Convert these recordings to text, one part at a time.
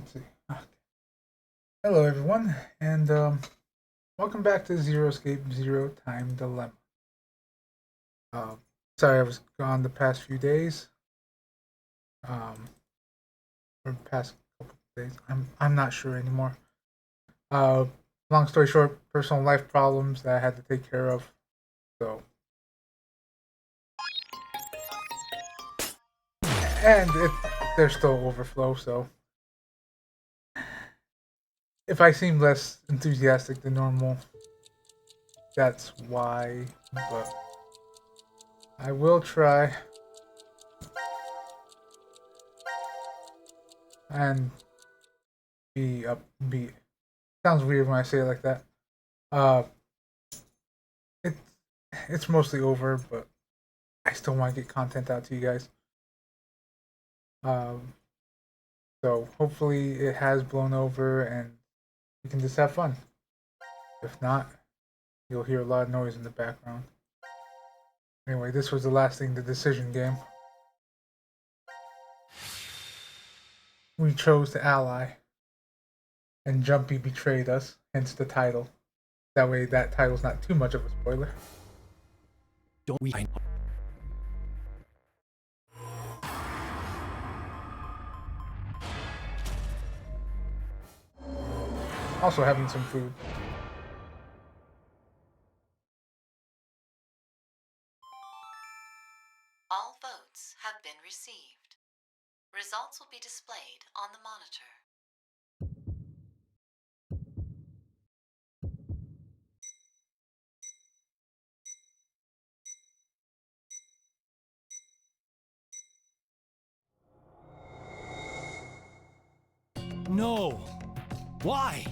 Let's see. Okay. Hello, everyone, and welcome back to Zero Escape Zero Time Dilemma. Uh, Sorry I was gone the past few days, um, or past couple of days. I'm not sure anymore. Uh, Long story short, personal life problems that I had to take care of. So, and there's still overflow. So, if I seem less enthusiastic than normal, that's why. But I will try. And be up be sounds weird when I say it like that. Uh it's it's mostly over, but I still want to get content out to you guys. Um so hopefully it has blown over and we can just have fun. If not, you'll hear a lot of noise in the background. Anyway, this was the last thing, the decision game. We chose to ally and Jumpy betrayed us, hence the title. That way that title's not too much of a spoiler. Don't we? Also having some food. All votes have been received. Results will be displayed on the monitor. No. Why?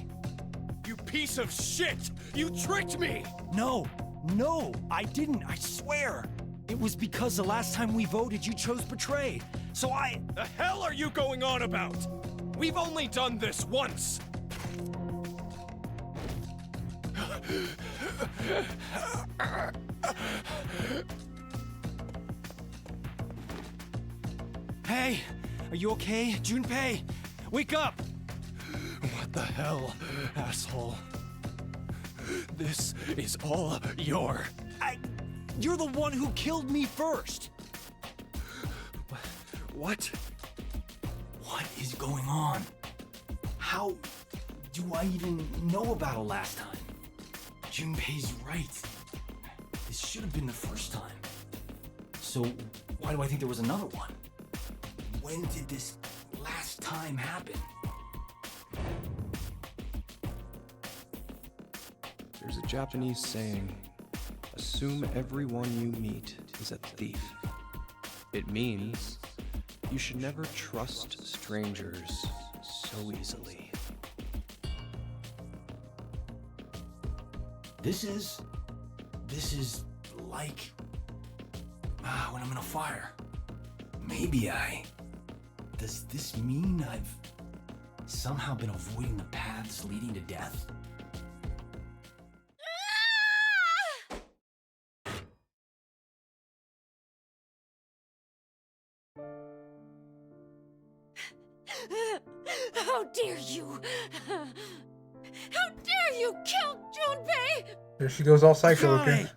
You piece of shit! You tricked me! No, I didn't, I swear. It was because the last time we voted, you chose betray. So The hell are you going on about? We've only done this once! Hey, are you okay? Junpei, wake up! What the hell, asshole? This is all your... You're the one who killed me first. What? What is going on? How do I even know about it last time? Junpei's right. This should have been the first time. So why do I think there was another one? When did this last time happen? There's a Japanese saying, assume everyone you meet is a thief. It means you should never trust strangers so easily. This is like when I'm in a fire. Does this mean I've somehow been avoiding the paths leading to death? How dare you! How dare you kill Junpei! There she goes, all psycho looking.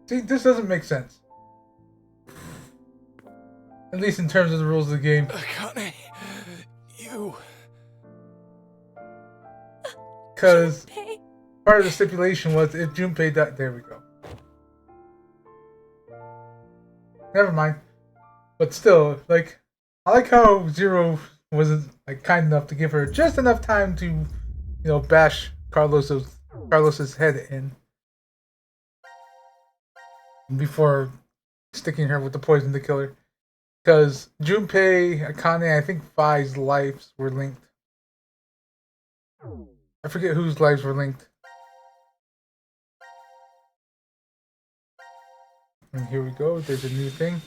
See, this doesn't make sense. At least in terms of the rules of the game. Akane, you... Because part of the stipulation was if Junpei died. There we go. Never mind. But still, like, I like how Zero was like kind enough to give her just enough time to, bash Carlos's head in before sticking her with the poison to kill her. Because Junpei, Akane, I think Fai's lives were linked. I forget whose lives were linked. And here we go. There's a new thing.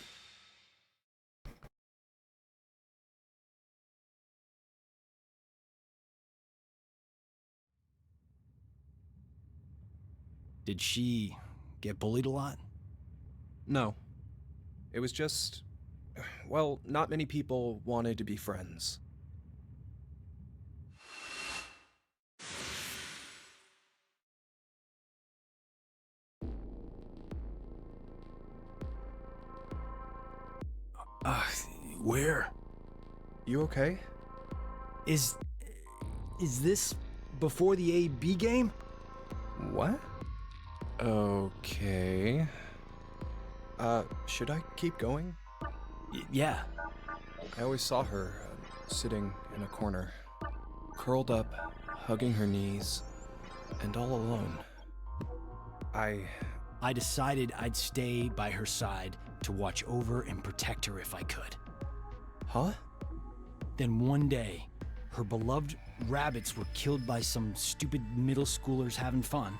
Did she get bullied a lot? No. It was just. Well, not many people wanted to be friends. Where? You okay? Is this before the AB game? What? Okay. Should I keep going? Yeah. I always saw her sitting in a corner, curled up, hugging her knees, and all alone. I decided I'd stay by her side to watch over and protect her if I could. Huh? Then one day, her beloved rabbits were killed by some stupid middle schoolers having fun.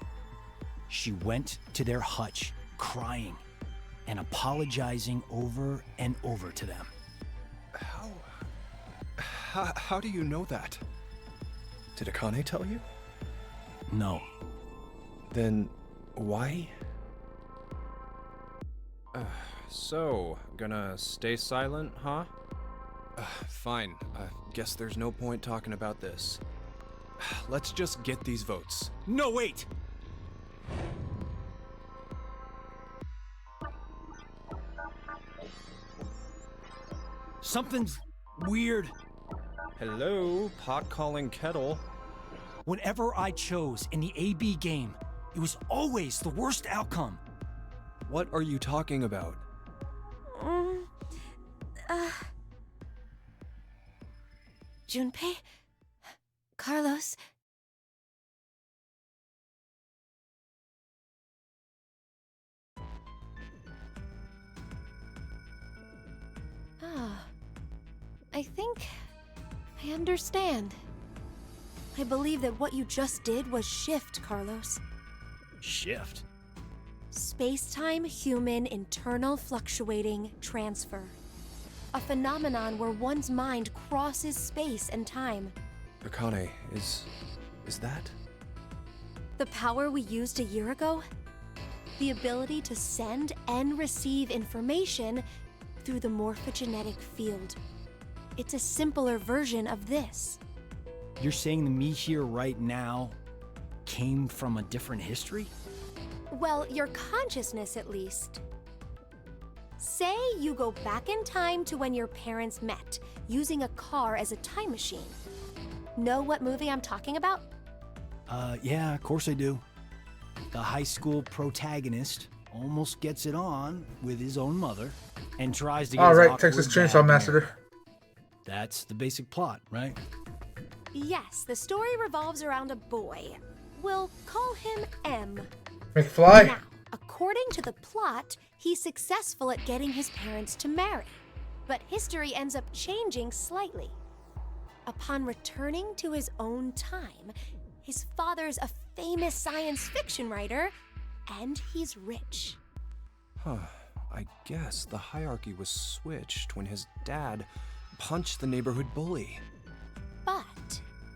She went to their hutch, crying and apologizing over and over to them. How do you know that? Did Akane tell you? No. Then why? So, gonna stay silent, huh? Fine. Guess there's no point talking about this. Let's just get these votes. No, wait! Something's weird. Hello, pot calling kettle. Whenever I chose in the AB game, it was always the worst outcome. What are you talking about? Junpei? Carlos? I think I understand. I believe that what you just did was shift, Carlos. Shift? Space-time human internal fluctuating transfer. A phenomenon where one's mind crosses space and time. Akane, is that? The power we used a year ago? The ability to send and receive information through the morphogenetic field. It's a simpler version of this. You're saying the me here right now came from a different history? Well, your consciousness at least. Say you go back in time to when your parents met, using a car as a time machine. Know what movie I'm talking about? Yeah, of course I do. The high school protagonist almost gets it on with his own mother and tries to get his Alright, awkward Texas dad Chainsaw married. Massacre. That's the basic plot, right? Yes, the story revolves around a boy. We'll call him M. McFly? Now, according to the plot, he's successful at getting his parents to marry. But history ends up changing slightly. Upon returning to his own time, his father's a famous science fiction writer, and he's rich. Huh. I guess the hierarchy was switched when his dad punched the neighborhood bully. But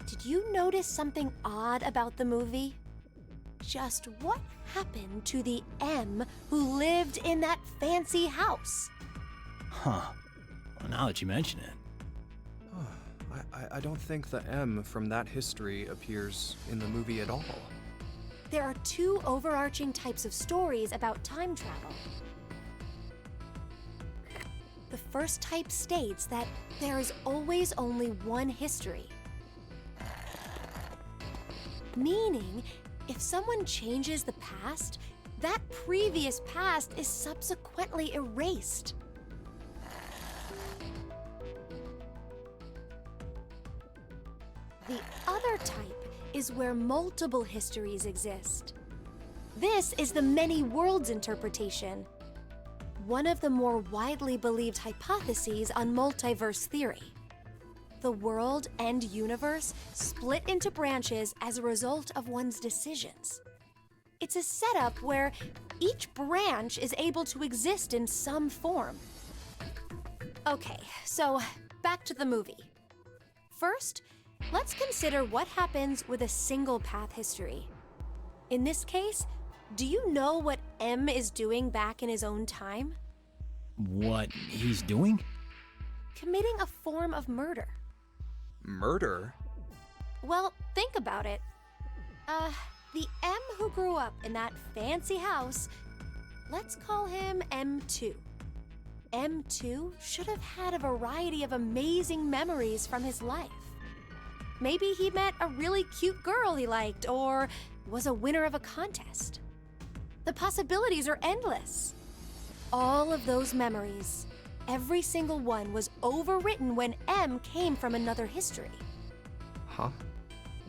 did you notice something odd about the movie? Just what happened to the M who lived in that fancy house? Huh. Well, now that you mention it. I don't think the M from that history appears in the movie at all. There are two overarching types of stories about time travel. The first type states that there is always only one history. Meaning, if someone changes the past, that previous past is subsequently erased. The other type is where multiple histories exist. This is the many worlds interpretation, one of the more widely believed hypotheses on multiverse theory. the world and universe split into branches as a result of one's decisions. It's a setup where each branch is able to exist in some form. Okay, so back to the movie. First, let's consider what happens with a single path history. In this case, do you know what M is doing back in his own time? What he's doing? Committing a form of murder. Murder? Well, think about it. The M who grew up in that fancy house, let's call him M2. M2 should have had a variety of amazing memories from his life. Maybe he met a really cute girl he liked, or was a winner of a contest. The possibilities are endless. All of those memories, every single one was overwritten when M came from another history. Huh?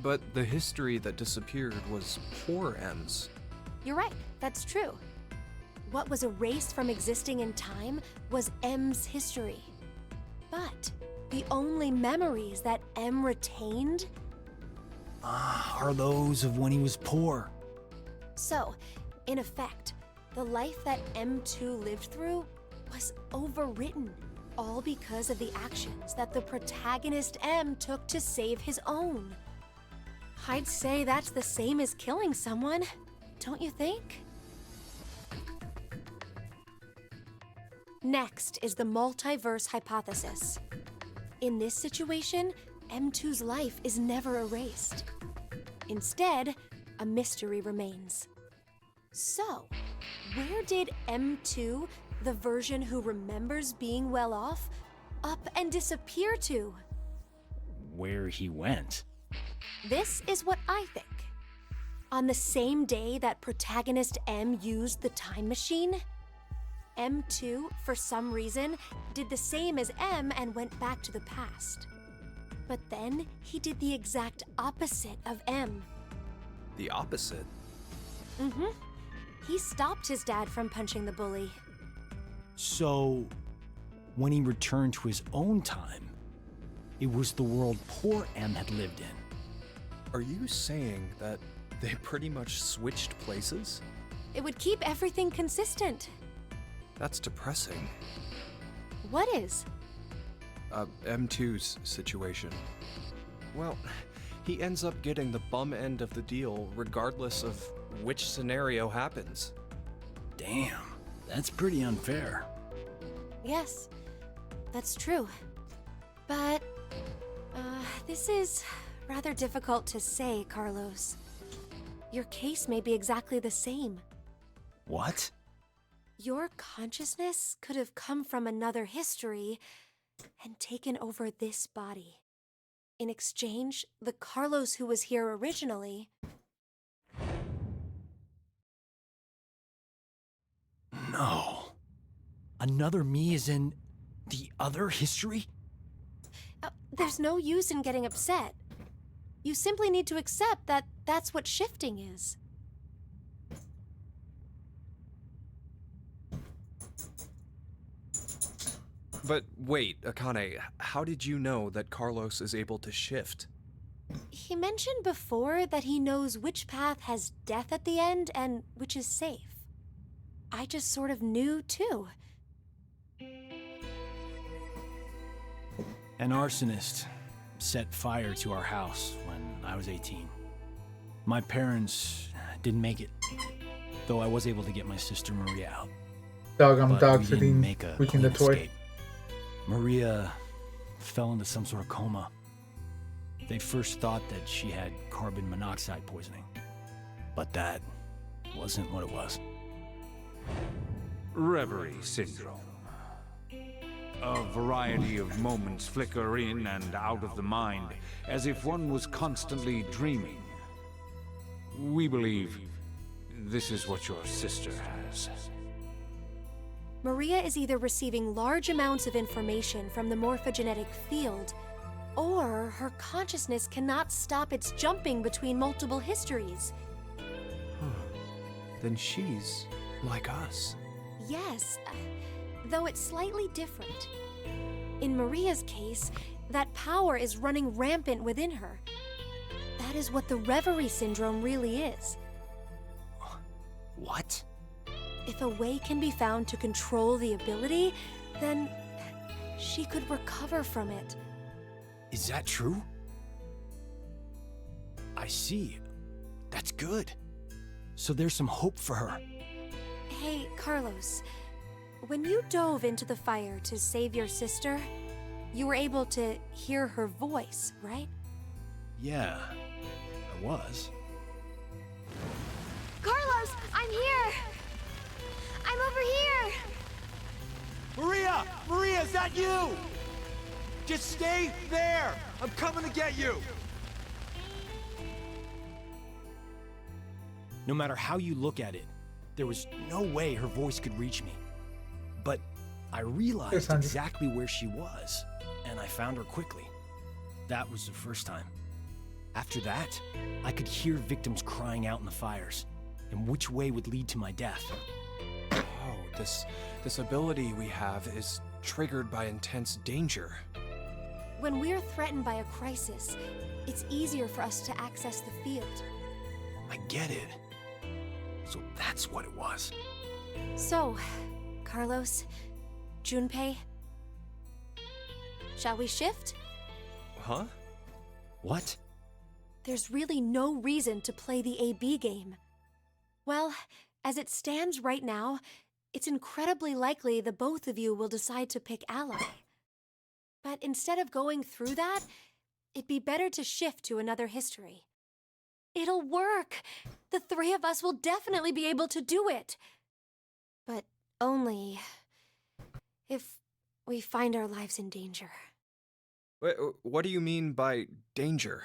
But the history that disappeared was poor M's. You're right, that's true. What was erased from existing in time was M's history. But the only memories that M retained Are those of when he was poor. So, in effect, the life that M2 lived through was overwritten, all because of the actions that the protagonist M took to save his own. I'd say that's the same as killing someone, don't you think? Next is the multiverse hypothesis. In this situation, M2's life is never erased. Instead, a mystery remains. So, where did M2, the version who remembers being well off, up and disappear to? Where he went? This is what I think. On the same day that protagonist M used the time machine, M2, for some reason, did the same as M and went back to the past. But then he did the exact opposite of M. The opposite? Mm-hmm. He stopped his dad from punching the bully. So, when he returned to his own time, it was the world poor M had lived in. Are you saying that they pretty much switched places? It would keep everything consistent. That's depressing. What is? M2's situation. Well, he ends up getting the bum end of the deal regardless of which scenario happens. Damn, that's pretty unfair. Yes, that's true. But, this is rather difficult to say, Carlos. Your case may be exactly the same. What? Your consciousness could have come from another history and taken over this body. In exchange, the Carlos who was here originally... No. Another me is in the other history? There's no use in getting upset. You simply need to accept that that's what shifting is. But wait, Akane, how did you know that Carlos is able to shift? He mentioned before that he knows which path has death at the end and which is safe. I just sort of knew, too. An arsonist set fire to our house when I was 18. My parents didn't make it, though I was able to get my sister Maria out. Dog, I'm But dog we didn't sitting, make a tweaking the clean toy. escape. Maria fell into some sort of coma. They first thought that she had carbon monoxide poisoning, but that wasn't what it was. Reverie syndrome. A variety of moments flicker in and out of the mind, as if one was constantly dreaming. We believe this is what your sister has. Maria is either receiving large amounts of information from the morphogenetic field, or her consciousness cannot stop its jumping between multiple histories. Then she's like us. Yes, though it's slightly different. In Maria's case, That power is running rampant within her. That is what the reverie syndrome really is. What? If a way can be found to control the ability, then she could recover from it. Is that true? I see. That's good. So there's some hope for her. Hey, Carlos. When you dove into the fire to save your sister, you were able to hear her voice, right? Yeah, I was. Carlos, I'm here! I'm over here! Maria! Maria, is that you? Just stay there! I'm coming to get you! No matter how you look at it, there was no way her voice could reach me. But I realized Sandy. exactly where she was, and I found her quickly. That was the first time. After that, I could hear victims crying out in the fires, and which way would lead to my death. Oh, this ability we have is triggered by intense danger. When we're threatened by a crisis, it's easier for us to access the field. I get it. So that's what it was. So, Carlos, Junpei, shall we shift? Huh? What? There's really no reason to play the AB game. Well, as it stands right now, it's incredibly likely the both of you will decide to pick ally. But instead of going through that, it'd be better to shift to another history. It'll work! The three of us will definitely be able to do it! But only if we find our lives in danger. Wait, what do you mean by danger?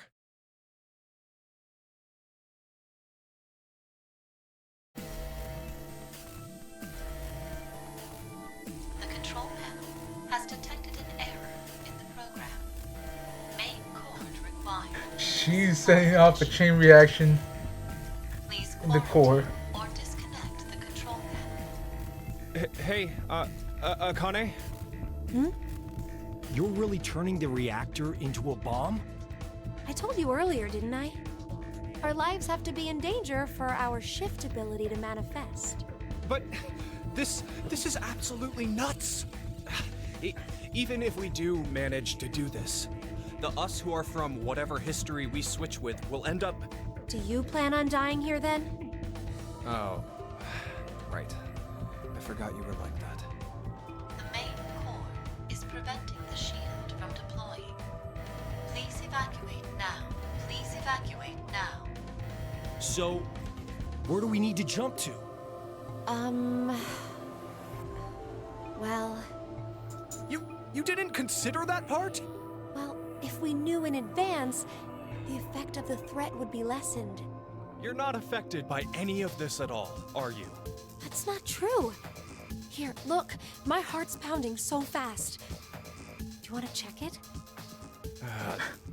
The control panel has detected an error in the program. Main cord required. She's setting off a chain reaction Please in the core. or disconnect the control panel. Hey, Akane? You're really turning the reactor into a bomb? I told you earlier, didn't I? Our lives have to be in danger for our shift ability to manifest. But this is absolutely nuts! Even if we do manage to do this, the us who are from whatever history we switch with will end up... Do you plan on dying here then? Oh, right. I forgot you were like that. The main core is preventing the shield from deploying. Please evacuate now. Please evacuate now. So, where do we need to jump to? Well, You didn't consider that part? well, if we knew in advance, the effect of the threat would be lessened. You're not affected by any of this at all, are you? That's not true. Here, look, my heart's pounding so fast. Do you want to check it?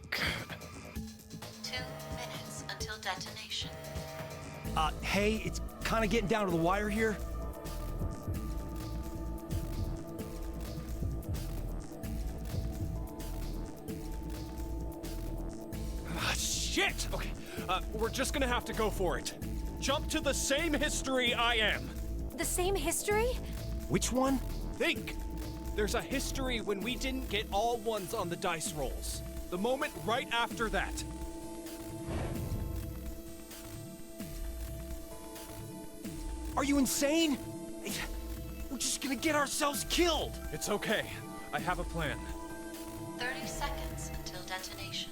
2 minutes until detonation. Hey, it's kind of getting down to the wire here. Shit! Okay, we're just gonna have to go for it. Jump to the same history I am. The same history? Which one? Think! There's a history when we didn't get all ones on the dice rolls. The moment right after that. Are you insane? We're just gonna get ourselves killed. It's okay. I have a plan. 30 seconds until detonation.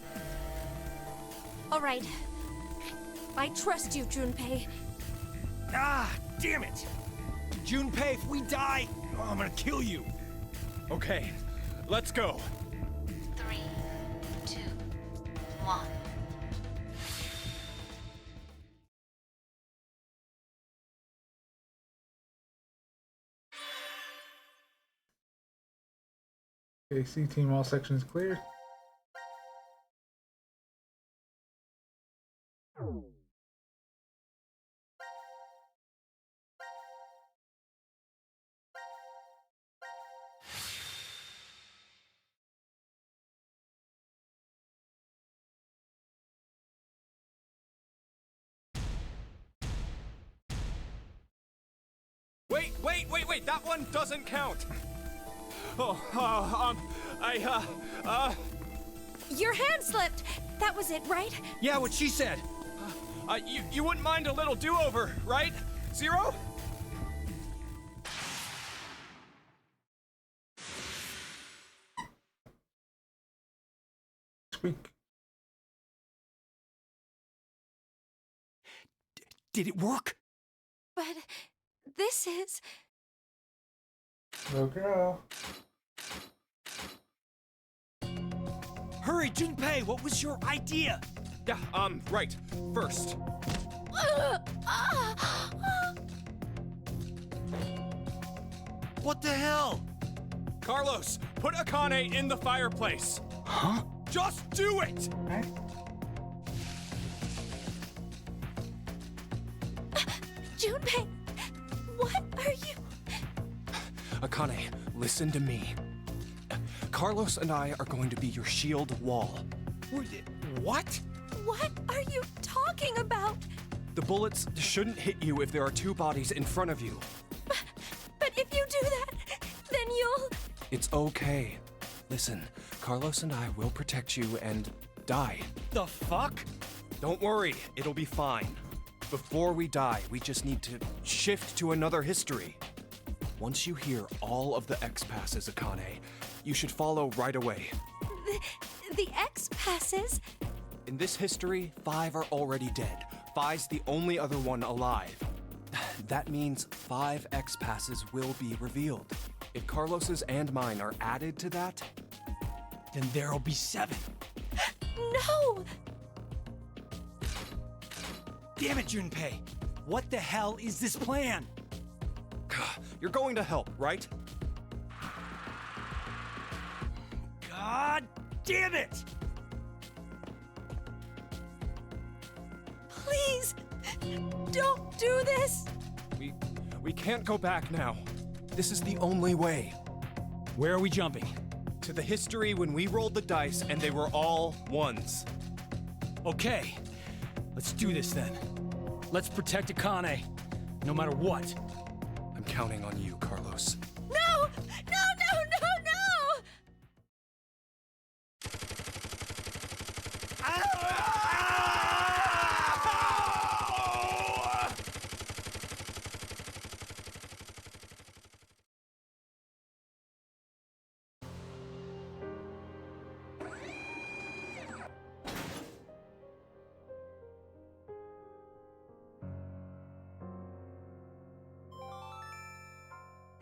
All right. I trust you, Junpei. Ah, damn it! Junpei, if we die, I'm gonna kill you. Okay, let's go. 3, 2, 1. Okay, C team, all sections clear. Wait, that one doesn't count. Your hand slipped. That was it, right? Yeah, what she said. You wouldn't mind a little do-over, right? Zero? Squeak. Did it work? But this is... Little girl. Hurry, Junpei, what was your idea? Yeah, right. First, What the hell? Carlos, put Akane in the fireplace. Huh? Just do it! Okay. Junpei, what are you... Akane, listen to me. Carlos and I are going to be your shield wall. What? What are you talking about? The bullets shouldn't hit you if there are two bodies in front of you. But if you do that, then you'll... It's okay. Listen, Carlos and I will protect you and die. The fuck? Don't worry, it'll be fine. Before we die, we just need to shift to another history. Once you hear all of the X passes, Akane, you should follow right away. The X passes? In this history, 5 are already dead. Phi's the only other one alive. That means 5 X passes will be revealed. If Carlos's and mine are added to that, Then there'll be 7. No! Damn it, Junpei! What the hell is this plan? you're going to help, right? God damn it! Please, don't do this! We can't go back now. This is the only way. Where are we jumping? To the history when we rolled the dice and they were all ones. Okay, let's do this then. Let's protect Akane, no matter what. I'm counting on you, Carlos. No! No, no, no, no!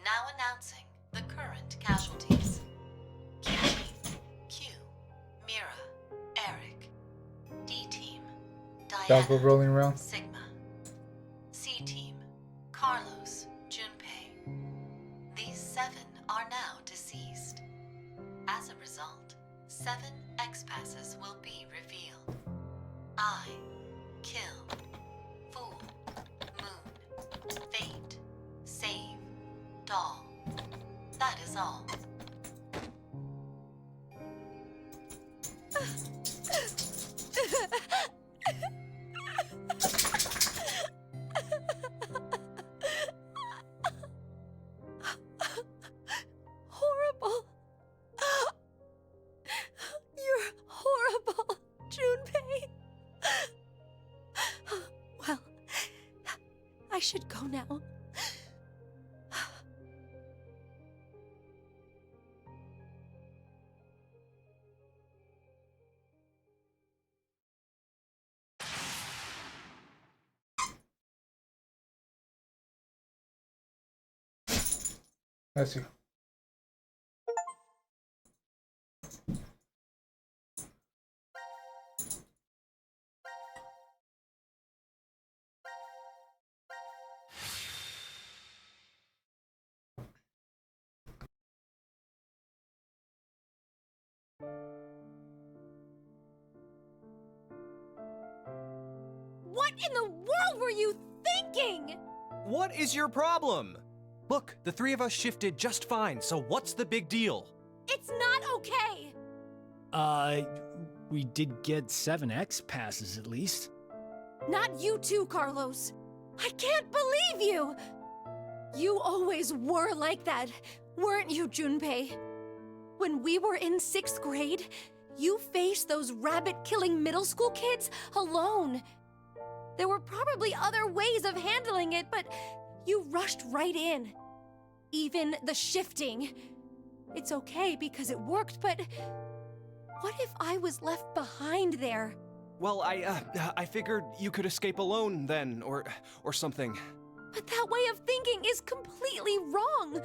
Now announcing the current casualties. Q-Team, Q, Mira, Eric. D-Team, Doggo Diana, rolling around. Sigma. C-Team, Carlos, Junpei. These 7 are now deceased. As a result, 7 X-Passes will be revealed. I, Kill, Fool, Moon, Fate, Save, Doll. That is all. Horrible. You're horrible, Junpei. Well, I should go now. Let's see. What in the world were you thinking? What is your problem? Look, the 3 of us shifted just fine, so what's the big deal? It's not okay. We did get 7 X passes at least. Not you too, Carlos. I can't believe you. You always were like that, weren't you, Junpei? When we were in 6th grade, you faced those rabbit-killing middle school kids alone. There were probably other ways of handling it, but you rushed right in. Even the shifting. It's okay because it worked, but what if I was left behind there? Well, I figured you could escape alone then, or something. But that way of thinking is completely wrong.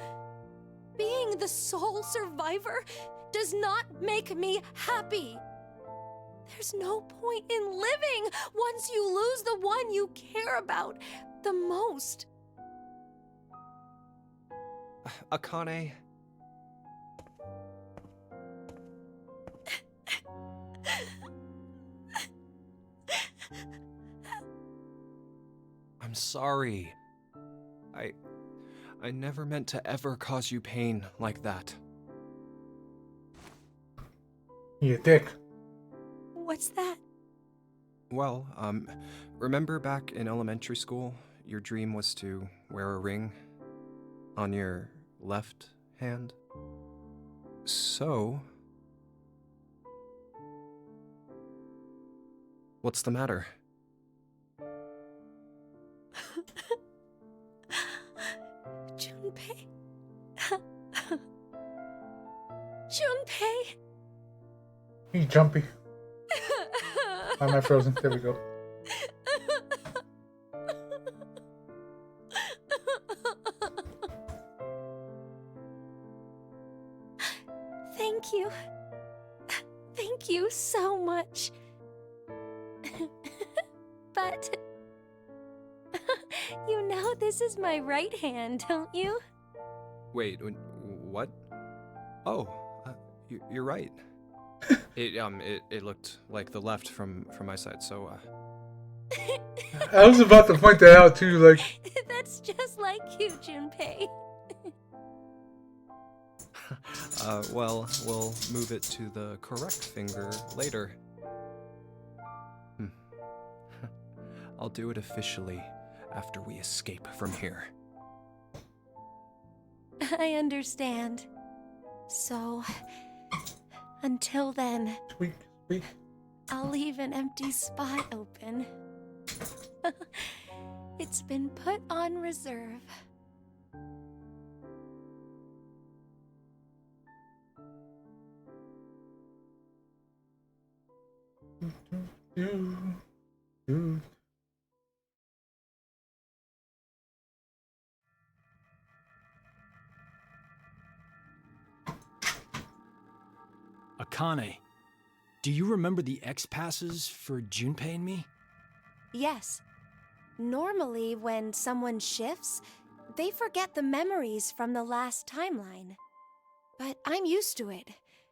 Being the sole survivor does not make me happy. There's no point in living once you lose the one you care about the most. Akane. I'm sorry. I never meant to ever cause you pain like that. You dick. What's that? Well, remember back in elementary school, your dream was to wear a ring on your left hand? So... what's the matter? Junpei. Junpei. Hey, Jumpy. Why am I frozen? There we go. Thank you. Thank you so much. But you know this is my right hand, don't you? Wait, what? Oh, you're right. It looked like the left from my side, so, I was about to point that out too, like... That's just like you, Junpei. well, we'll move it to the correct finger later. I'll do it officially after we escape from here. I understand. So, until then, Sweet. I'll leave an empty spot open. It's been put on reserve. Do. Akane, do you remember the X passes for Junpei and me? Yes. Normally, when someone shifts, they forget the memories from the last timeline. But I'm used to it.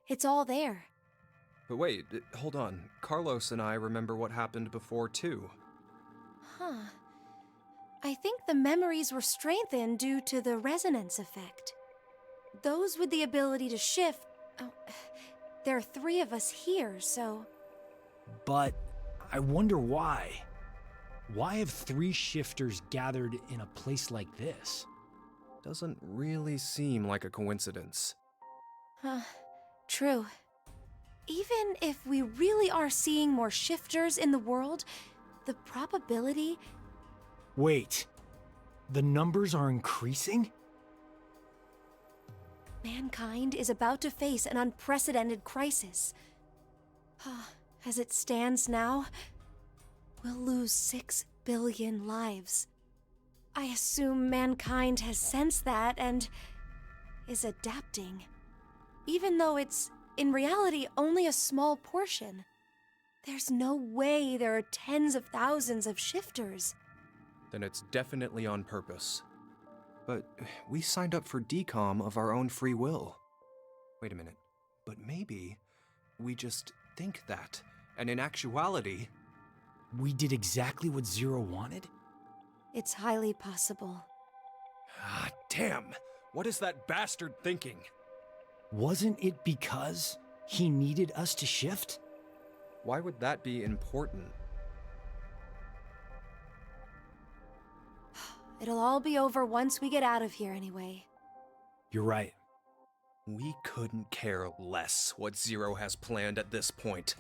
It's all there. But wait, hold on. Carlos and I remember what happened before, too. Huh. I think the memories were strengthened due to the resonance effect. Those with the ability to shift... Oh, there are 3 of us here, so... But I wonder why. Why have 3 shifters gathered in a place like this? Doesn't really seem like a coincidence. True. Even if we really are seeing more shifters in the world, the probability... Wait, the numbers are increasing? Mankind is about to face an unprecedented crisis. As it stands now, we'll lose 6 billion lives. I assume mankind has sensed that and is adapting. Even though it's, in reality, only a small portion. There's no way there are tens of thousands of shifters. Then it's definitely on purpose. But we signed up for decom of our own free will. Wait a minute. But maybe we just think that, and in actuality... We did exactly what Zero wanted? It's highly possible. Ah, damn! What is that bastard thinking? Wasn't it because he needed us to shift? Why would that be important? It'll all be over once we get out of here anyway. You're right. We couldn't care less what Zero has planned at this point.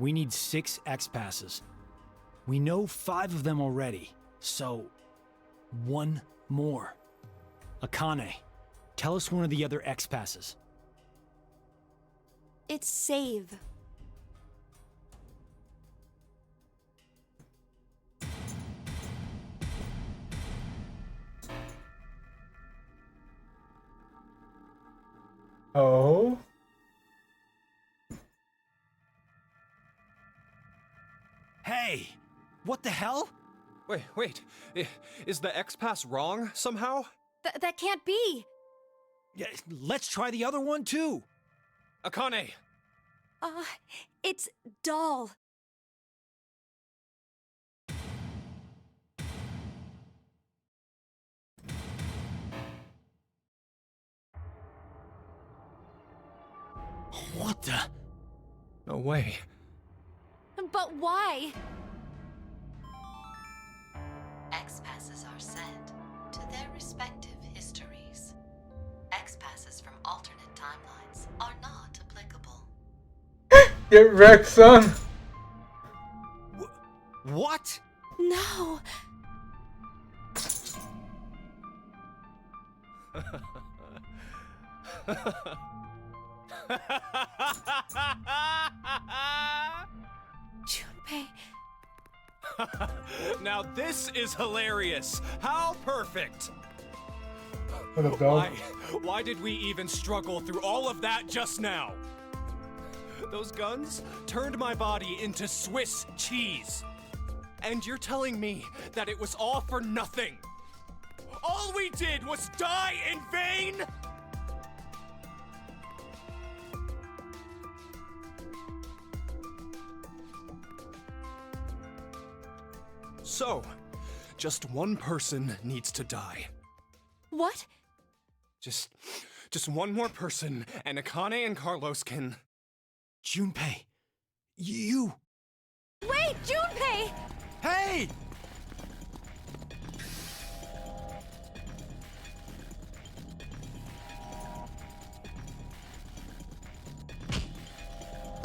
We need 6 X-Passes. We know 5 of them already, so 1 more. Akane, tell us one of the other X-Passes. It's save. Oh. Hey! What the hell? Wait. Is the X-Pass wrong somehow? That can't be! Yeah, let's try the other one too! Akane! It's Doll. What the? No way. But why? X-passes are sent to their respective histories. X-passes from alternate timelines are not applicable. Get wrecked, son. What? No! Junpei. Now this is hilarious. How perfect. What up, dog? Why did we even struggle through all of that just now? Those guns turned my body into Swiss cheese. And you're telling me that it was all for nothing? All we did was die in vain? So, just one person needs to die. What? Just one more person, and Akane and Carlos can... Junpei, you... Wait, Junpei! Hey!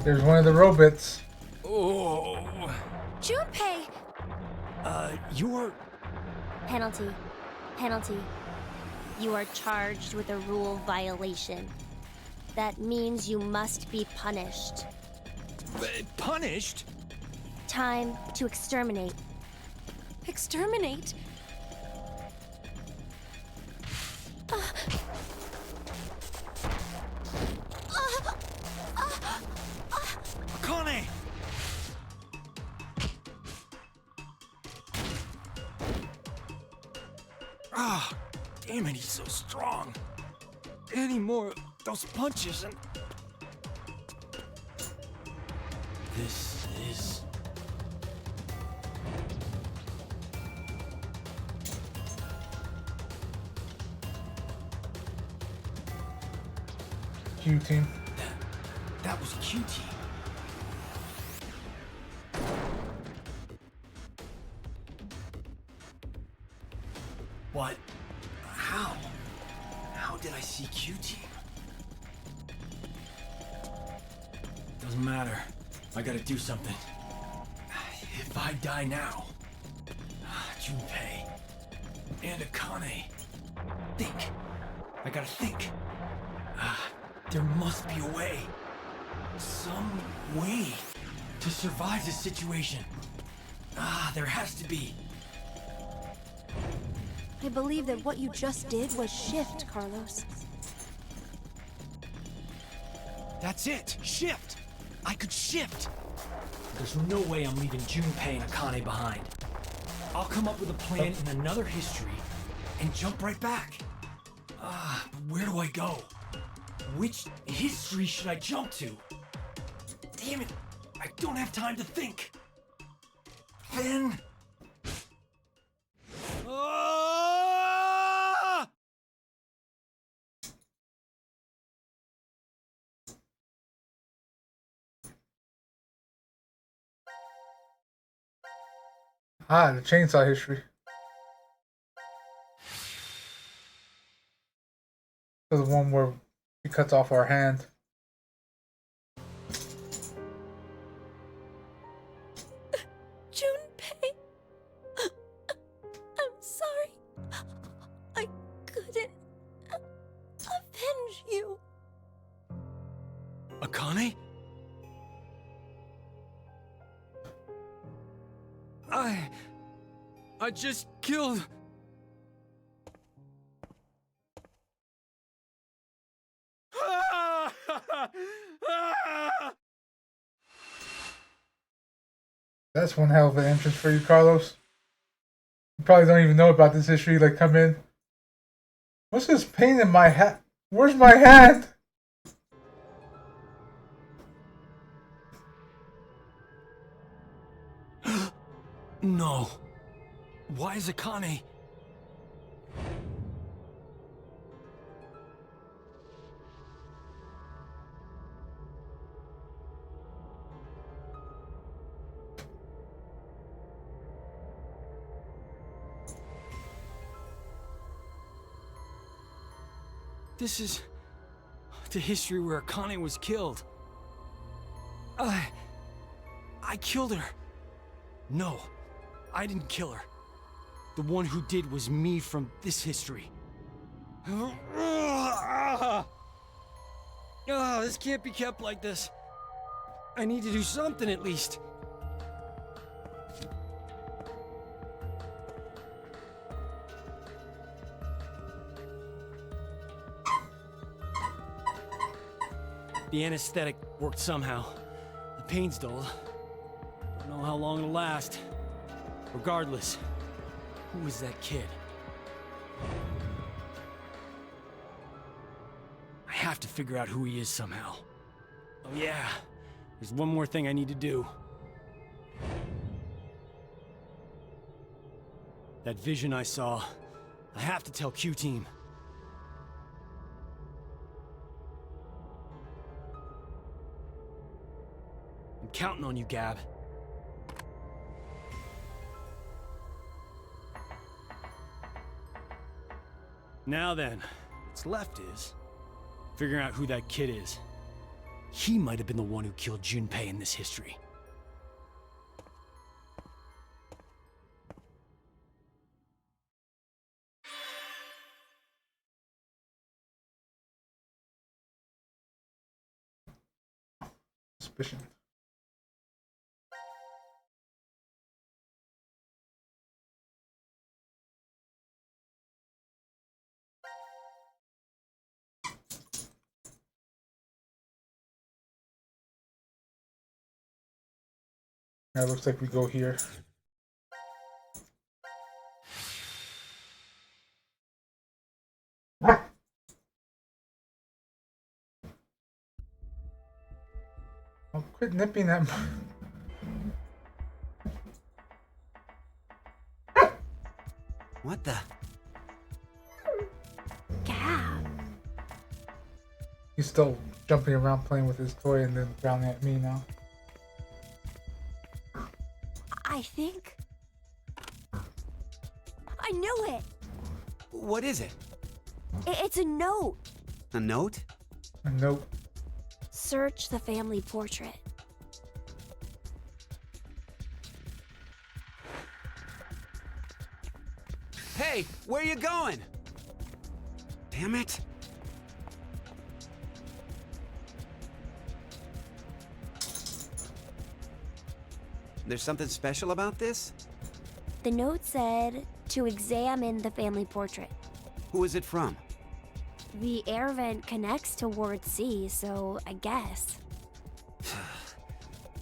There's one of the robots. Oh... Junpei! You're... Penalty. Penalty. You are charged with a rule violation. That means you must be punished. punished? Time to exterminate. Exterminate? Akane! Ah, damn it, he's so strong. Any more of those punches and... This is... Q team. That was QT. What? How? How did I see QT? Doesn't matter. I gotta do something. If I die now, Junpei and Akane, think. I gotta think. There must be a way. Some way to survive this situation. There has to be. I believe that what you just did was shift, Carlos. That's it! Shift! I could shift! There's no way I'm leaving Junpei and Akane behind. I'll come up with a plan in another history and jump right back. But where do I go? Which history should I jump to? Damn it! I don't have time to think! Then... Ah, the chainsaw history. So the one where he cuts off our hand. Junpei, I'm sorry. I couldn't avenge you. Akane? I just killed... That's one hell of an entrance for you, Carlos. You probably don't even know about this history. Like, come in. What's this pain in my hat? Where's my hand? No. Why is Akane... This is the history where Akane was killed. I killed her. No, I didn't kill her. The one who did was me from this history. This can't be kept like this. I need to do something at least. The anesthetic worked somehow. The pain's dull. Don't know how long it'll last. Regardless, who is that kid? I have to figure out who he is somehow. Oh yeah, there's one more thing I need to do. That vision I saw, I have to tell Q-Team. I'm counting on you, Gab. Now then, what's left is figuring out who that kid is. He might have been the one who killed Junpei in this history. Suspicion. Now it looks like we go here. Oh, quit nipping that. What the? Gab. He's still jumping around playing with his toy and then frowning at me now. I think... I knew it! What is it? It's a note. A note? A note. Search the family portrait. Hey, where you going? Damn it. There's something special about this? The note said to examine the family portrait. Who is it from? The air vent connects to Ward C, so I guess.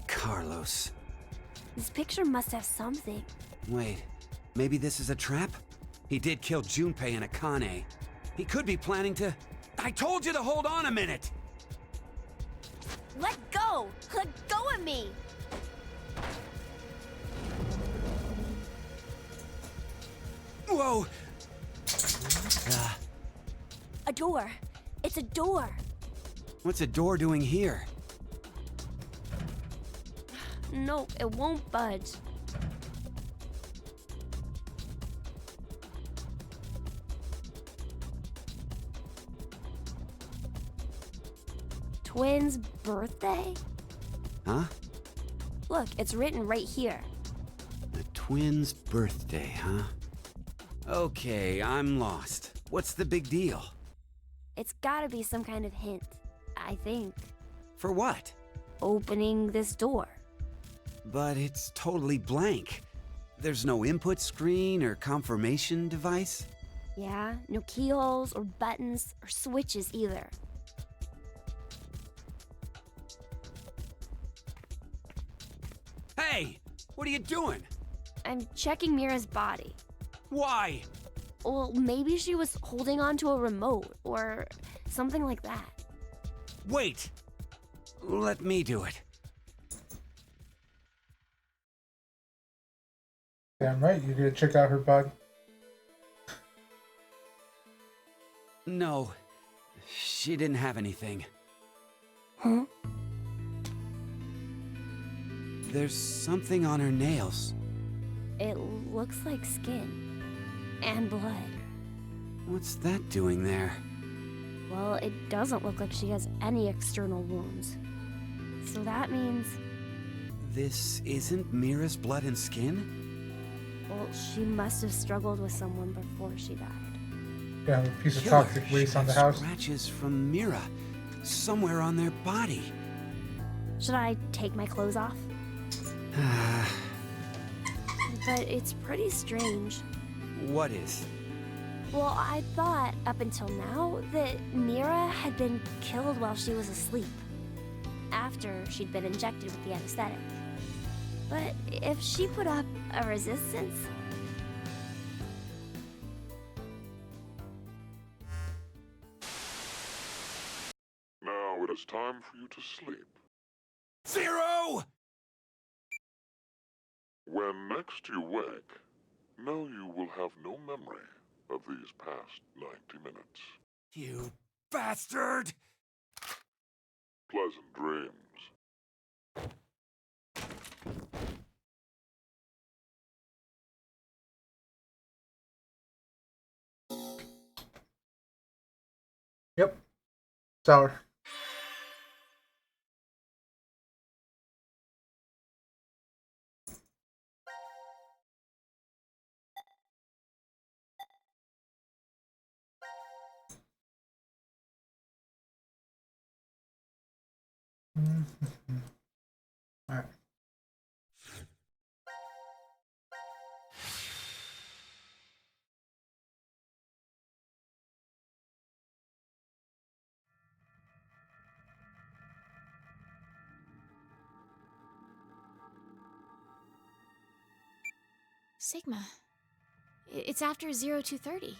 Carlos. This picture must have something. Wait, maybe this is a trap? He did kill Junpei and Akane. He could be planning to... I told you to hold on a minute! Let go! Let go of me! Whoa! A door. It's a door. What's a door doing here? No, it won't budge. twins' birthday? Huh? Look, it's written right here. The twins' birthday, huh? Okay, I'm lost. What's the big deal? It's gotta be some kind of hint, I think. For what? Opening this door. But it's totally blank. There's no input screen or confirmation device? Yeah, no keyholes or buttons or switches either. Hey! What are you doing? I'm checking Mira's body. Why? Well, maybe she was holding onto a remote or something like that. Wait! Let me do it. Damn right, you're gonna check out her body. No, she didn't have anything. Huh? There's something on her nails. It looks like skin and blood. What's that doing there? Well, it doesn't look like she has any external wounds. So that means, This isn't Mira's blood and skin? well, she must have struggled with someone before she died. Yeah, a piece of Killer toxic should waste on the have house. Scratches from Mira, somewhere on their body. Should I take my clothes off? But it's pretty strange. What is? Well, I thought up until now that Mira had been killed while she was asleep, after she'd been injected with the anesthetic. But if she put up a resistance, Now it is time for you to sleep. Zero! When next you wake, know you will have no memory of these past 90 minutes. You bastard! Pleasant dreams. Yep. Sour. Alright. Sigma. It's after 0230.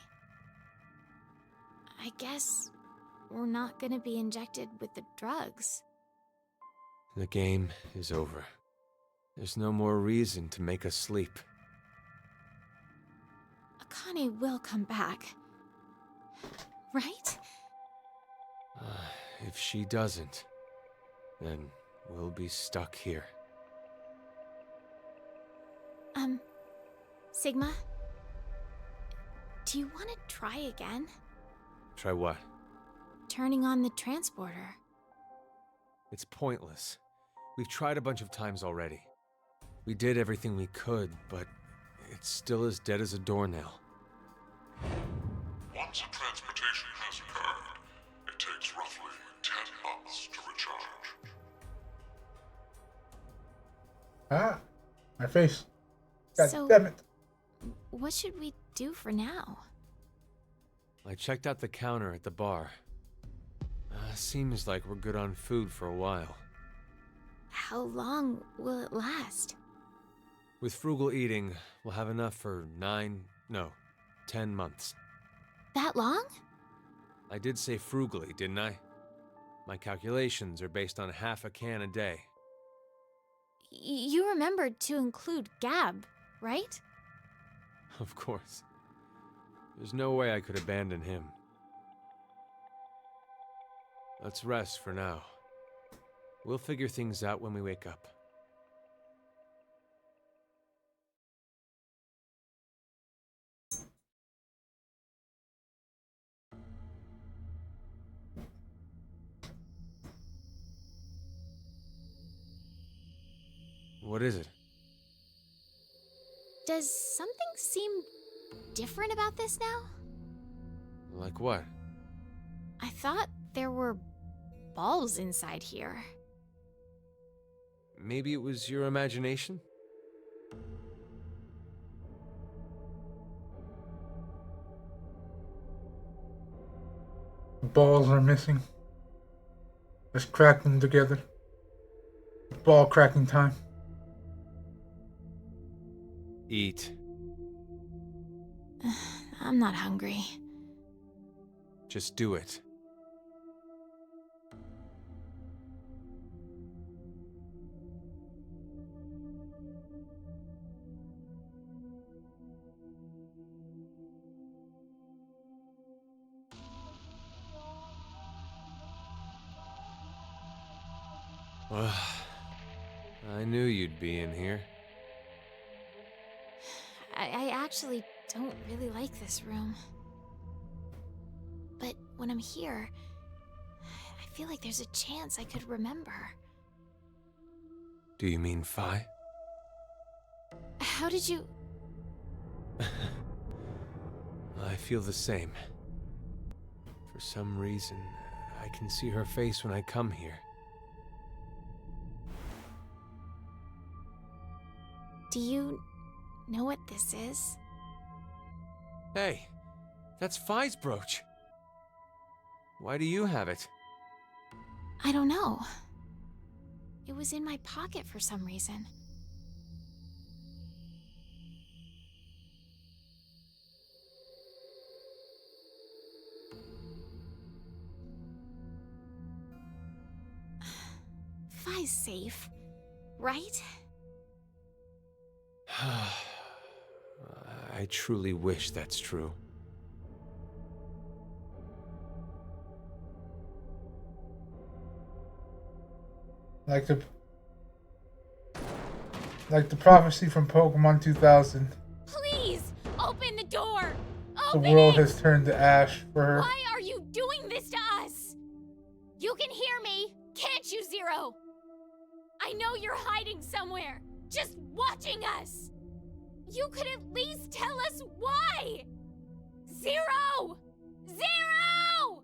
I guess we're not gonna be injected with the drugs. The game is over. There's no more reason to make us sleep. Akane will come back. Right? If she doesn't, then we'll be stuck here. Sigma? Do you want to try again? Try what? Turning on the transporter. It's pointless. We've tried a bunch of times already. We did everything we could, but it's still as dead as a doornail. Once a transmutation has occurred, it takes roughly 10 months to recharge. Ah, my face. God So- damn it. What should we do for now? I checked out the counter at the bar. Seems like we're good on food for a while. How long will it last? With frugal eating, we'll have enough for 10 months. That long? I did say frugally, didn't I? My calculations are based on half a can a day. You remembered to include Gab, right? Of course. There's no way I could abandon him. Let's rest for now. We'll figure things out when we wake up. What is it? Does something seem different about this now? Like what? I thought there were balls inside here. Maybe it was your imagination? The balls are missing. Let's crack them together. Ball cracking time. Eat. I'm not hungry. Just do it. Well, I knew you'd be in here. I actually don't really like this room. But when I'm here, I feel like there's a chance I could remember. Do you mean Phi? How did you... I feel the same. For some reason, I can see her face when I come here. Do you know what this is? Hey, that's Phi's brooch. Why do you have it? I don't know. It was in my pocket for some reason. Phi's safe, right? I truly wish that's true. Like the prophecy from Pokemon 2000. Please, open the door! The Open world it! has turned to ash for her. Why are you doing this to us? You can hear me, can't you, Zero? I know you're hiding somewhere, just watching us. You could at least tell us why! Zero! Zero!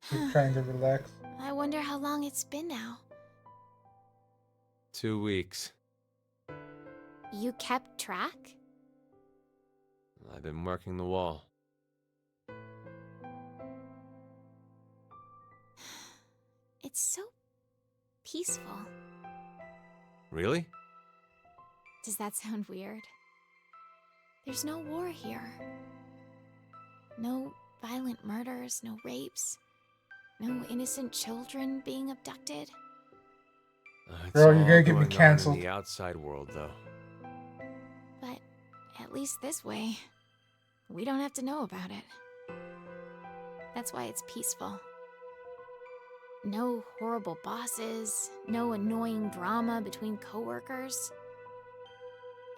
She's trying to relax. I wonder how long it's been now. 2 weeks. You kept track? I've been working the wall. It's so peaceful. Really? Does that sound weird? There's no war here. No violent murders, no rapes. No innocent children being abducted. It's Girl, you're all gonna get me going on canceled. in the outside world, though. But at least this way, we don't have to know about it. That's why it's peaceful. No horrible bosses, no annoying drama between coworkers.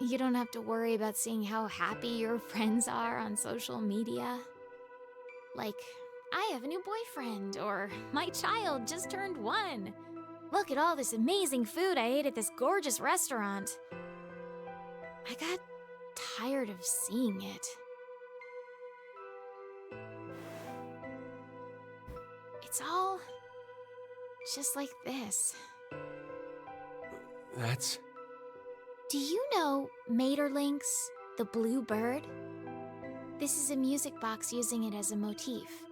You don't have to worry about seeing how happy your friends are on social media. Like, I have a new boyfriend, or my child just turned 1. Look at all this amazing food I ate at this gorgeous restaurant. I got tired of seeing it. It's all just like this. That's... Do you know Materlinks, the blue bird? This is a music box using it as a motif.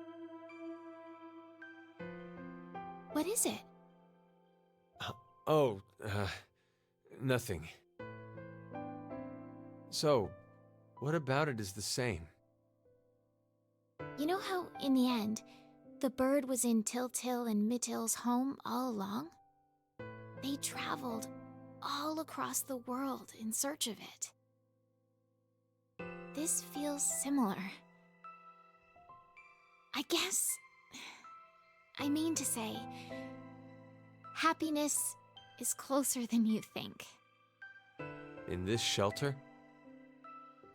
What is it? Oh, nothing. So, What about it is the same? You know how, in the end, the bird was in Tiltil and Mittil's home all along? They traveled all across the world in search of it. This feels similar. I mean to say, happiness is closer than you think. In this shelter?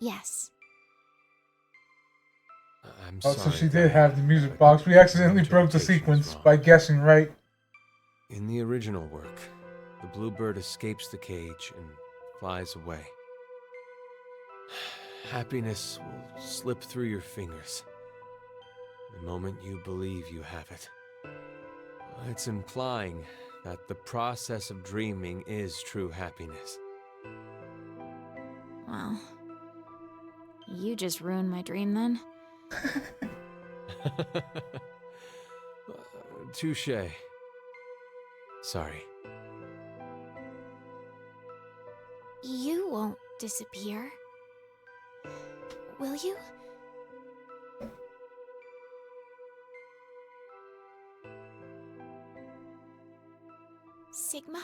Yes. I'm Oh, sorry. so she did Diane, have the music but box. We accidentally your broke the interpretation is sequence wrong. by guessing right. In the original work, the bluebird escapes the cage and flies away. Happiness will slip through your fingers the moment you believe you have it. It's implying that the process of dreaming is true happiness. Well, you just ruined my dream then. Touche. Sorry. You won't disappear. Will you? Sigma?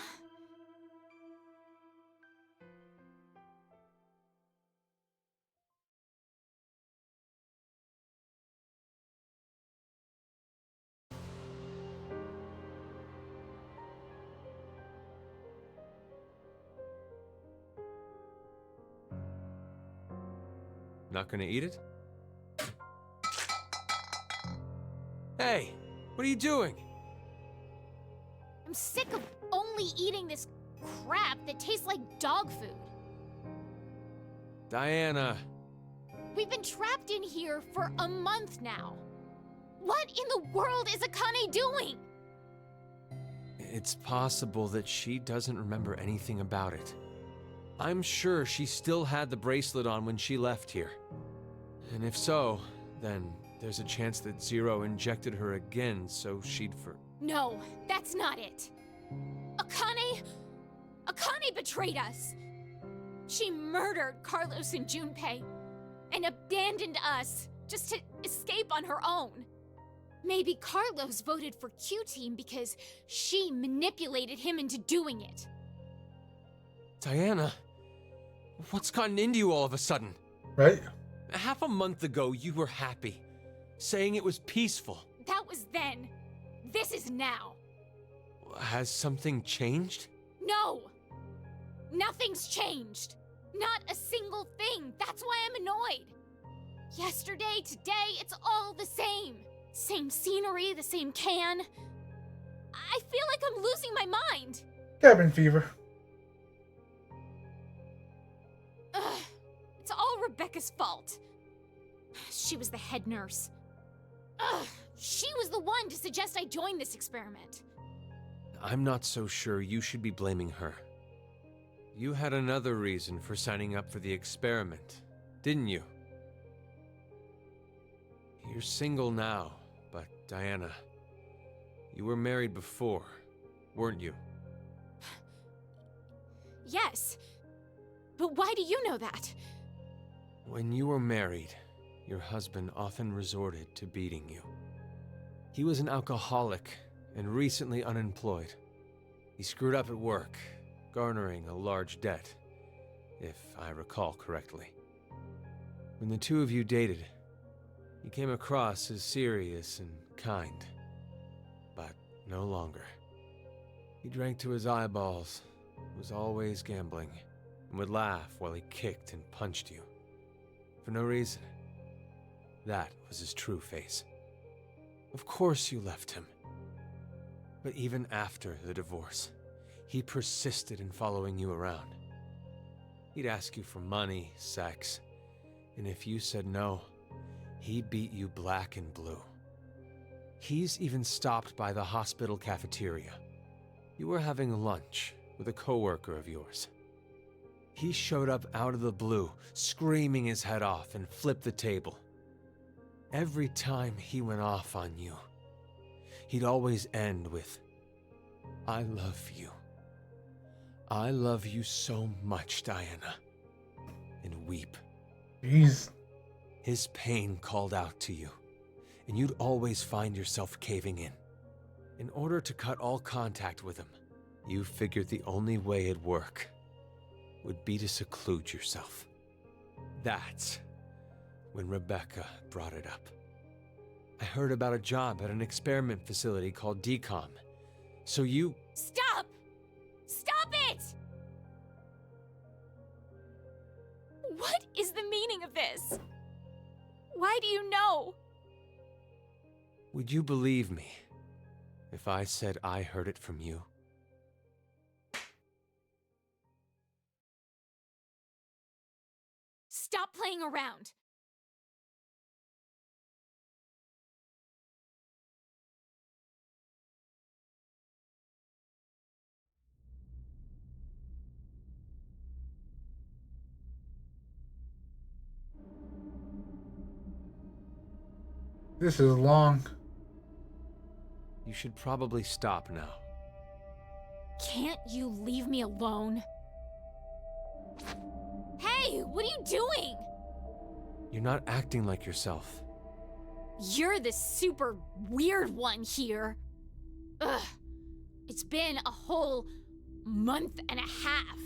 Not gonna eat it? Hey, what are you doing? I'm sick of only eating this crap that tastes like dog food. Diana. We've been trapped in here for a month now. What in the world is Akane doing? It's possible that she doesn't remember anything about it. I'm sure she still had the bracelet on when she left here. And if so, then there's a chance that Zero injected her again so she'd No, that's not it. Akane betrayed us. She murdered Carlos and Junpei and abandoned us just to escape on her own. Maybe Carlos voted for Q-Team because she manipulated him into doing it. Diana, what's gotten into you all of a sudden? Right? Half a month ago, you were happy, saying it was peaceful. That was then. This is now. Has something changed? No! Nothing's changed. Not a single thing. That's why I'm annoyed. Yesterday, today, it's all the same. Same scenery, the same can. I feel like I'm losing my mind. Cabin fever. Ugh, it's all Rebecca's fault. She was the head nurse. Ugh, she was the one to suggest I join this experiment. I'm not so sure you should be blaming her. You had another reason for signing up for the experiment, didn't you? You're single now, but Diana, you were married before, weren't you? Yes, but why do you know that? When you were married, your husband often resorted to beating you. He was an alcoholic and recently unemployed. He screwed up at work, garnering a large debt, if I recall correctly. When the two of you dated, he came across as serious and kind, but no longer. He drank to his eyeballs, was always gambling, and would laugh while he kicked and punched you. For no reason. That was his true face. Of course you left him. But even after the divorce, he persisted in following you around. He'd ask you for money, sex, and if you said no, he'd beat you black and blue. He's even stopped by the hospital cafeteria. You were having lunch with a coworker of yours. He showed up out of the blue, screaming his head off, and flipped the table. Every time he went off on you, he'd always end with, "I love you. I love you so much, Diana," and weep. Jeez. His pain called out to you, and you'd always find yourself caving in. In order to cut all contact with him, you figured the only way it'd work would be to seclude yourself. That's when Rebecca brought it up. I heard about a job at an experiment facility called DCOM. So you... Stop! Stop it! What is the meaning of this? Why do you know? Would you believe me if I said I heard it from you? Stop playing around. This is long. You should probably stop now. Can't you leave me alone? Hey, what are you doing? You're not acting like yourself. You're the super weird one here. Ugh. It's been a whole month and a half.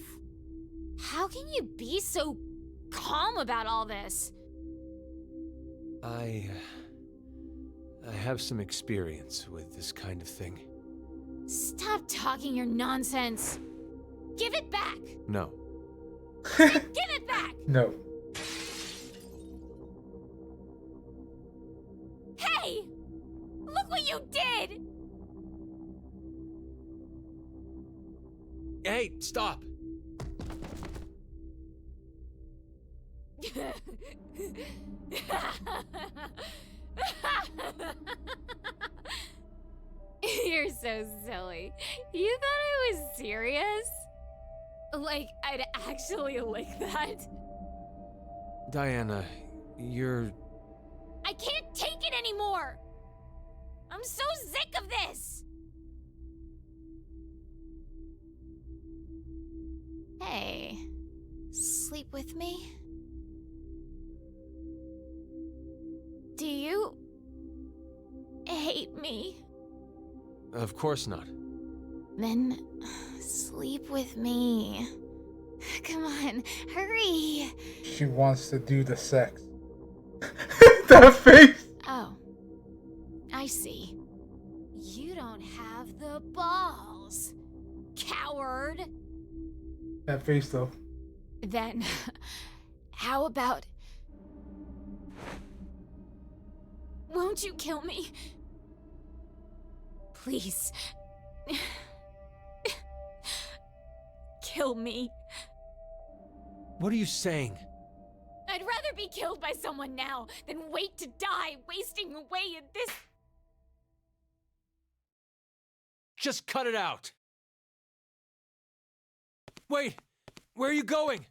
How can you be so calm about all this? I have some experience with this kind of thing. Stop talking your nonsense. Give it back. No. Give it back. No. Hey! Look what you did! Hey, stop! You're so silly. You thought I was serious? Like, I'd actually like that? Diana, you're... I can't take it anymore! I'm so sick of this! Hey, sleep with me? Do you hate me? Of course not. Then sleep with me. Come on, hurry! She wants to do the sex. That face! Oh, I see. You don't have the balls, coward! That face though. Then, how about... Won't you kill me? Please. Kill me. What are you saying? I'd rather be killed by someone now than wait to die, wasting away in this... Just cut it out! Wait! Where are you going?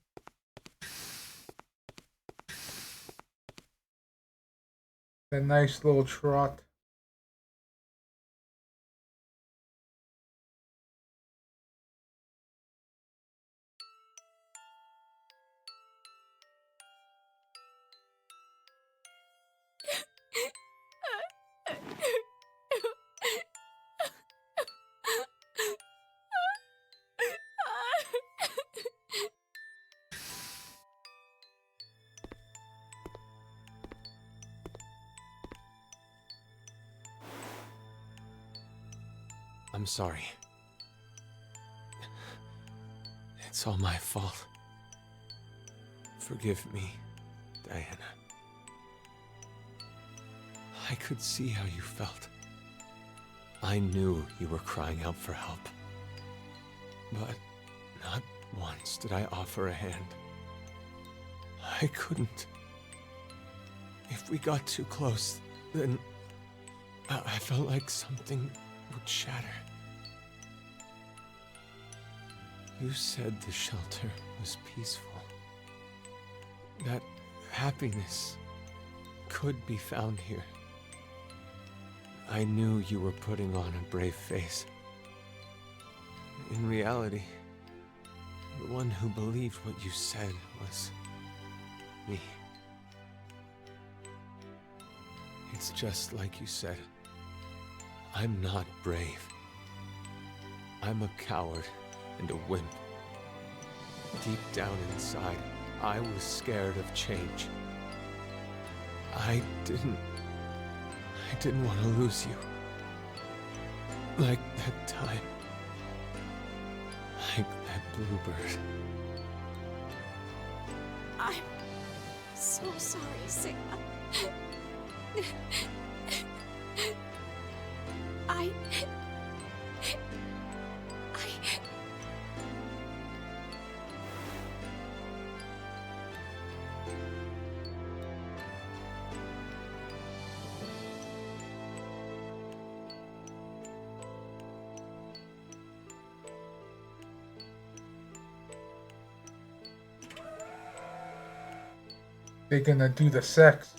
That nice little trot. I'm sorry. It's all my fault. Forgive me, Diana. I could see how you felt. I knew you were crying out for help. But not once did I offer a hand. I couldn't. If we got too close, then I felt like something would shatter. You said the shelter was peaceful. That happiness could be found here. I knew you were putting on a brave face. In reality, the one who believed what you said was me. It's just like you said. I'm not brave. I'm a coward and a wimp. Deep down inside, I was scared of change. I didn't want to lose you. Like that time. Like that bluebird. I'm so sorry, Sigma. I... They're gonna do the sex.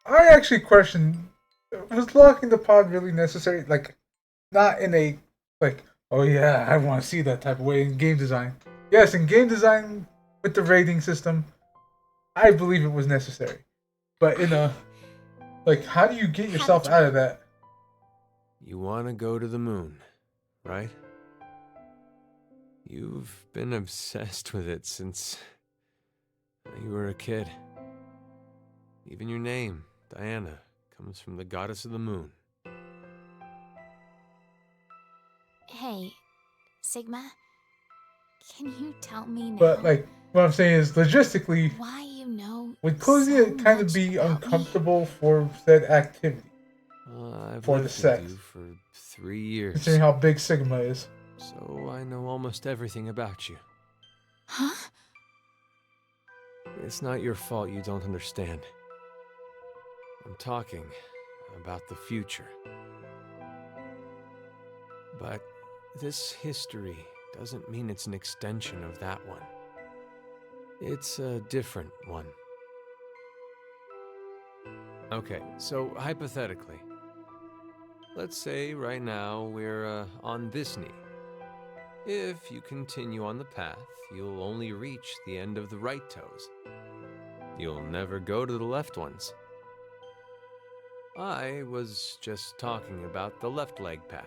I actually question, was locking the pod really necessary? Like, not in a, like, oh yeah, I want to see that type of way in game design. Yes, in game design, with the rating system, I believe it was necessary. But in a, like, how do you get yourself out of that? You want to go to the moon, right? You've been obsessed with it since you were a kid. Even your name, Diana, comes from the goddess of the moon. Hey, Sigma, can you tell me now? But, like, what I'm saying is, logistically, why you know would closing so it kind of much be about me? uncomfortable for said activity? I've For the lived sex. with you for 3 years, Considering how big Sigma is. so I know almost everything about you. Huh? It's not your fault you don't understand. I'm talking about the future. But this history doesn't mean it's an extension of that one. It's a different one. Okay, so hypothetically, let's say right now we're on this knee. If you continue on the path, you'll only reach the end of the right toes. You'll never go to the left ones. I was just talking about the left leg path.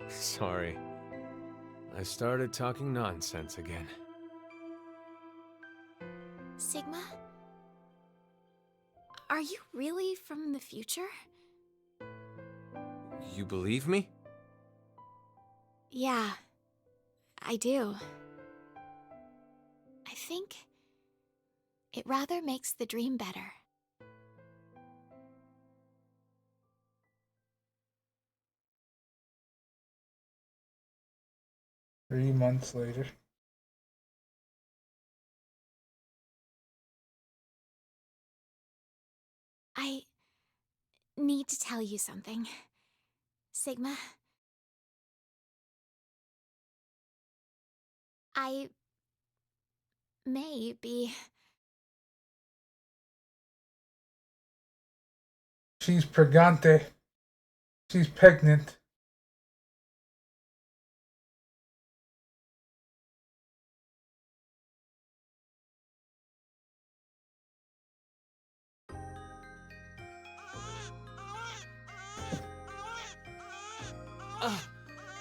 Sorry. I started talking nonsense again. Sigma? Are you really from the future? You believe me? Yeah, I do. I think it rather makes the dream better. Three months later. I need to tell you something. Sigma, I may be... She's pregante. She's pregnant.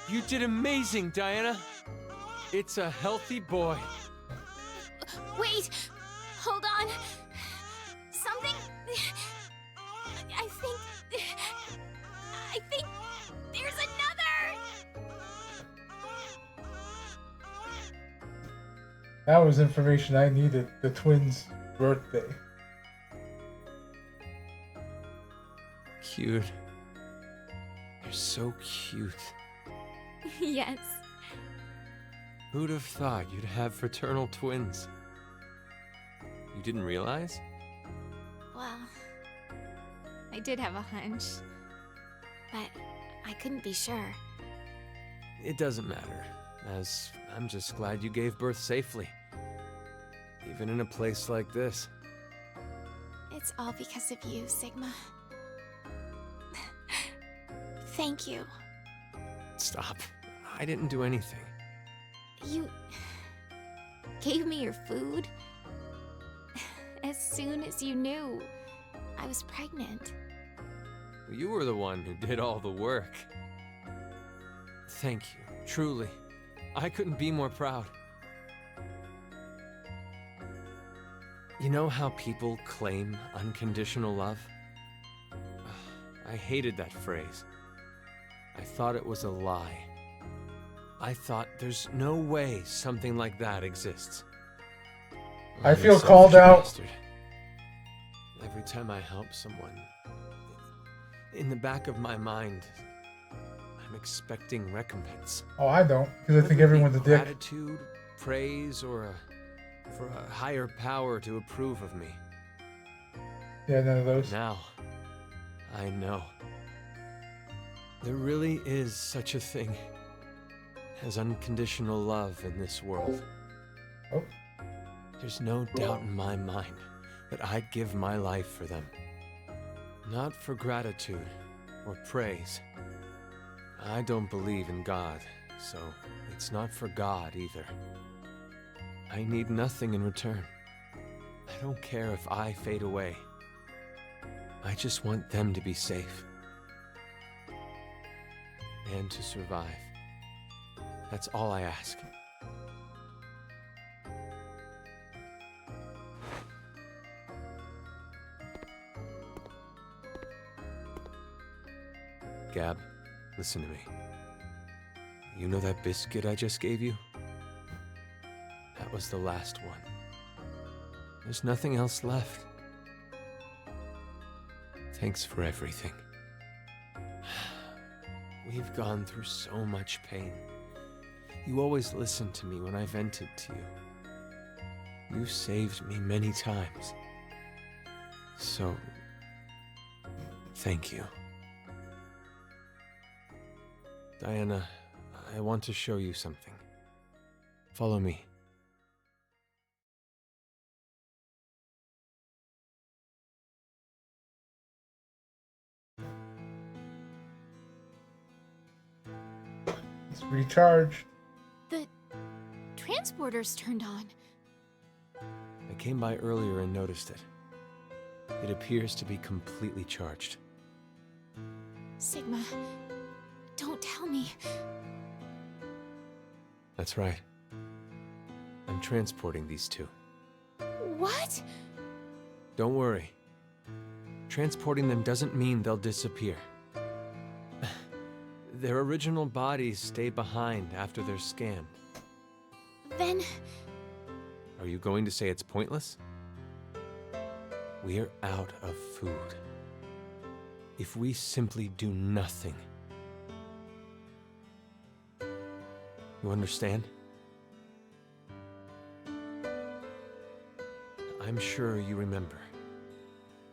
You did amazing, Diana. It's a healthy boy. Wait! Hold on! Something... I think there's another! That was information I needed. The twins' birthday. Cute. They're so cute. Yes. Who'd have thought you'd have fraternal twins? You didn't realize? Well, I did have a hunch, but I couldn't be sure. It doesn't matter, as I'm just glad you gave birth safely. Even in a place like this. It's all because of you, Sigma. Thank you. Stop. I didn't do anything. You gave me your food as soon as you knew I was pregnant. You were the one who did all the work. Thank you, truly. I couldn't be more proud. You know how people claim unconditional love? I hated that phrase. I thought it was a lie. I thought there's no way something like that exists. I I'm a feel called selfish out. bastard. Every time I help someone, in the back of my mind, I'm expecting recompense. Oh, I don't, because I think Whether it everyone's a be dick. gratitude, praise, or for a higher power to approve of me. Yeah, none of those. Now, I know. There really is such a thing as unconditional love in this world. Oh. There's no doubt in my mind that I'd give my life for them. Not for gratitude or praise. I don't believe in God, so it's not for God either. I need nothing in return. I don't care if I fade away. I just want them to be safe. And to survive. That's all I ask. Gab, listen to me. You know that biscuit I just gave you? That was the last one. There's nothing else left. Thanks for everything. We've gone through so much pain. You always listened to me when I vented to you. You saved me many times. So, thank you. Diana, I want to show you something. Follow me. It's recharged. The transporter's turned on. I came by earlier and noticed it. It appears to be completely charged. Sigma, don't tell me. That's right. I'm transporting these two. What? Don't worry. Transporting them doesn't mean they'll disappear. Their original bodies stay behind after they're scanned. Then... Are you going to say it's pointless? We're out of food. If we simply do nothing. You understand? I'm sure you remember.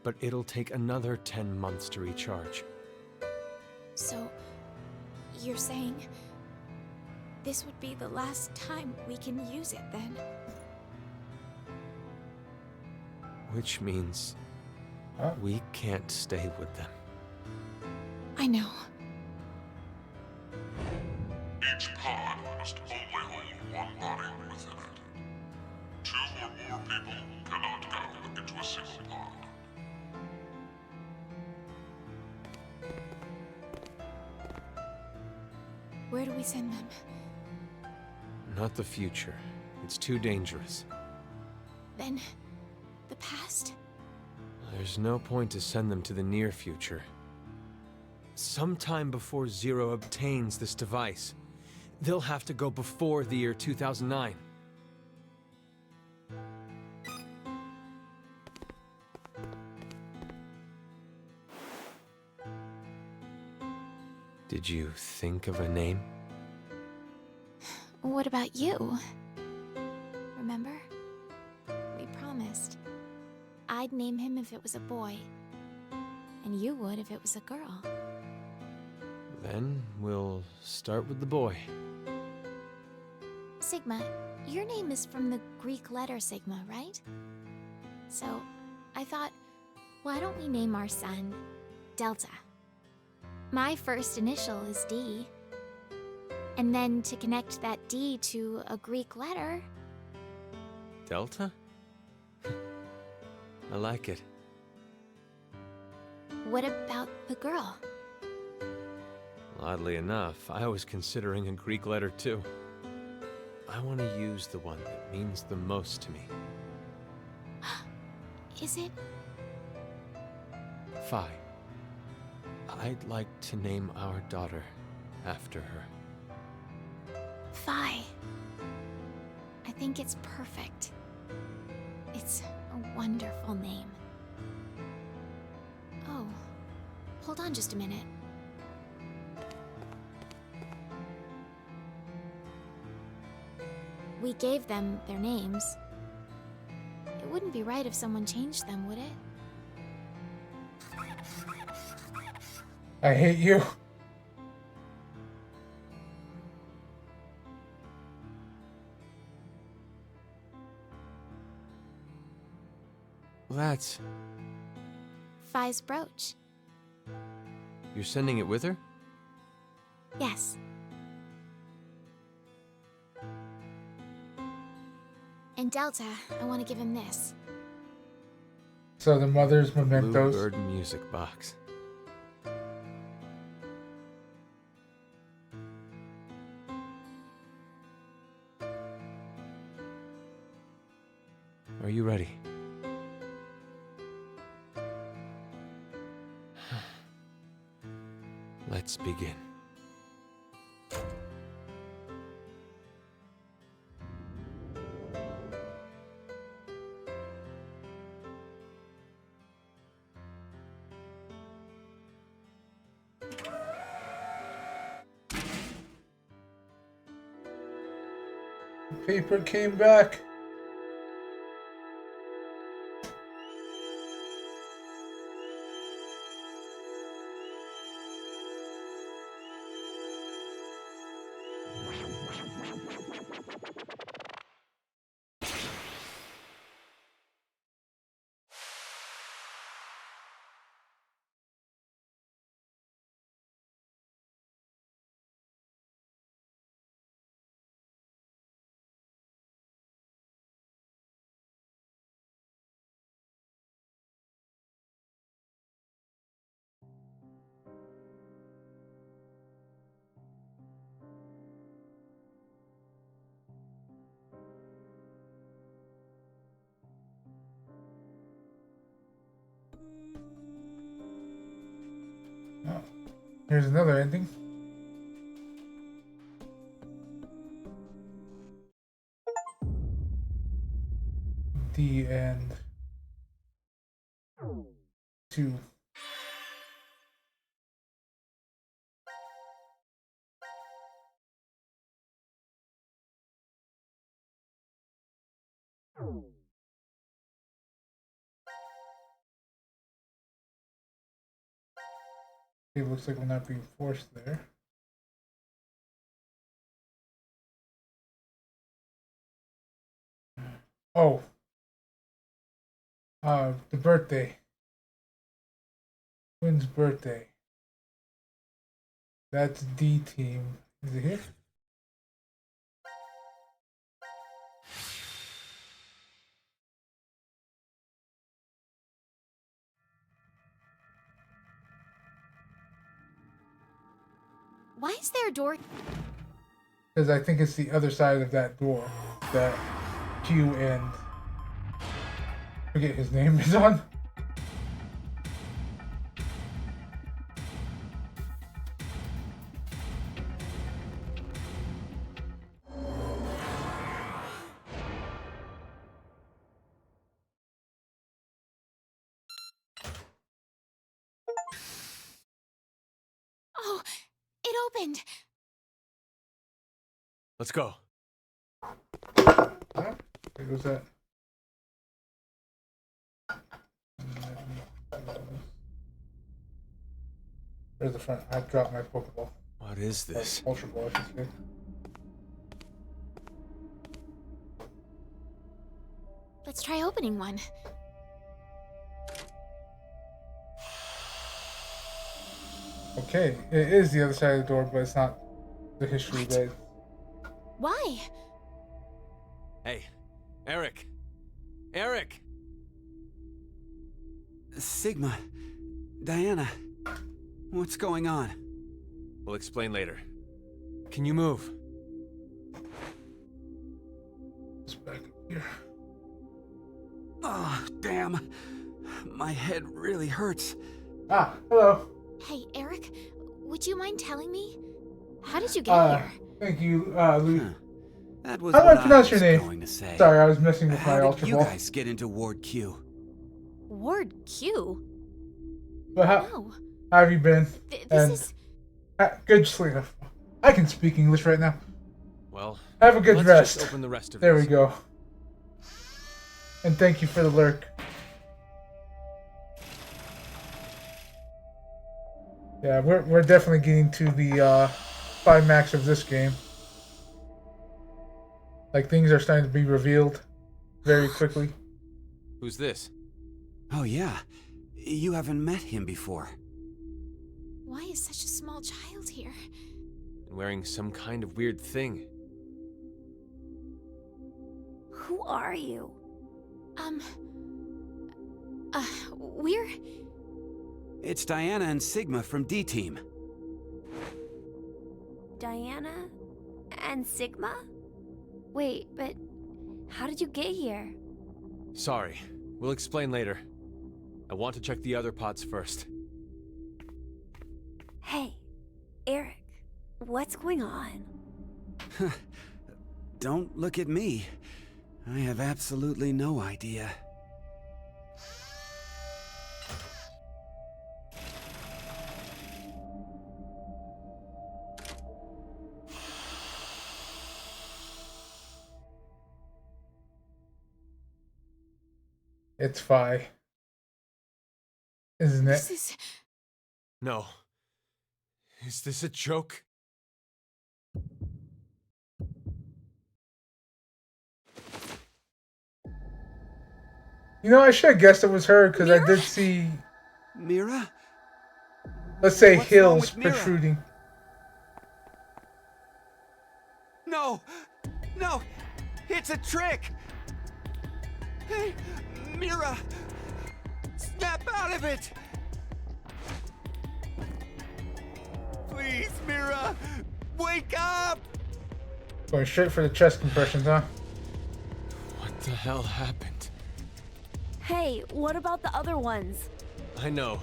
But it'll take another 10 months to recharge. So, you're saying this would be the last time we can use it then? Which means we can't stay with them. I know. Each pod must only hold one body within it. 2 or more people cannot go into a single pod. Where do we send them? Not the future. It's too dangerous. Then, the past? There's no point to send them to the near future. Sometime before Zero obtains this device, they'll have to go before the year 2009. Did you think of a name? What about you? Remember? We promised. I'd name him if it was a boy. And you would if it was a girl. Then we'll start with the boy. Sigma, your name is from the Greek letter Sigma, right? So, I thought, why don't we name our son Delta? My first initial is D. And then to connect that D to a Greek letter. Delta? I like it. What about the girl? Oddly enough, I was considering a Greek letter too. I want to use the one that means the most to me. Is it? Phi. I'd like to name our daughter after her. Phi. I think it's perfect. It's a wonderful name. Oh, hold on just a minute. We gave them their names. It wouldn't be right if someone changed them, would it? I hate you. That's... Phi's brooch. You're sending it with her? Yes. And Delta, I want to give him this. So the mother's mementos. Bluebird music box. Are you ready? Let's begin. Paper came back. Oh, here's another ending. The end. 2. It looks like we're not being forced there. Oh. The birthday. Quinn's birthday. That's D team. Is it here? Why is there a door? Because I think it's the other side of that door that Q and forget his name is on. Oh, it opened. Let's go. There goes that. There's the front. I dropped my Pokeball. What is this? Ultra Ball, I should say. Let's try opening one. Okay, it is the other side of the door, but it's not the history What? that. Why? Hey, Eric. Eric! Sigma, Diana, what's going on? We'll explain later. Can you move? It's back up here. Oh, damn. My head really hurts. Ah, hello. Hey, Eric, would you mind telling me? How did you get here? Thank you, Louis. Huh. That was How do what I pronounce was your name? going to say. Sorry, I was messing with my How Ultra did you Ball. guys get into Ward Q? Ward Q? But how No. have you been? This And is... good sleep. I can speak English right now. Well, Have a good let's rest. just open the rest of There this. we go. And thank you for the lurk. Yeah, we're definitely getting to the climax of this game. Like, things are starting to be revealed very quickly. Who's this? Oh, yeah. You haven't met him before. Why is such a small child here? And wearing some kind of weird thing. Who are you? We're... It's Diana and Sigma from D-Team. Diana? And Sigma? Wait, but how did you get here? Sorry. We'll explain later. I want to check the other pods first. Hey, Eric, what's going on? Don't look at me. I have absolutely no idea. It's Phi. Isn't it? This is... No. Is this a joke? You know, I should have guessed it was her because I Mira? did see, Mira? let's say, What's wrong hills with Mira? protruding. No! No! It's a trick! Hey, Mira! Snap out of it! Please, Mira! Wake up! Going straight for the chest compressions, huh? What the hell happened? Hey, what about the other ones? I know.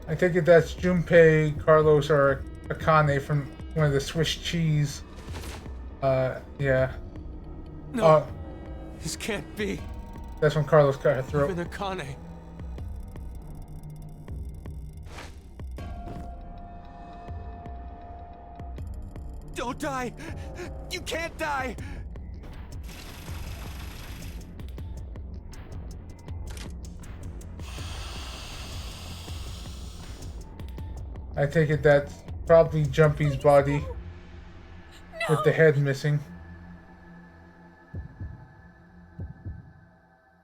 I take it that's Junpei, Carlos, or Akane from one of the Swiss cheese. Yeah. No. This can't be. That's when Carlos cut her throat. Even Akane. Don't die! You can't die! I take it that's probably Jumpy's body with the head missing.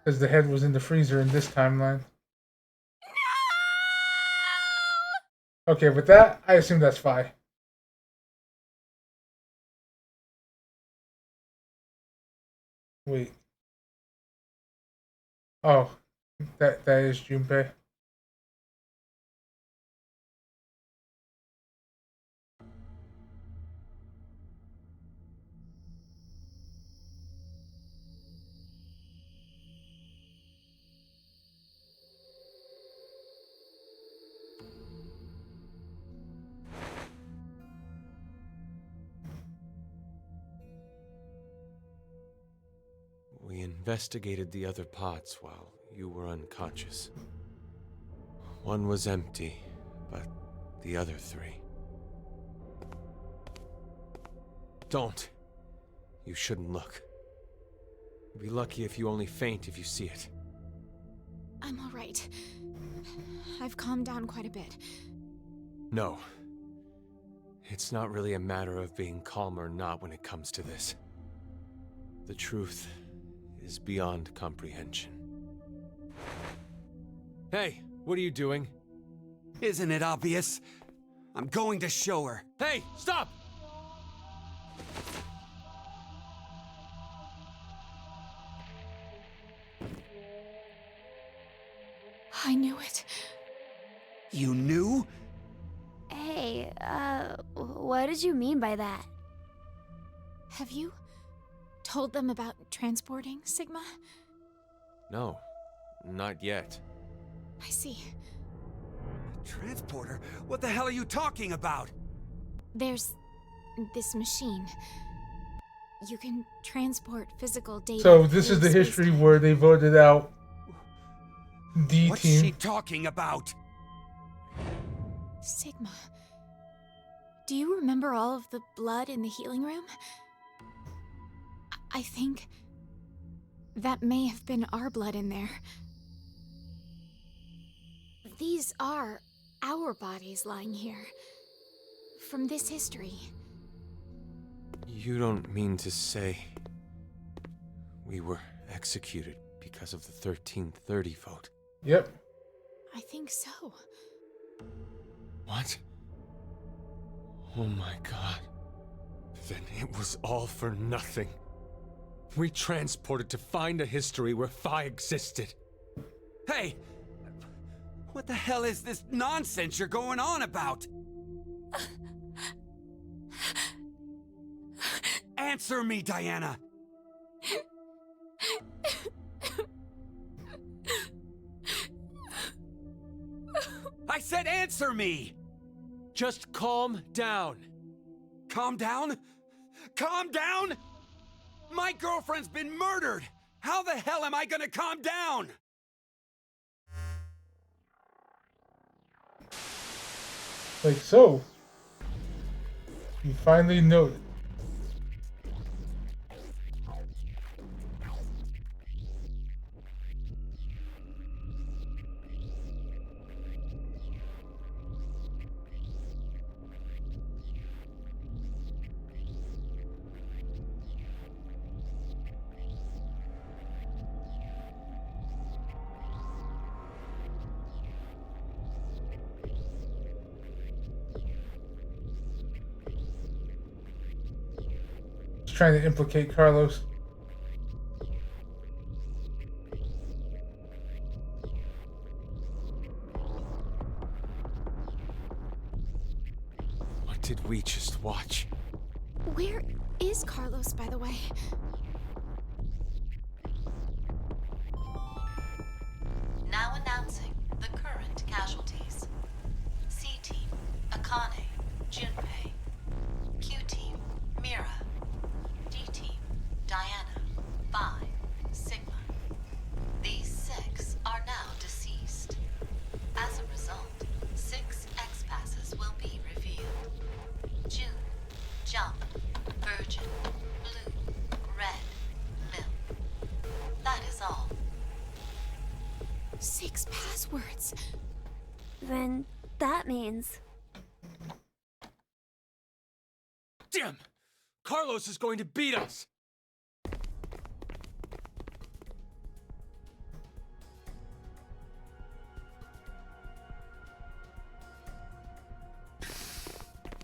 Because the head was in the freezer in this timeline. Okay, with that, I assume that's Phi. Wait. Oh, that is Junpei. We investigated the other pods while you were unconscious. One was empty, but the other three... Don't. You shouldn't look. You'll be lucky if you only faint if you see it. I'm alright. I've calmed down quite a bit. No. It's not really a matter of being calm or not when it comes to this. The truth is beyond comprehension. Hey, what are you doing? Isn't it obvious? I'm going to show her. Hey, stop! I knew it. You knew? Hey, what did you mean by that? Have you told them about transporting Sigma? No, not yet. I see. Transporter? What the hell are you talking about? There's this machine. You can transport physical data. So this is through the history space-time. where they voted out D What's team. she talking about? Sigma. Do you remember all of the blood in the healing room? I think that may have been our blood in there. These are our bodies lying here. From this history. You don't mean to say we were executed because of the 1330 vote? Yep. I think so. What? Oh my god. Then it was all for nothing. We transported to find a history where Phi existed. Hey! What the hell is this nonsense you're going on about? Answer me, Diana! I said answer me! Just calm down. Calm down? Calm down? My girlfriend's been murdered! How the hell am I gonna calm down? Like so. You finally know it. Just trying to implicate Carlos. What did we just watch? Where is Carlos, by the way? Now announcing the current casualties. C Team, Akane, Junpei. Q Team, Mira. D Team, Diana, Phi, Sigma. These 6 are now deceased. As a result, 6 X-Passes will be revealed. June, Jump, Virgin, Blue, Red, Milk. That is all. 6 passwords. Then that means... Damn! Carlos is going to beat us!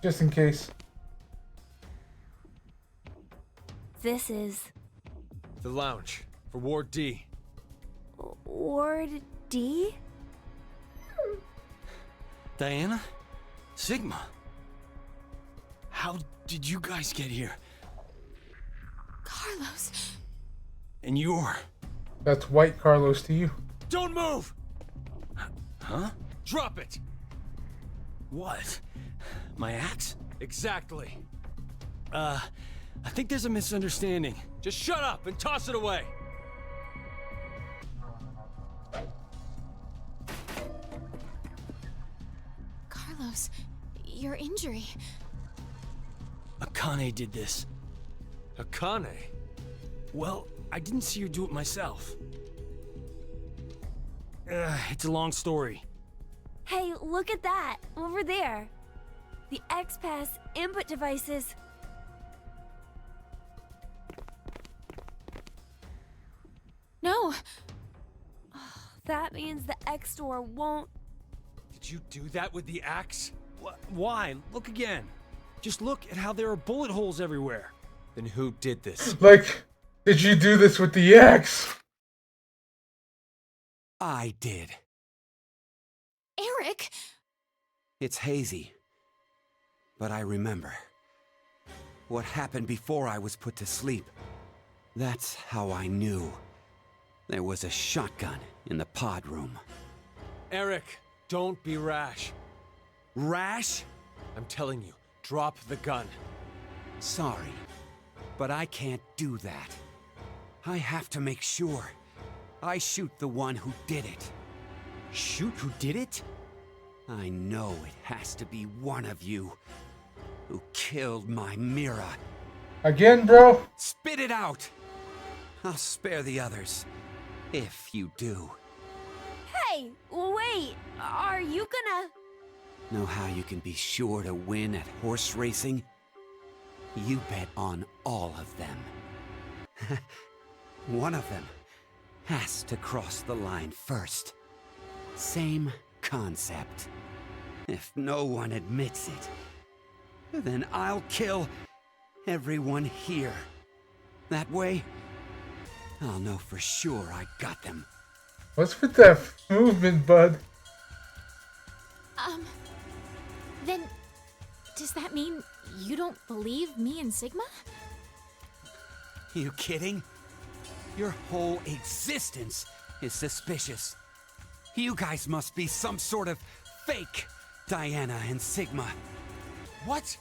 Just in case. This is... The lounge, for Ward D. Ward D? Diana? Sigma? How did you guys get here? Carlos. And you're... That's white Carlos to you. Don't move! Huh? Drop it! What? My axe? Exactly. I think there's a misunderstanding. Just shut up and toss it away! Carlos, your injury. Akane did this. Akane? Well, I didn't see her do it myself. It's a long story. Hey, look at that! Over there! The X-Pass input devices. No. That means the X door won't. Did you do that with the axe? Why? Look again. Just look at how there are bullet holes everywhere. Then who did this? Like, did you do this with the axe? I did. Eric! It's hazy. But I remember. What happened before I was put to sleep. That's how I knew. There was a shotgun in the pod room. Eric, don't be rash. Rash? I'm telling you, drop the gun. Sorry, but I can't do that. I have to make sure. I shoot the one who did it. Shoot who did it? I know it has to be one of you who killed my Mira. Again, bro? Spit it out! I'll spare the others, if you do. Hey, wait, are you gonna... Know how you can be sure to win at horse racing? You bet on all of them. One of them has to cross the line first. Same concept. If no one admits it, then I'll kill everyone here. That way, I'll know for sure I got them. What's with that movement, bud? Then does that mean you don't believe me and Sigma? You kidding? Your whole existence is suspicious. You guys must be some sort of fake Diana and Sigma. What?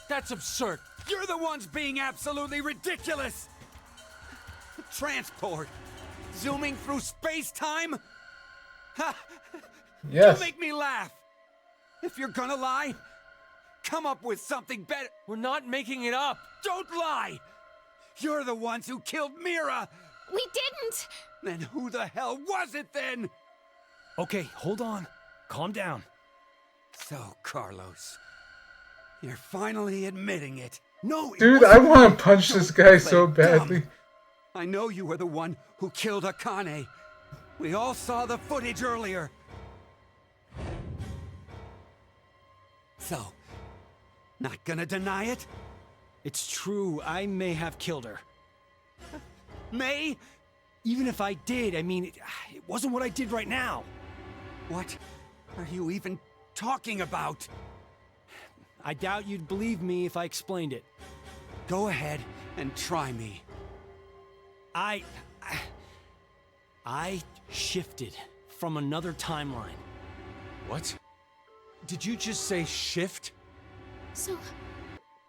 That's absurd. You're the ones being absolutely ridiculous! Transport? Zooming through space-time? Ha! Yes. You make me laugh! If you're gonna lie, come up with something better. We're not making it up. Don't lie! You're the ones who killed Mira! We didn't! Then who the hell was it then? Okay, hold on. Calm down. So, Carlos, you're finally admitting it. No, Dude, I want to punch this guy so badly. I know you were the one who killed Akane. We all saw the footage earlier. So, not gonna deny it? It's true, I may have killed her. May? Even if I did, I mean, it wasn't what I did right now. What are you even talking about? I doubt you'd believe me if I explained it. Go ahead and try me. I shifted from another timeline. What? Did you just say shift? So,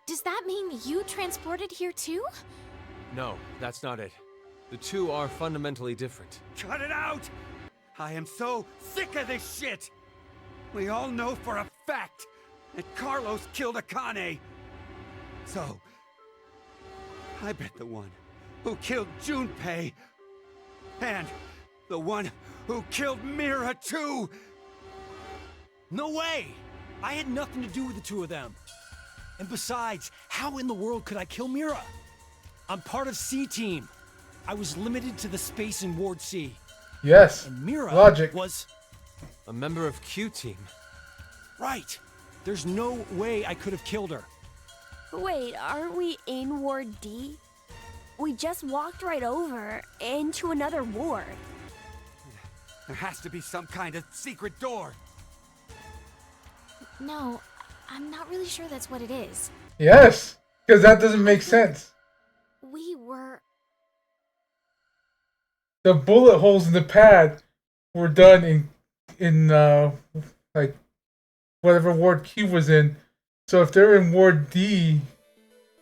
does that mean you transported here too? No, that's not it. The two are fundamentally different. Cut it out! I am so sick of this shit! We all know for a fact that Carlos killed Akane. So, I bet the one who killed Junpei and the one who killed Mira too. No way! I had nothing to do with the two of them. And besides, how in the world could I kill Mira? I'm part of C-Team. I was limited to the space in Ward C. Yes. And Mira Logic. was a member of Q-Team. Right. There's no way I could have killed her. Wait, aren't we in Ward D? We just walked right over into another ward. There has to be some kind of secret door. No, I'm not really sure that's what it is. Yes, because that doesn't make sense. We were... The bullet holes in the pad were done in like whatever ward Q was in. So if they're in ward D,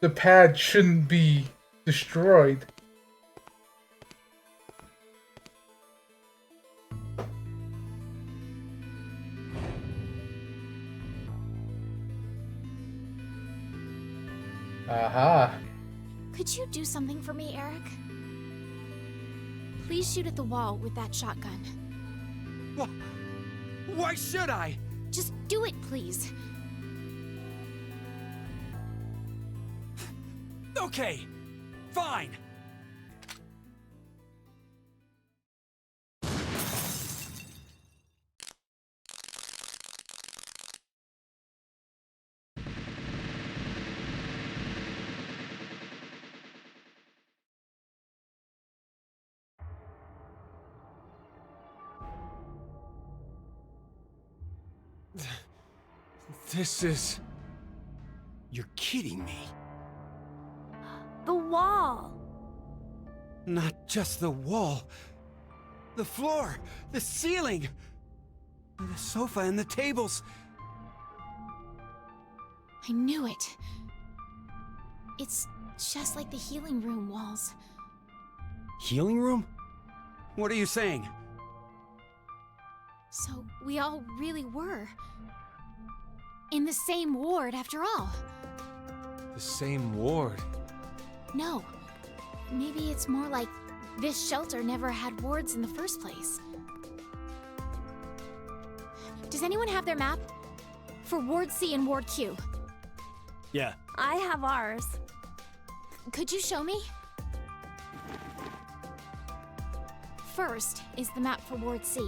the pad shouldn't be destroyed. Aha. Could you do something for me, Eric? Please shoot at the wall with that shotgun. Why should I? Just do it, please. Okay, fine. This is... You're kidding me. The wall! Not just the wall. The floor, the ceiling, the sofa and the tables. I knew it. It's just like the healing room walls. Healing room? What are you saying? So we all really were in the same ward after all. The same ward. No, maybe it's more like this shelter never had wards in the first place. Does anyone have their map? For Ward C and Ward Q. Yeah. I have ours. Could you show me? First is the map for Ward C.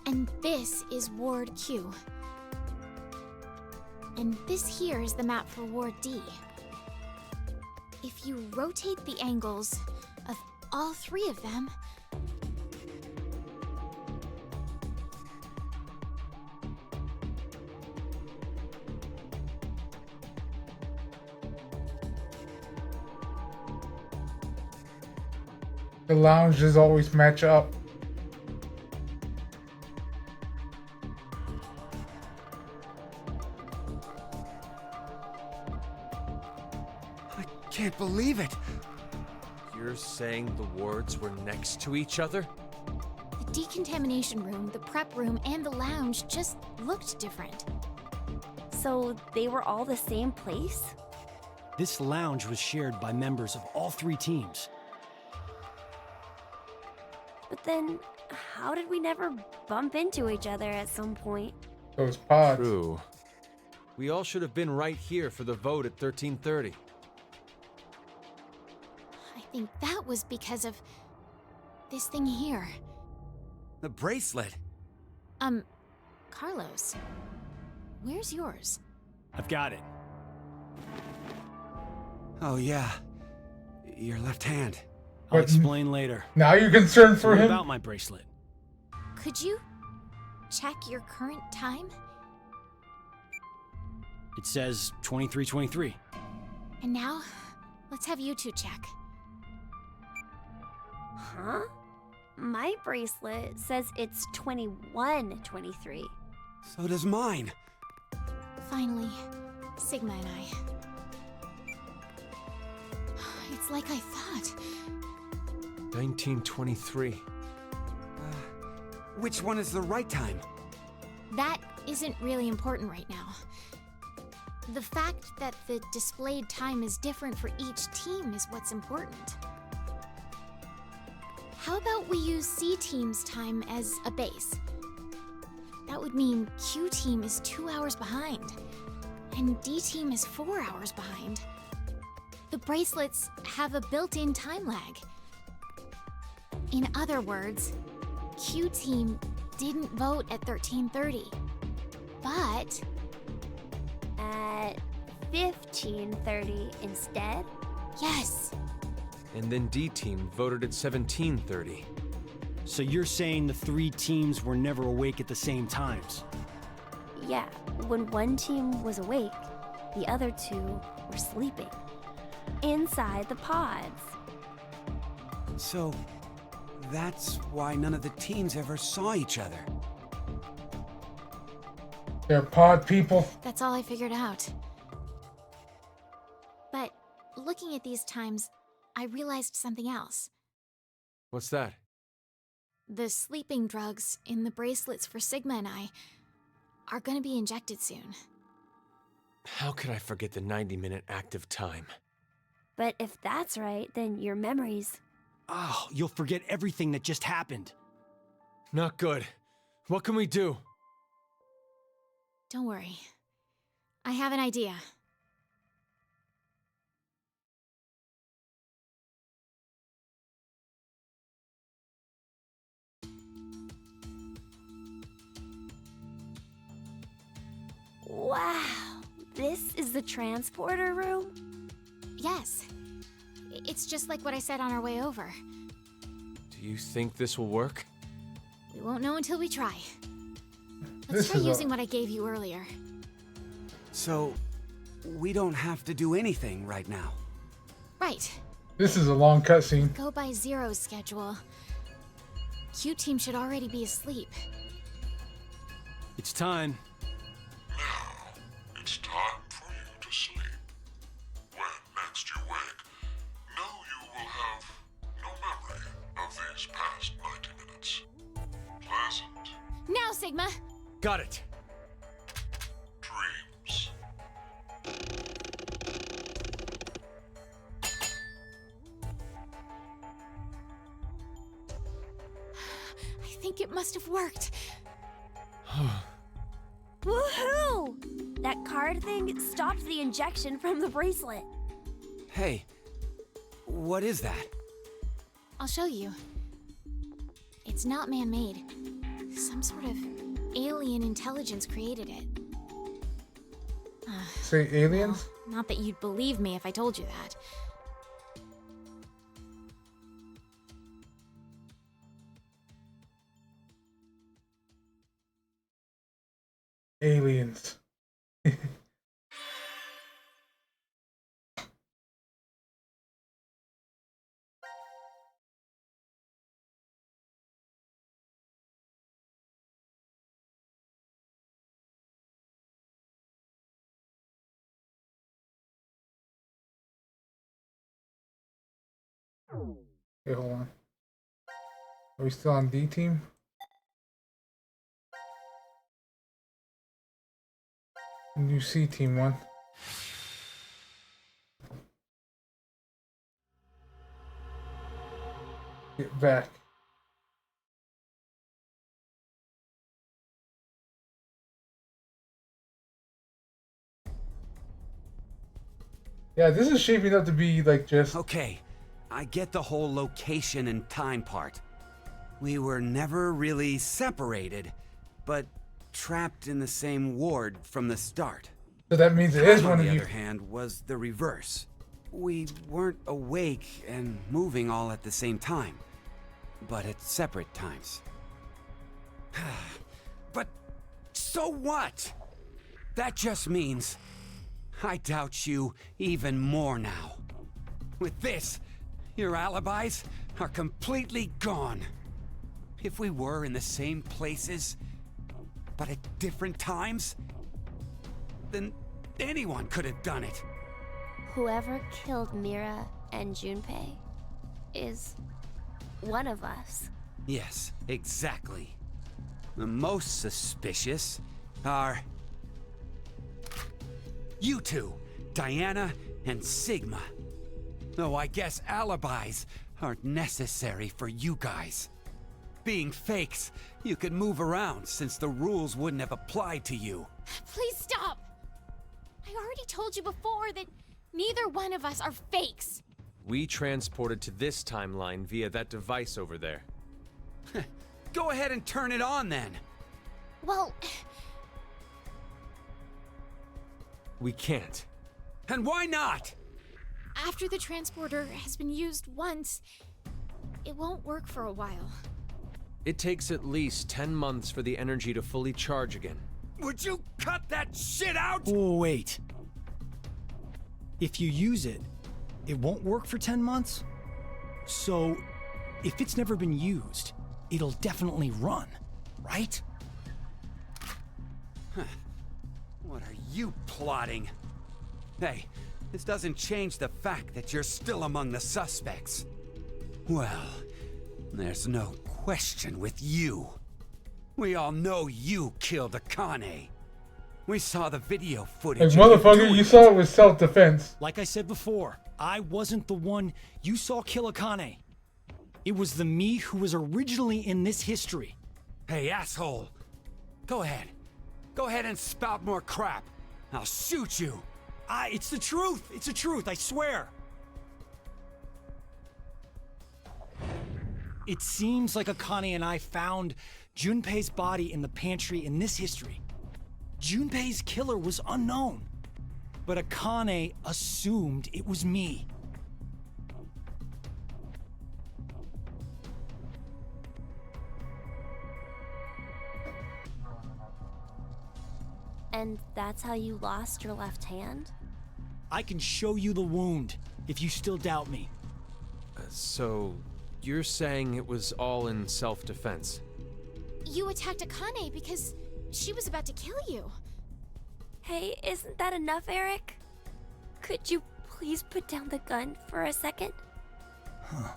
And this is Ward Q. And this here is the map for Ward D. If you rotate the angles of all three of them, The lounges always match up. I can't believe it. You're saying the wards were next to each other? the decontamination room, the prep room, and the lounge just looked different. So they were all the same place? This lounge was shared by members of all three teams. But then, how did we never bump into each other at some point? Those pods. True. We all should have been right here for the vote at 1330. I think that was because of this thing here. The bracelet. Carlos, where's yours? I've got it. Oh yeah, your left hand. I'll But- explain later. Now you're concerned for What him? about my bracelet? Could you check your current time? It says 23:23. And now, let's have you two check. Huh? My bracelet says it's 21:23. So does mine. Finally, Sigma and I. It's like I thought. 1923. Which one is the right time? That isn't really important right now. The fact that the displayed time is different for each team is what's important. How about we use C team's time as a base? That would mean Q team is 2 hours behind, and D team is 4 hours behind. The bracelets have a built-in time lag. In other words, Q team didn't vote at 1330, but At 15:30 instead? yes, And then D team voted at 1730. So you're saying the three teams were never awake at the same times? Yeah, when one team was awake, the other two were sleeping. Inside the pods. So that's why none of the teams ever saw each other. They're pod people. that's all I figured out. But looking at these times, I realized something else. What's that? The sleeping drugs in the bracelets for Sigma and I are gonna be injected soon. How could I forget the 90-minute active time? But if that's right, then your memories. Oh, you'll forget everything that just happened. Not good. What can we do? Don't worry. I have an idea. Wow, this is the transporter room? Yes. It's just like what I said on our way over. Do you think this will work? We won't know until we try. This Let's try is using what I gave you earlier. So, we don't have to do anything right now. Right. This is a long cutscene. Go by Zero's schedule. Q team should already be asleep. It's time. Now, it's time for you to sleep. When next you wake, know you will have no memory of these past 90 minutes. Pleasant Now, Sigma! Got it. dreams. I think it must have worked. Woohoo! That card thing stopped the injection from the bracelet. Hey, what is that? I'll show you. It's not man-made. Some sort of alien intelligence created it. Say aliens? Not that you'd believe me if I told you that. Aliens. Okay, hold on. Are we still on D team? New C team one. Get back. Yeah, this is shaping up to be like just Okay, I get the whole location and time part. We were never really separated, but trapped in the same ward from the start. so that means it is Time, one on of the you. other hand, was the reverse. We weren't awake and moving all at the same time, but at separate times. But so what? That just means I doubt you even more now. With this, your alibis are completely gone. If we were in the same places, but at different times, then anyone could have done it. Whoever killed Mira and Junpei is one of us. Yes, exactly. The most suspicious are you two, Diana and Sigma. Though I guess alibis aren't necessary for you guys. Being fakes, you could move around since the rules wouldn't have applied to you. Please stop! I already told you before that neither one of us are fakes. We transported to this timeline via that device over there. Go ahead and turn it on then. Well, We can't. And why not? after the transporter has been used once, it won't work for a while. It takes at least 10 months for the energy to fully charge again. Would you cut that shit out? Oh, wait. If you use it, it won't work for 10 months? So, if it's never been used, it'll definitely run, right? What are you plotting? Hey, this doesn't change the fact that you're still among the suspects. Well, there's no question with you. We all know you killed Akane. We saw the video footage. Like, of motherfucker, doing you it. saw it with self-defense. Like I said before, I wasn't the one you saw kill Akane. It was the me who was originally in this history. Hey, asshole. Go ahead. Go ahead and spout more crap. I'll shoot you. It's the truth. It's the truth, I swear. It seems like Akane and I found Junpei's body in the pantry in this history. Junpei's killer was unknown, but Akane assumed it was me. And that's how you lost your left hand? I can show you the wound if you still doubt me. So, you're saying it was all in self-defense? You attacked Akane because she was about to kill you. Hey, isn't that enough, Eric? Could you please put down the gun for a second? Huh.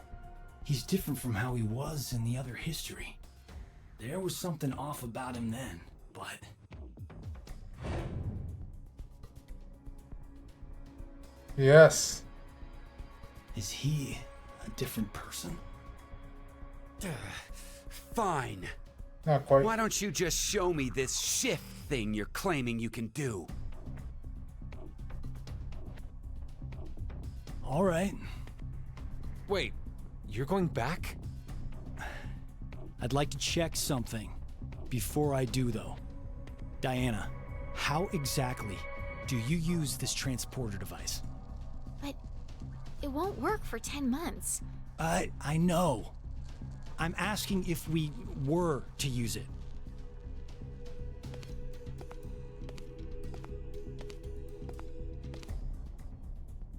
He's different from how he was in the other history. There was something off about him then, but... Yes. Is he a different person? Fine. Not quite. Why don't you just show me this shift thing you're claiming you can do? All right. Wait, you're going back? I'd like to check something before I do, though. Diana, how exactly do you use this transporter device? But it won't work for 10 months. I know. I'm asking if we were to use it.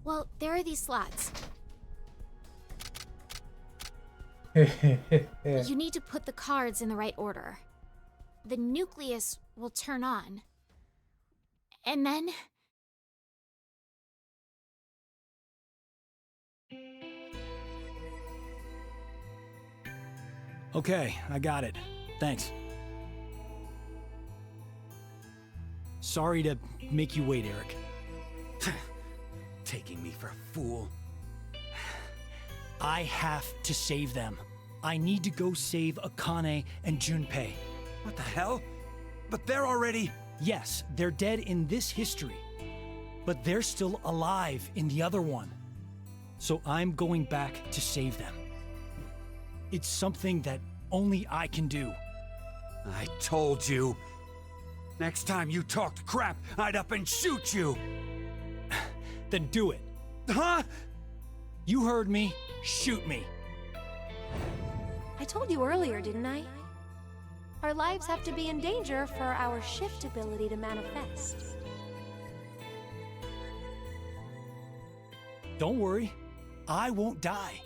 Well, there are these slots. You need to put the cards in the right order. The nucleus will turn on. And then... Okay, I got it. Thanks. Sorry to make you wait, Eric. Taking me for a fool. I have to save them. I need to go save Akane and Junpei. What the hell? But they're already... Yes, they're dead in this history, but they're still alive in the other one. So I'm going back to save them. It's something that only I can do. I told you. Next time you talked crap, I'd up and shoot you. Then do it. Huh? You heard me. Shoot me. I told you earlier, didn't I? Our lives have to be in danger for our shift ability to manifest. Don't worry. I won't die.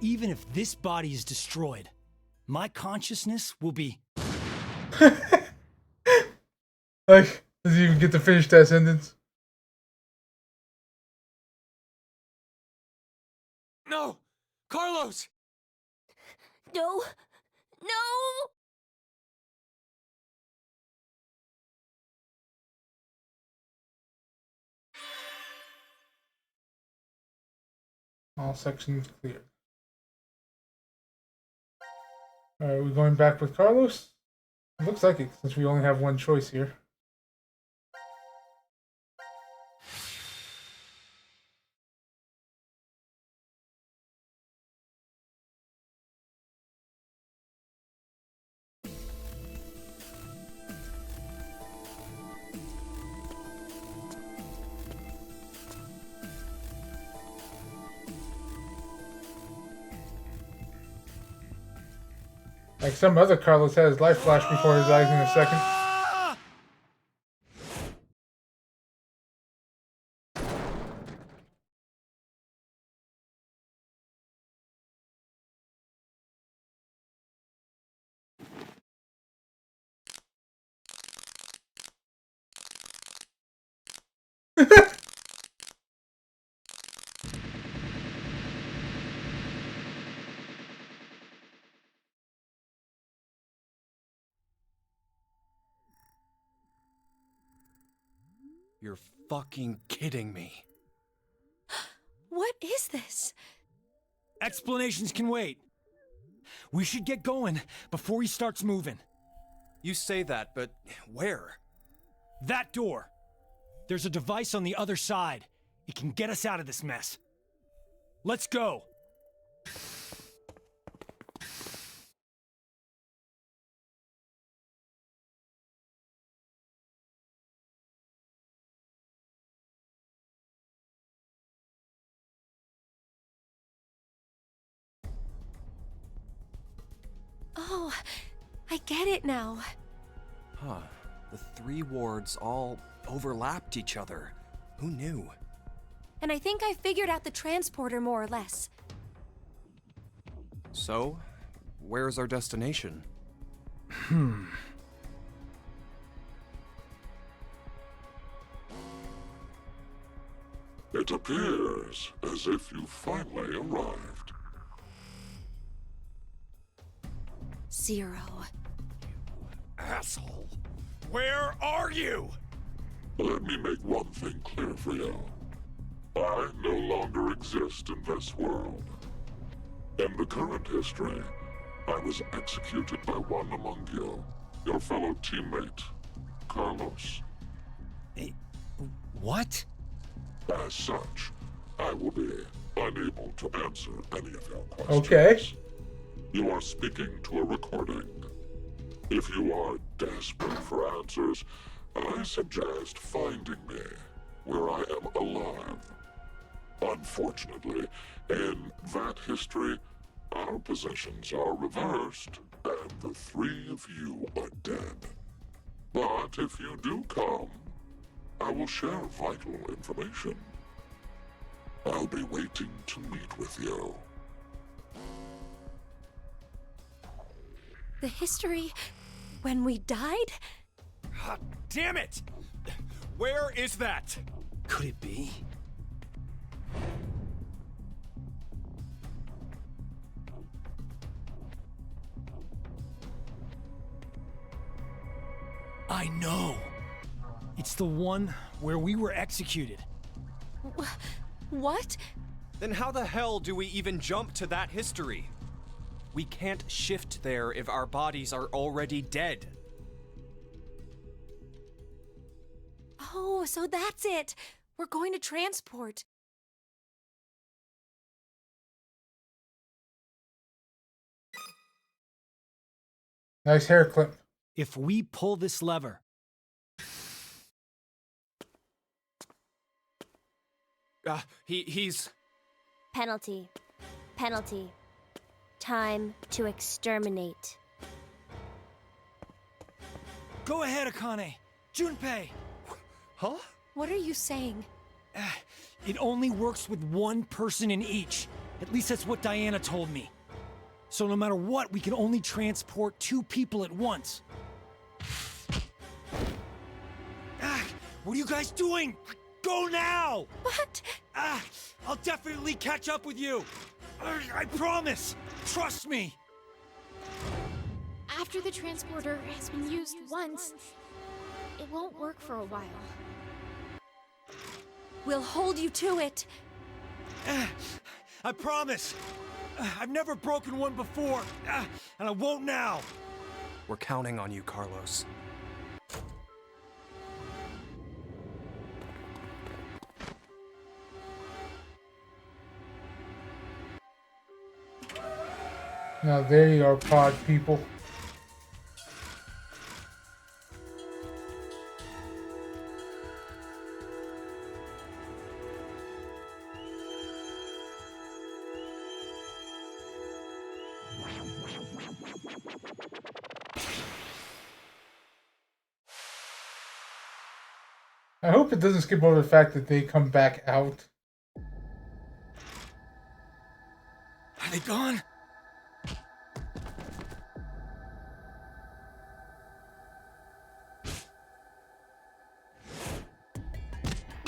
Even if this body is destroyed, my consciousness will be... Like, does he even get to finish that sentence? No! Carlos! No! No! All sections cleared. Alright, we're going back with Carlos? It looks like it, since we only have one choice here. Like some other Carlos had his life flash before his eyes in a second. You're fucking kidding me. What is this? Explanations can wait. We should get going before he starts moving. You say that, but where? That door. There's a device on the other side. It can get us out of this mess. Let's go. Oh, I get it now. Huh. The three wards all overlapped each other. Who knew? And I think I figured out the transporter more or less. So, where's our destination? It appears as if you finally arrived. Zero. Asshole! Where are you? Let me make one thing clear for you. I no longer exist in this world. In the current history, I was executed by one among you, your fellow teammate, Carlos. What? As such, I will be unable to answer any of your questions. Okay. You are speaking to a recording. If you are desperate for answers, I suggest finding me where I am alive. Unfortunately, in that history, our positions are reversed, and the three of you are dead. But if you do come, I will share vital information. I'll be waiting to meet with you. The history when we died? Ah, damn it! Where is that? Could it be? I know. It's the one where we were executed. What? Then how the hell do we even jump to that history? We can't shift there if our bodies are already dead. Oh, so that's it. We're going to transport. Nice hair clip. If we pull this lever, He's... Penalty. Penalty. Time to exterminate. go ahead, Akane. Junpei. Huh? What are you saying? It only works with one person in each. At least that's what Diana told me. So no matter what, we can only transport 2 people at once. What are you guys doing? Go now! What? I'll definitely catch up with you. I promise. Trust me. After the transporter has been used once, it won't work for a while. We'll hold you to it. I promise. I've never broken one before, and I won't now. We're counting on you, Carlos. Now there you are, pod people. I hope it doesn't skip over the fact that they come back out. Are they gone?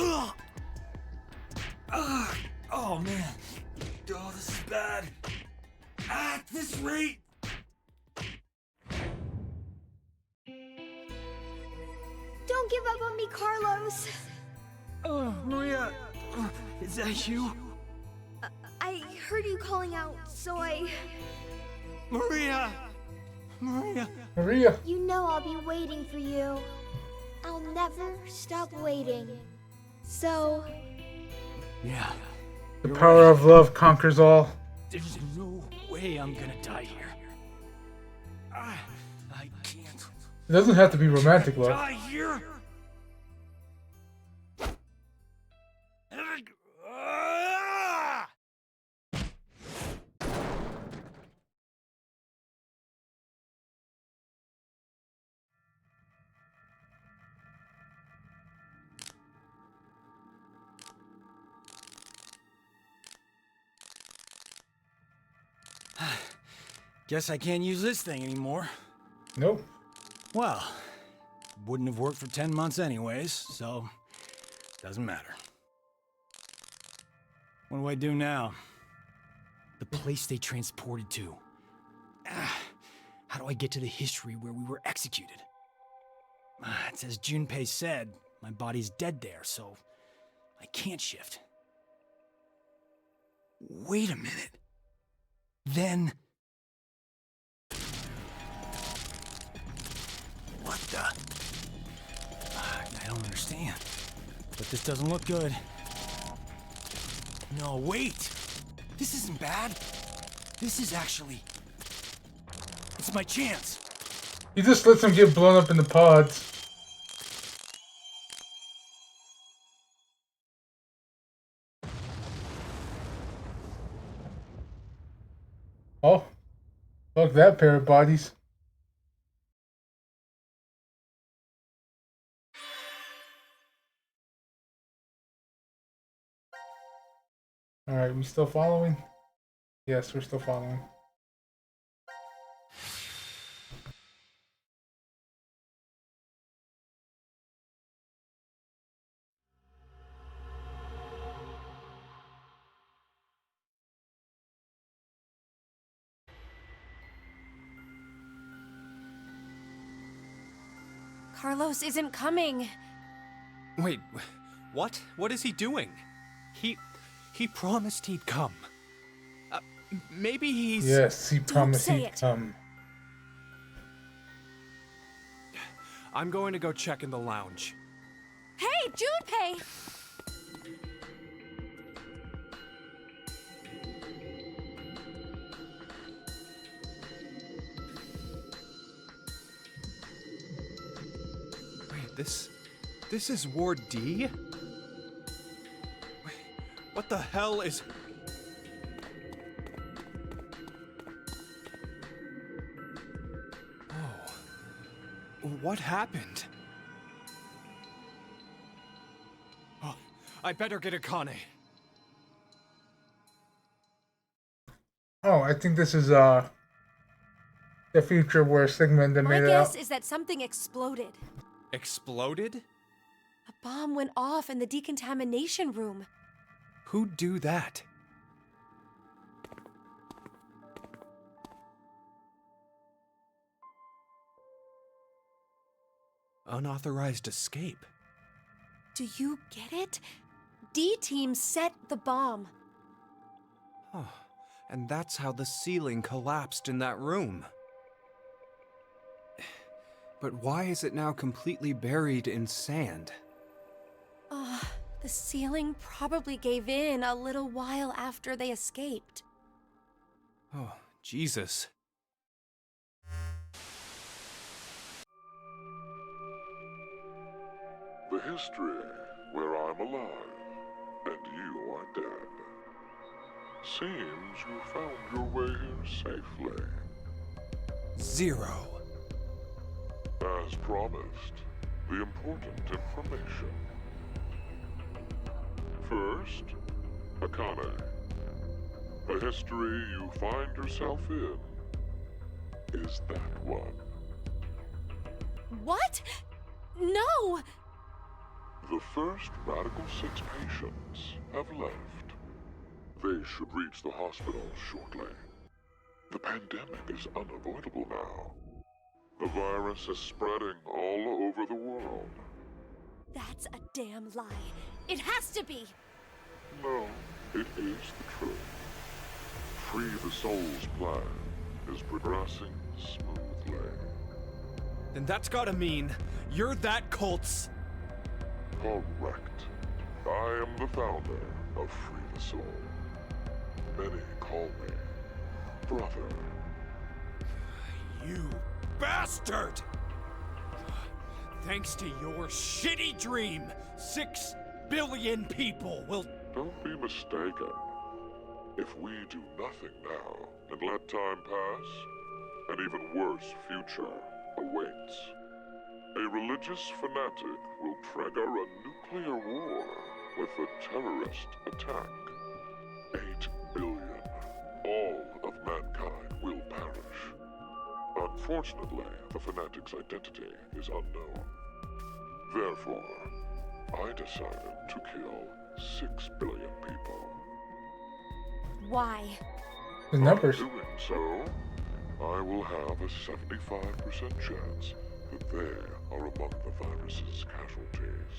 Ugh. Oh man. Oh, this is bad. At this rate. Don't give up on me, Carlos. Maria, is that you? I heard you calling out, so Maria! Maria! Maria! You know I'll be waiting for you. I'll never stop waiting. So... Yeah. The power of love conquers all. There's no way I'm gonna die here. I can't It doesn't have to be romantic love. die here! Guess I can't use this thing anymore. Nope. Well, wouldn't have worked for 10 months anyways, so doesn't matter. What do I do now? The place they transported to. How do I get to the history where we were executed? It's as Junpei said, my body's dead there, so I can't shift. Wait a minute. Then... What the... I don't understand. But this doesn't look good. No, wait! This isn't bad. This is actually... It's my chance. He just lets him get blown up in the pods. Oh. Fuck that pair of bodies. Alright, we still following? Yes, we're still following. Carlos isn't coming. Wait, what? What is he doing? He promised he'd come. Maybe he's... Yes, he promised say he'd it. come. I'm going to go check in the lounge. Hey, Junpei! Wait, this is Ward D? Wait, what the hell is... Oh. What happened? Oh, I better get Akane. Oh, I think this is the future where Sigma and them My made it guess out. is that something exploded. Exploded? A bomb went off in the decontamination room. Who'd do that? Unauthorized escape. Do you get it? D-Team set the bomb. Oh, and that's how the ceiling collapsed in that room. But why is it now completely buried in sand? The ceiling probably gave in a little while after they escaped. Oh, Jesus. The history where I'm alive and you are dead. Seems you found your way here safely. Zero. As promised, the important information. First, Akane. The history you find yourself in is that one. What? No! The first Radical 6 patients have left. They should reach the hospital shortly. The pandemic is unavoidable now. The virus is spreading all over the world. That's a damn lie. It has to be! No, it is the truth. Free the Soul's plan is progressing smoothly. Then that's gotta mean you're that cult's... Correct. I am the founder of Free the Soul. Many call me brother. You bastard! Thanks to your shitty dream, 6 billion people will... Don't be mistaken. If we do nothing now and let time pass, an even worse future awaits. A religious fanatic will trigger a nuclear war with a terrorist attack. 8 billion. All of mankind will perish. Unfortunately, the fanatic's identity is unknown. Therefore, I decided to kill 6 billion people. Why? The numbers. By doing so, I will have a 75% chance that they are among the virus's casualties.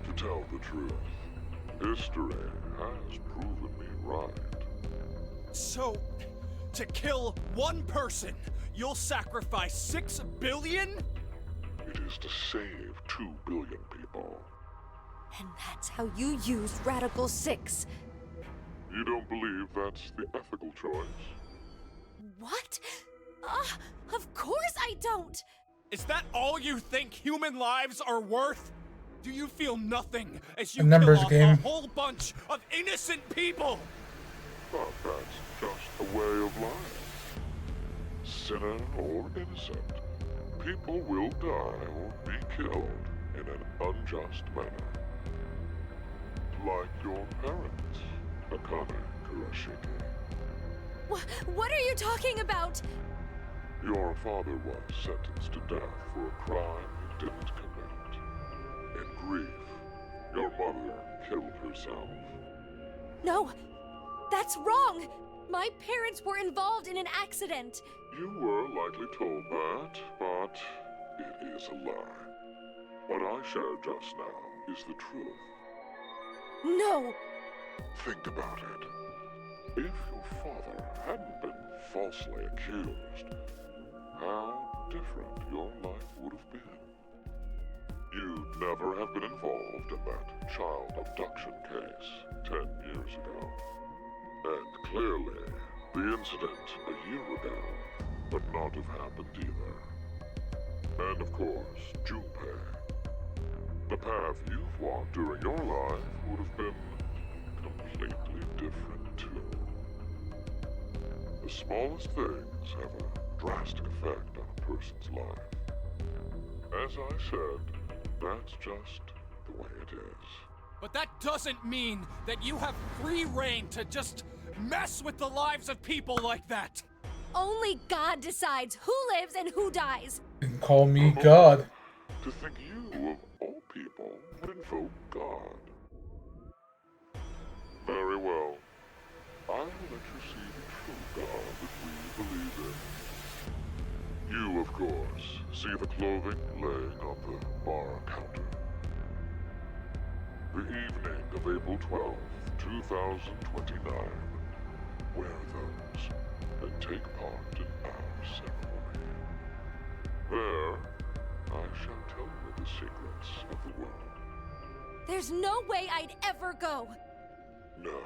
To tell the truth, history has proven me right. So, to kill one person, you'll sacrifice 6 billion? It is to save 2 billion people. And that's how you used Radical 6. You don't believe that's the ethical choice? What? Of course I don't! Is that all you think human lives are worth? Do you feel nothing as you A numbers kill off game. a whole bunch of innocent people? But that's just a way of life. Sinner or innocent, people will die or be killed in an unjust manner. Like your parents, Akane Kurashiki. What are you talking about? Your father was sentenced to death for a crime he didn't commit. In grief, your mother killed herself. No, that's wrong! My parents were involved in an accident. You were likely told that, but it is a lie. What I shared just now is the truth. No! Think about it. If your father hadn't been falsely accused, how different your life would have been. You'd never have been involved in that child abduction case 10 years ago. And clearly, the incident a year ago would not have happened either. And of course, Jumpy. The path you've walked during your life would have been completely different too. The smallest things have a drastic effect on a person's life. As I said, that's just the way it is. But that doesn't mean that you have free reign to just mess with the lives of people like that. Only God decides who lives and who dies. You can call me God. To think you, of all people, would invoke God. Very well. I will let you see the true God that we believe in. You, of course, see the clothing laying on the bar counter. The evening of April 12th, 2029. Wear those and take part in our ceremony. There, I shall tell you the secrets of the world. There's no way I'd ever go. No,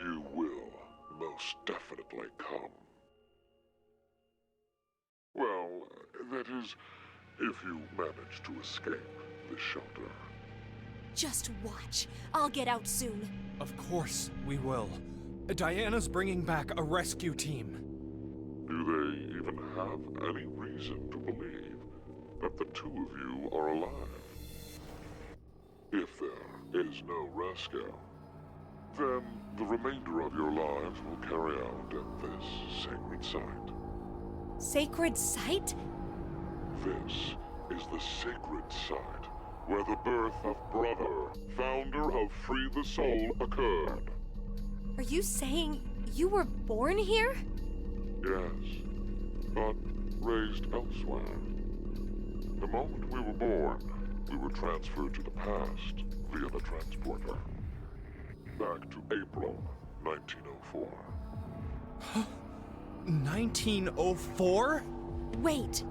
you will most definitely come. Well, that is, if you manage to escape the shelter. Just watch. I'll get out soon. Of course we will. Diana's bringing back a rescue team. Do they even have any reason to believe that the two of you are alive? If there is no rescue, then the remainder of your lives will carry out at this sacred site. Sacred site? This is the sacred site where the birth of Brother, founder of Free the Soul, occurred. Are you saying you were born here? Yes, but raised elsewhere. The moment we were born, we were transferred to the past via the transporter. Back to April 1904. 1904? Wait.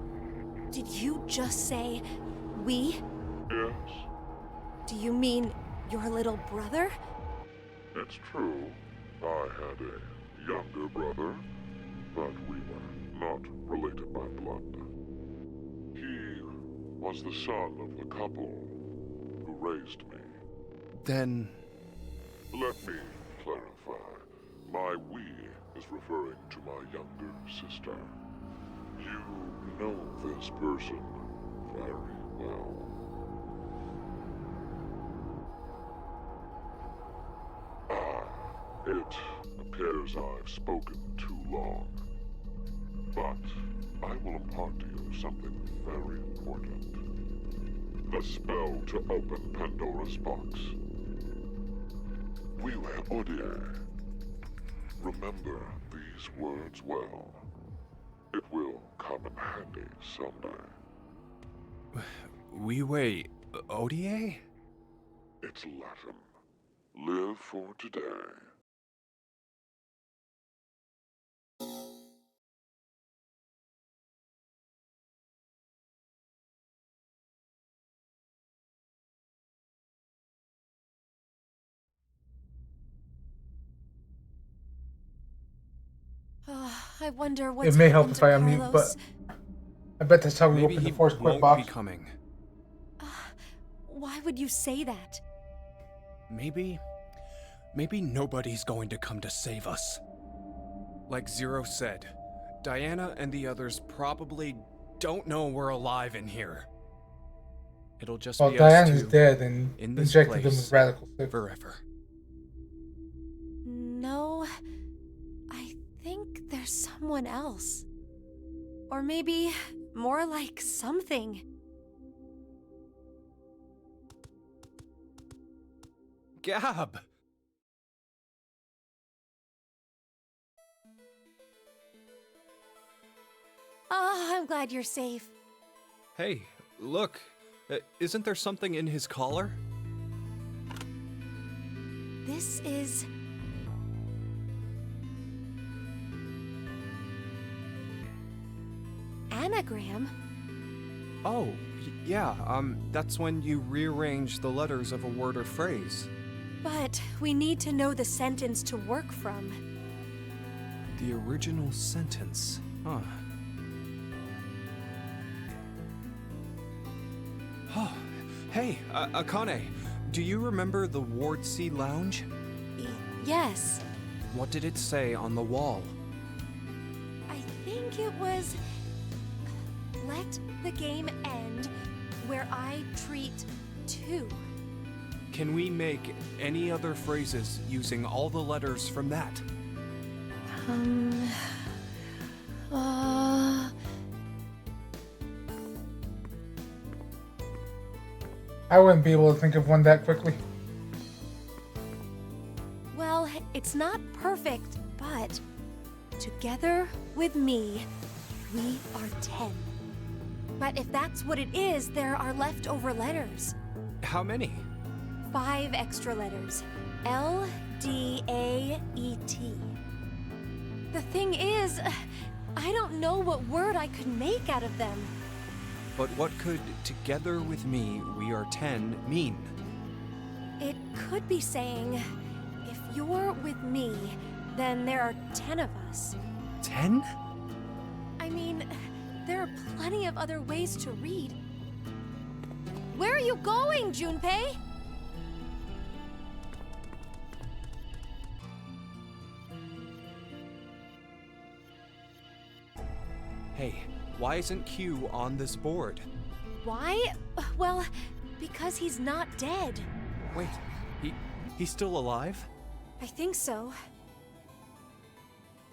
Did you just say we? Yes, Do you mean your little brother? it's true. I had a younger brother, but we were not related by blood. He was the son of the couple who raised me. Then, Let me clarify. My we is referring to my younger sister. You know this person very well. It appears I've spoken too long. But I will impart to you something very important. The spell to open Pandora's box. Vive Odie. Remember these words well. It will come in handy someday. Vive Odie? It's Latin. Live for today. I wonder It what's may help happened if to I unmute, but Carlos. I bet that's how we Maybe open he the Force Quit won't be box. coming. Why would you say that? Maybe nobody's going to come to save us. Like Zero said, Diana and the others probably don't know we're alive in here. It'll just Well, be Diane us is two dead and in this injected them place with radical six. forever. No, I think there's someone else. Or maybe more like something. Gab! Oh, I'm glad you're safe. Hey, look. Isn't there something in his collar? This is... anagram? Oh, yeah, that's when you rearrange the letters of a word or phrase. But we need to know the sentence to work from. The original sentence. Huh. Oh, hey, Akane, do you remember the Ward C Lounge? Yes. What did it say on the wall? I think it was... let the game end where I treat two. Can we make any other phrases using all the letters from that? I wouldn't be able to think of one that quickly. Well, it's not perfect, but together with me, we are 10. But if that's what it is, there are leftover letters. How many? 5 extra letters. L, D, A, E, T. The thing is, I don't know what word I could make out of them. But what could "together with me, we are 10" mean? It could be saying, if you're with me, then there are 10 of us. 10? I mean, there are plenty of other ways to read. Where are you going, Junpei? Hey, why isn't Q on this board? Why? Well, because he's not dead. Wait, he's still alive? I think so.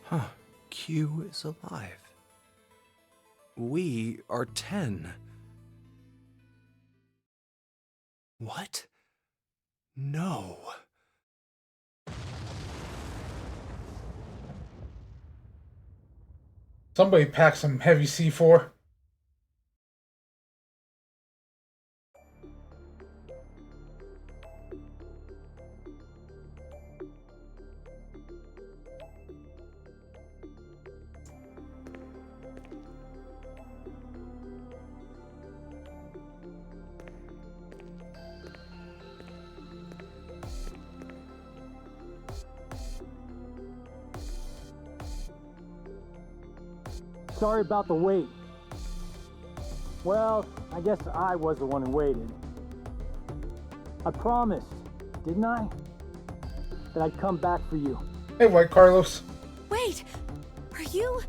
Huh, Q is alive. We are 10. What? No. Somebody pack some heavy C4. Sorry about the wait. Well, I guess I was the one who waited. I promised, didn't I? That I'd come back for you. Hey, White Carlos. Wait, are you...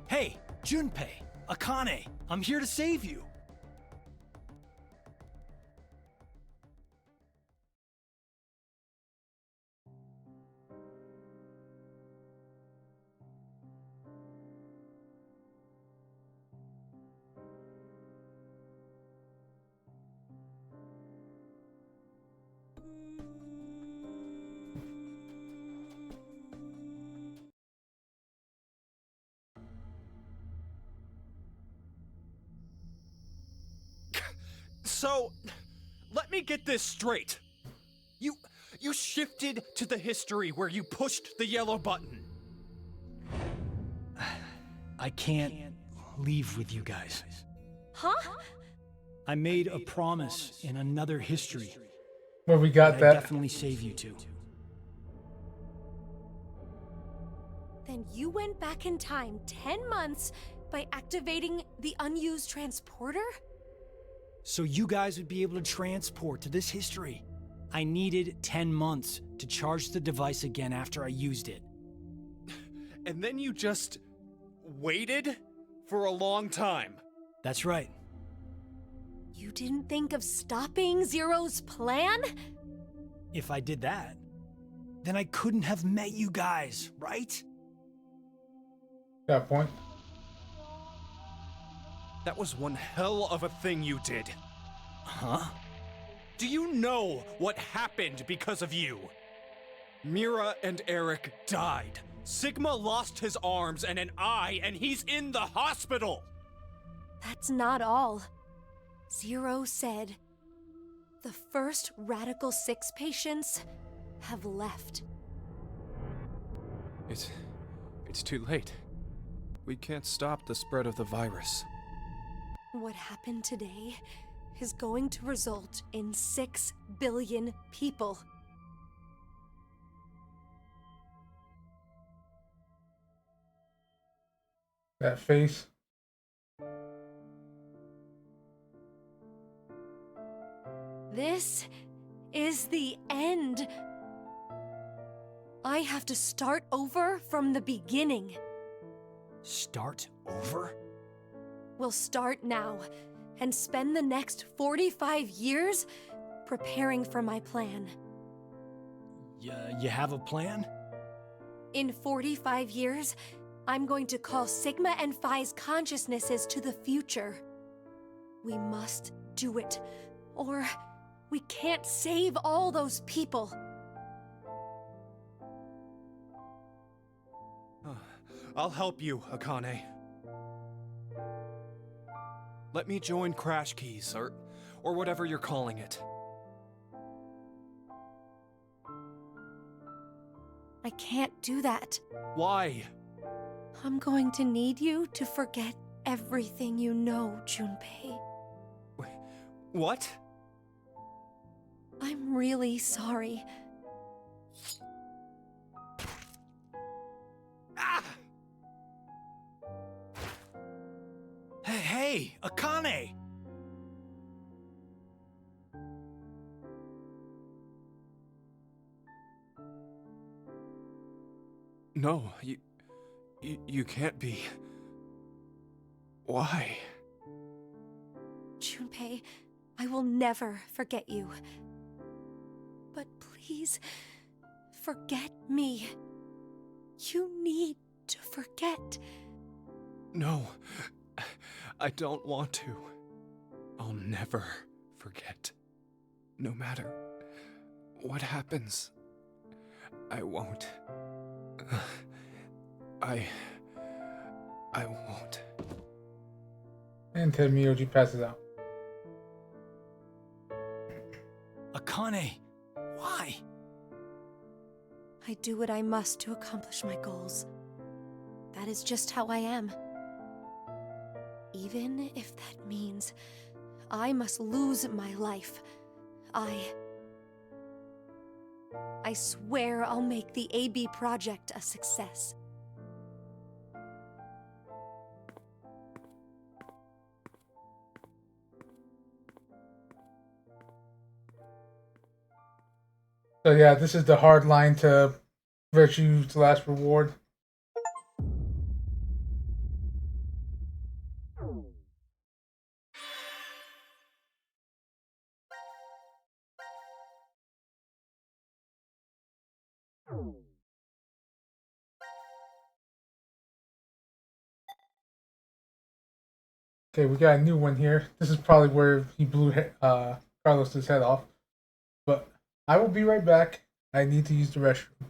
Hey, Junpei, Akane, I'm here to save you. So, let me get this straight. You shifted to the history where you pushed the yellow button. I can't leave with you guys. Huh? I made a promise in another history. Where we got I'd that. definitely save you two. Then you went back in time 10 months by activating the unused transporter? So you guys would be able to transport to this history. I needed 10 months to charge the device again after I used it. And then you just waited for a long time. That's right. You didn't think of stopping Zero's plan? If I did that, then I couldn't have met you guys, right? That point. That was one hell of a thing you did. Huh? Do you know what happened because of you? Mira and Eric died. Sigma lost his arms and an eye, and he's in the hospital! That's not all. Zero said the first Radical 6 patients have left. It's too late. We can't stop the spread of the virus. What happened today is going to result in 6 billion people. That face. This is the end. I have to start over from the beginning. Start over? We'll start now and spend the next 45 years preparing for my plan. You have a plan? In 45 years, I'm going to call Sigma and Phi's consciousnesses to the future. We must do it, or we can't save all those people. I'll help you, Akane. Let me join Crash Keys, or whatever you're calling it. I can't do that. Why? I'm going to need you to forget everything you know, Junpei. What? I'm really sorry. Ah! Hey, Akane! No, you can't be. Why? Junpei, I will never forget you. But please, forget me. You need to forget. No, I don't want to. I'll never forget. No matter what happens, I won't. I won't. And Tenmyoji passes out. Akane, why? I do what I must to accomplish my goals. That is just how I am. Even if that means I must lose my life, I swear I'll make the AB project a success. So yeah, this is the hard line to Virtue's last reward. Okay, we got a new one here. This is probably where he blew Carlos's head off. But I will be right back. I need to use the restroom.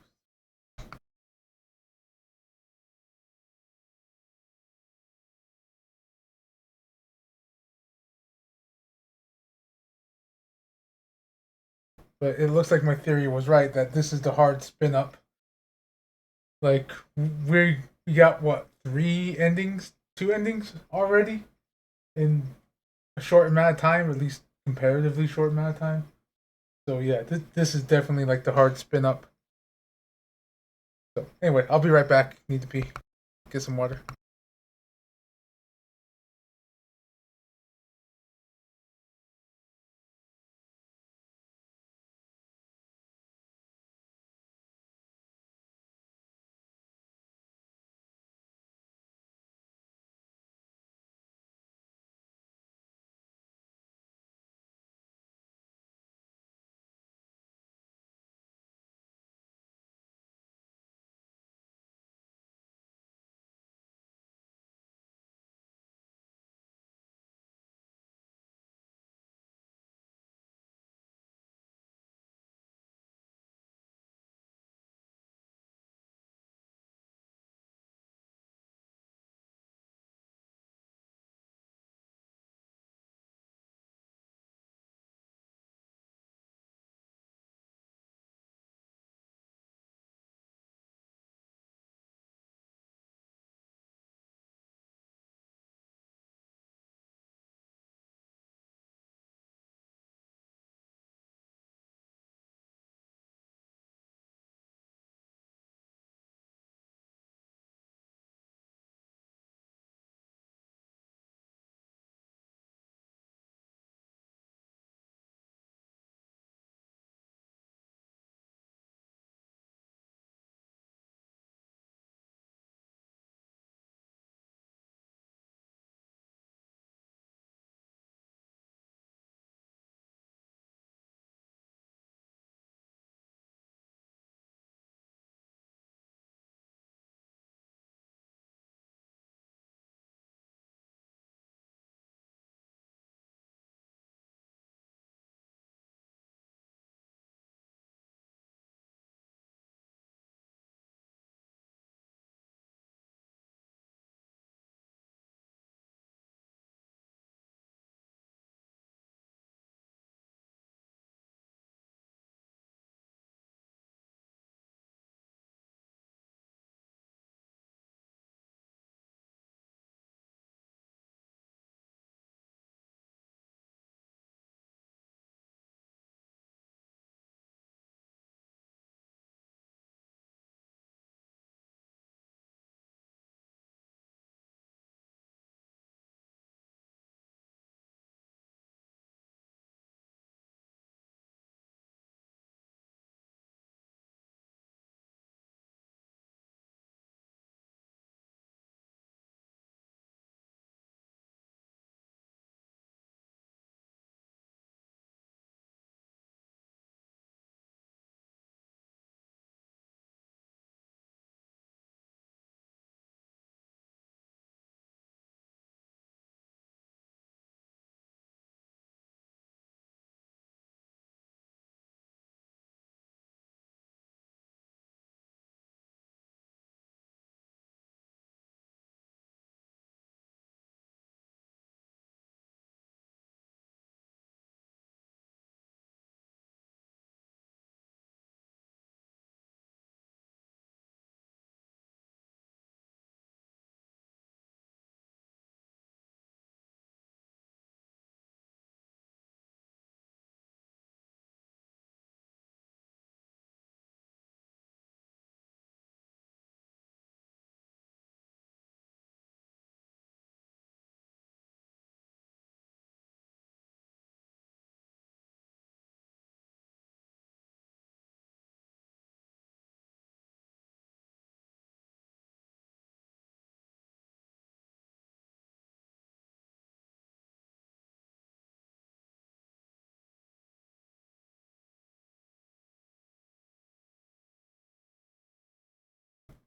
but it looks like my theory was right that this is the hard spin up. Like we got what, three endings, two endings already in a short amount of time, at least comparatively short amount of time. So yeah, this is definitely like the hard spin up. So anyway, I'll be right back. Need to pee, get some water.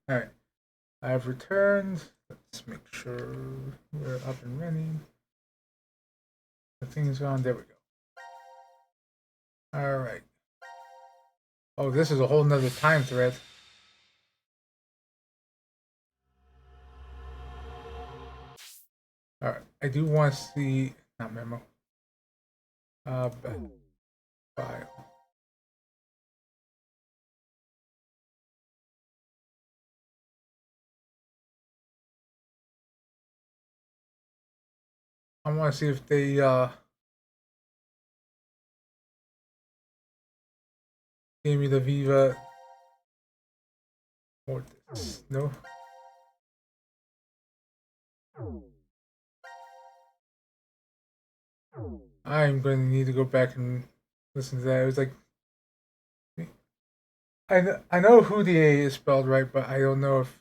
All right, I've returned. Let's make sure we're up and running. The thing is gone. There we go. All right. Oh, this is a whole nother time thread. All right, I do want to see, not memo. File. I want to see if they gave me the Viva or this. No. I'm going to need to go back and listen to that. It was like I know who the A is spelled right, but I don't know if.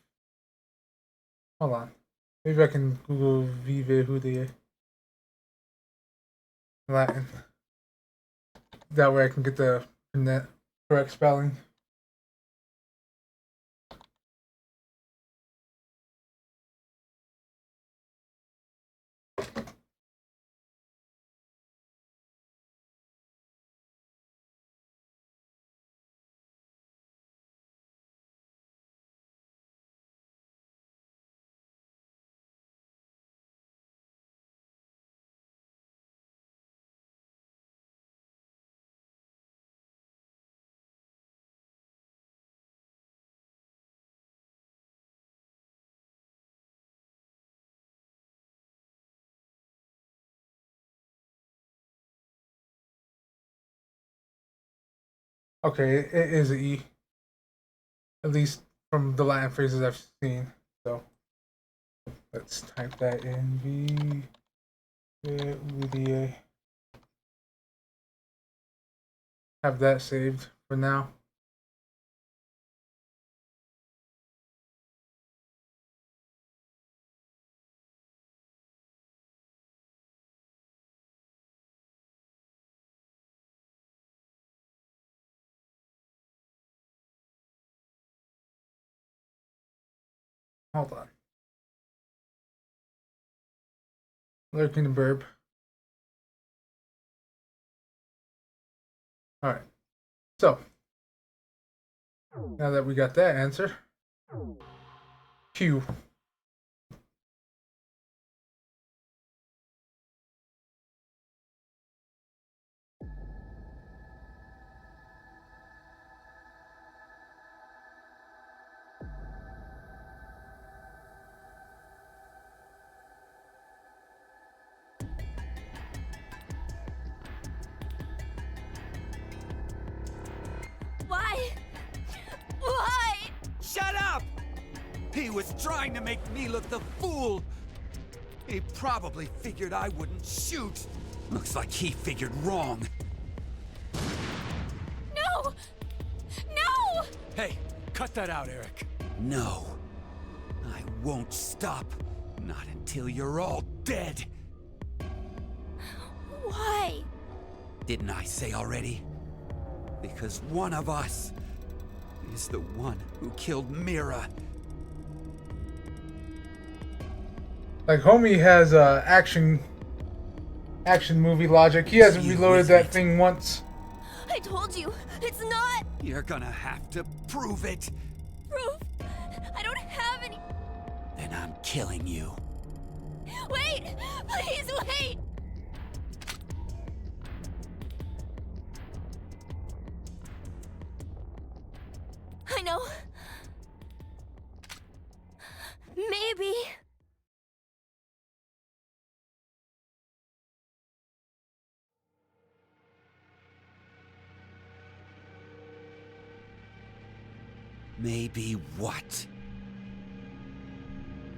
Hold on. Maybe I can Google Vive Hudie Latin. That way I can get the correct spelling. Okay, it is an E. At least from the Latin phrases I've seen. So let's type that in. Vive. Have that saved for now. Hold on. Lurking the burb. Alright. So, now that we got that answer, Q. Why? Why? Shut up! He was trying to make me look the fool. He probably figured I wouldn't shoot. Looks like he figured wrong. No! No! Hey, cut that out, Eric. No. I won't stop. Not until you're all dead. Why? Didn't I say already? Because one of us is the one who killed Mira. Like homie has action movie logic. He hasn't reloaded that thing once. I told you, it's not You're gonna have to prove it. proof. I don't have any. Then I'm killing you. Wait! Please wait! I know. Maybe. Maybe what?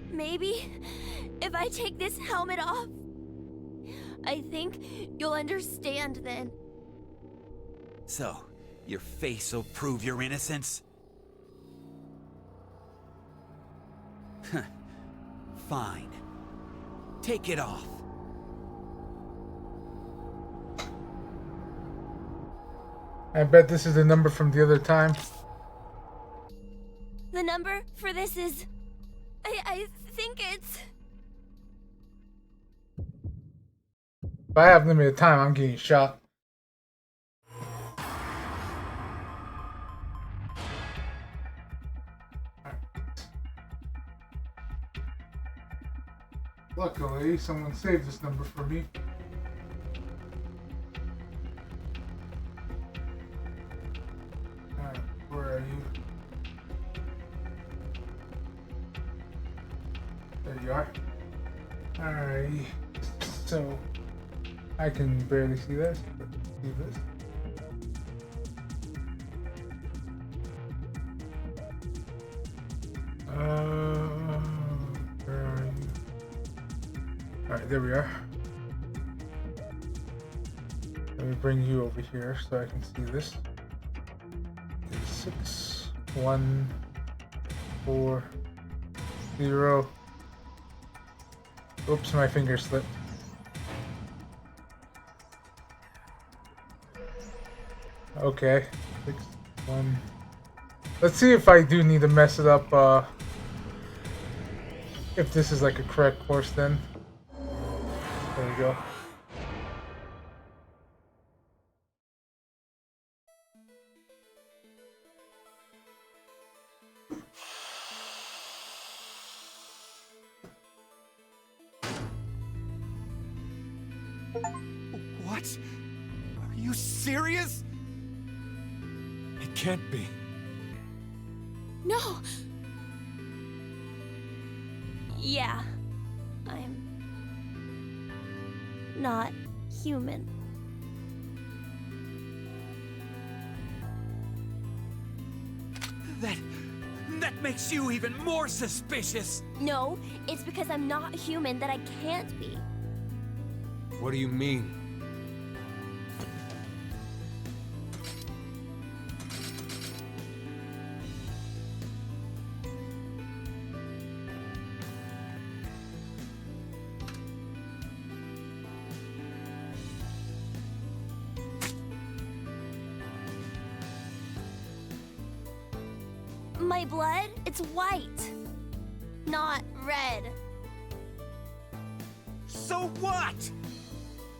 Maybe if I take this helmet off, I think you'll understand then. So, your face will prove your innocence? Fine. Take it off. I bet this is the number from the other time. The number for this is... I think it's... If I have limited time, I'm getting shot. Luckily, someone saved this number for me. Alright, where are you? There you are. Alright. So I can barely see this, but see this. Where are you? Alright, there we are. Let me bring you over here so I can see this. 6, 1, 4, 0. Oops, my finger slipped. Okay. 6, 1. Let's see if I do need to mess it up, if this is like a correct course then. There we go. What? Are you serious? It can't be. No! Yeah, I'm not human. That makes you even more suspicious. No, it's because I'm not human that I can't be. What do you mean? My blood, it's white, not red. So what?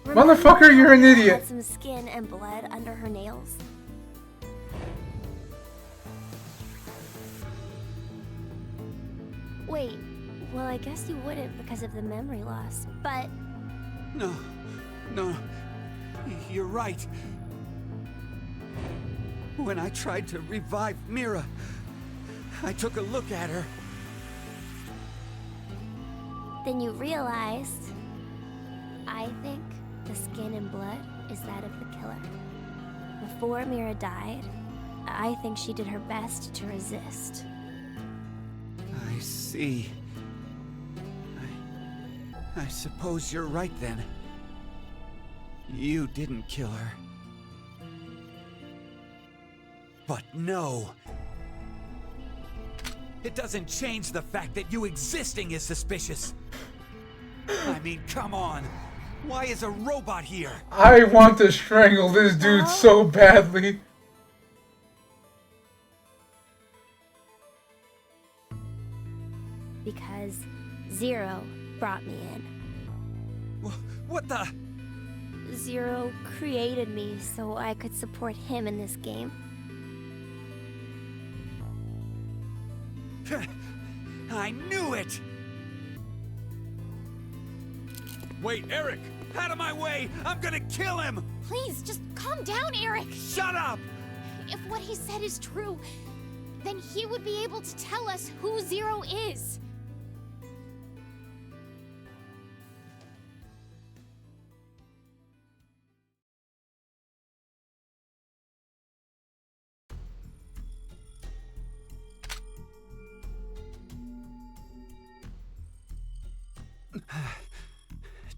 Motherfucker, you're an idiot. Had some skin and blood under her nails. Wait, well, I guess you wouldn't because of the memory loss, but... No, you're right. When I tried to revive Mira, I took a look at her. Then you realized, I think the skin and blood is that of the killer. Before Mira died, I think she did her best to resist. I see. I suppose you're right then. You didn't kill her. But no. It doesn't change the fact that you existing is suspicious. I mean, come on. Why is a robot here? I want to strangle this dude so badly. Because Zero brought me in. What the? Zero created me so I could support him in this game. I knew it! Wait, Eric! Out of my way! I'm gonna kill him! Please, just calm down, Eric. Shut up! If what he said is true, then he would be able to tell us who Zero is.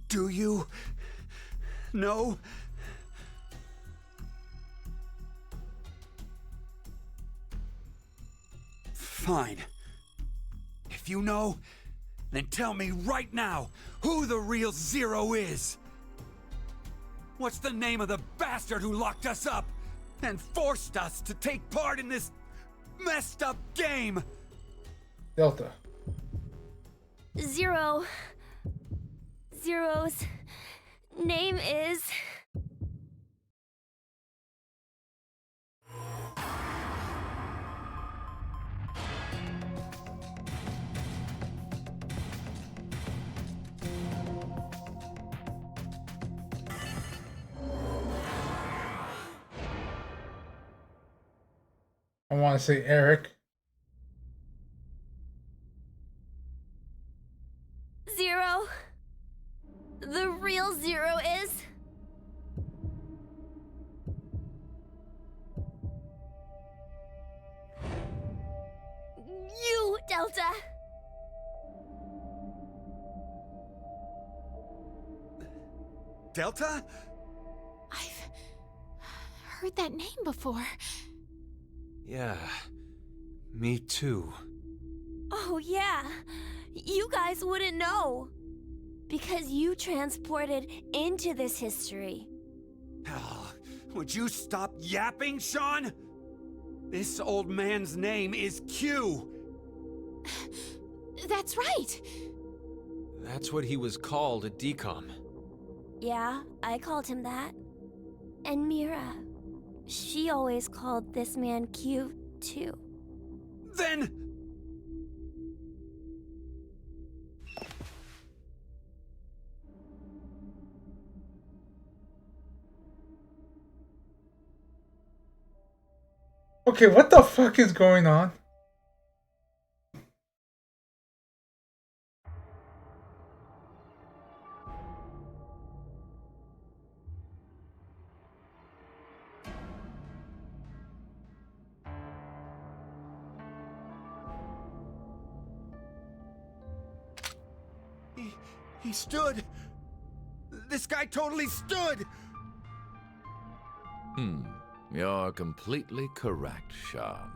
Do you know? Fine. If you know, then tell me right now who the real Zero is. What's the name of the bastard who locked us up and forced us to take part in this messed up game? Delta. Zero's name is... I want to say Eric. the real Zero is? You, Delta! Delta? I've heard that name before. Yeah, me too. Oh, yeah. You guys wouldn't know. Because you transported into this history. Oh, would you stop yapping, Sean? This old man's name is Q. That's right. That's what he was called at DCOM. Yeah, I called him that. And Mira, she always called this man Q, too. Then... Okay, what the fuck is going on? He stood. This guy totally stood. You're completely correct, Sean.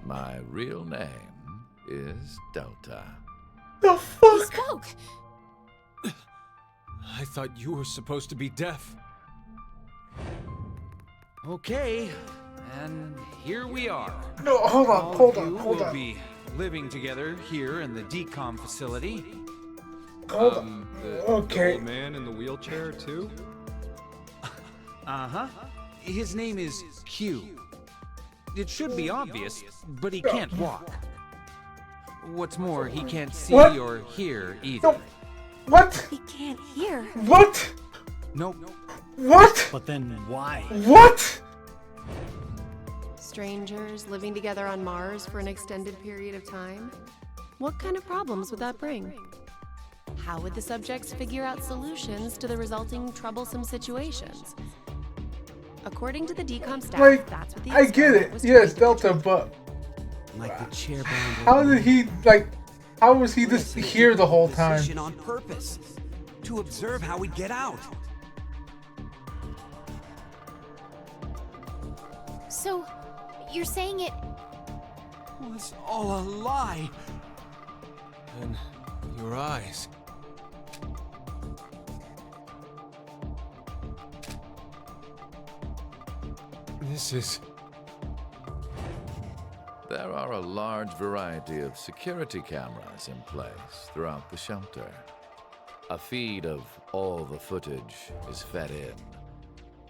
My real name is Delta. The He fuck? spoke. I thought you were supposed to be deaf. Okay, and here we are. No, hold on, All hold of on, you hold will on. be living together here in the decom facility. Hold on. The Okay. old man in the wheelchair, too? Uh-huh. His name is Q. It should be obvious, but he can't walk. What's more, he can't see What? or hear either. No. What? He can't hear. What? Nope. What? But then why? What? Strangers living together on Mars for an extended period of time? What kind of problems would that bring? How would the subjects figure out solutions to the resulting troublesome situations? According to the DCOM staff, Like, that's what the I get experiment it. was Yes, trying to Delta, determine. but Like the chair-bound. how did he, like, how was he just here the whole time? Position on purpose to observe how we get out. So, you're saying it Was all a lie. And your eyes. This is... There are a large variety of security cameras in place throughout the shelter. A feed of all the footage is fed in,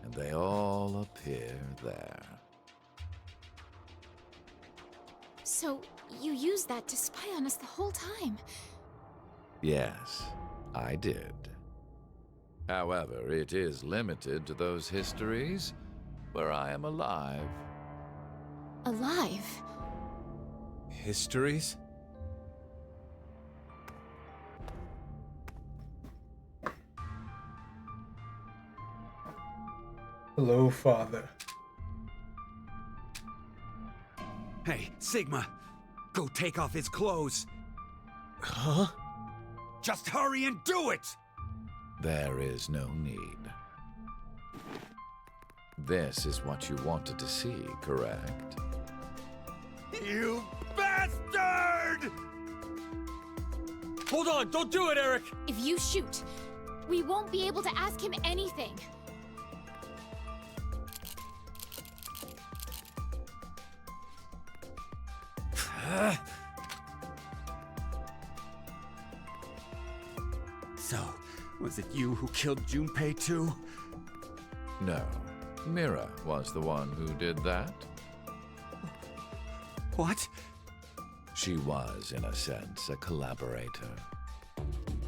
and they all appear there. So, you used that to spy on us the whole time. Yes, I did. However, it is limited to those histories where I am alive. Alive? histories? Hello, Father. Hey, Sigma, go take off his clothes. Huh? Just hurry and do it! There is no need. This is what you wanted to see, correct? You bastard! Hold on, don't do it, Eric! If you shoot, we won't be able to ask him anything. So, was it you who killed Junpei too? No. Mira was the one who did that. What? She was, in a sense, a collaborator.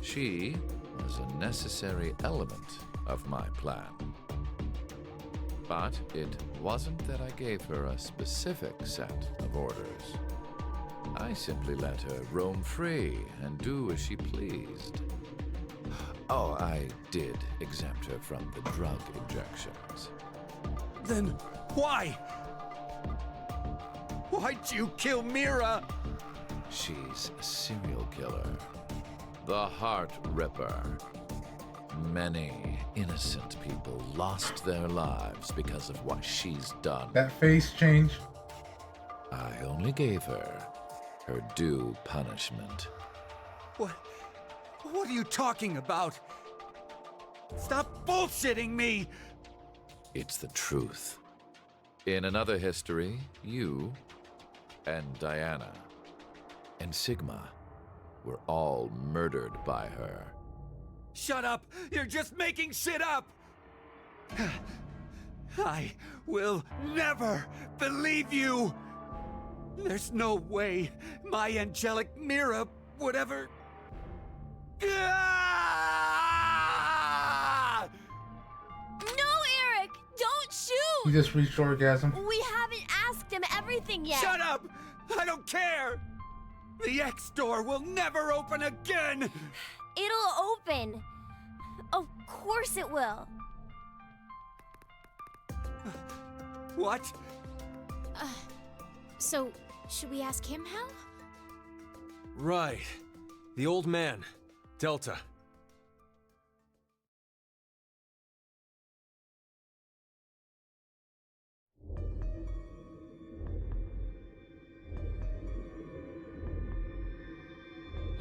She was a necessary element of my plan. But it wasn't that I gave her a specific set of orders. I simply let her roam free and do as she pleased. Oh, I did exempt her from the drug injections. Then why? Why'd you kill Mira? She's a serial killer. The Heart Ripper. Many innocent people lost their lives because of what she's done. That face change. I only gave her her due punishment. What are you talking about? Stop bullshitting me! It's the truth. In another history, you and Diana and Sigma were all murdered by her. Shut up! You're just making shit up! I will never believe you! There's no way my angelic Mira would ever... Ah! No, Eric! Don't shoot! He just reached orgasm. We haven't asked him everything yet. Shut up! I don't care! The X door will never open again! It'll open. Of course it will. What? So, should we ask him how? Right. The old man. Delta.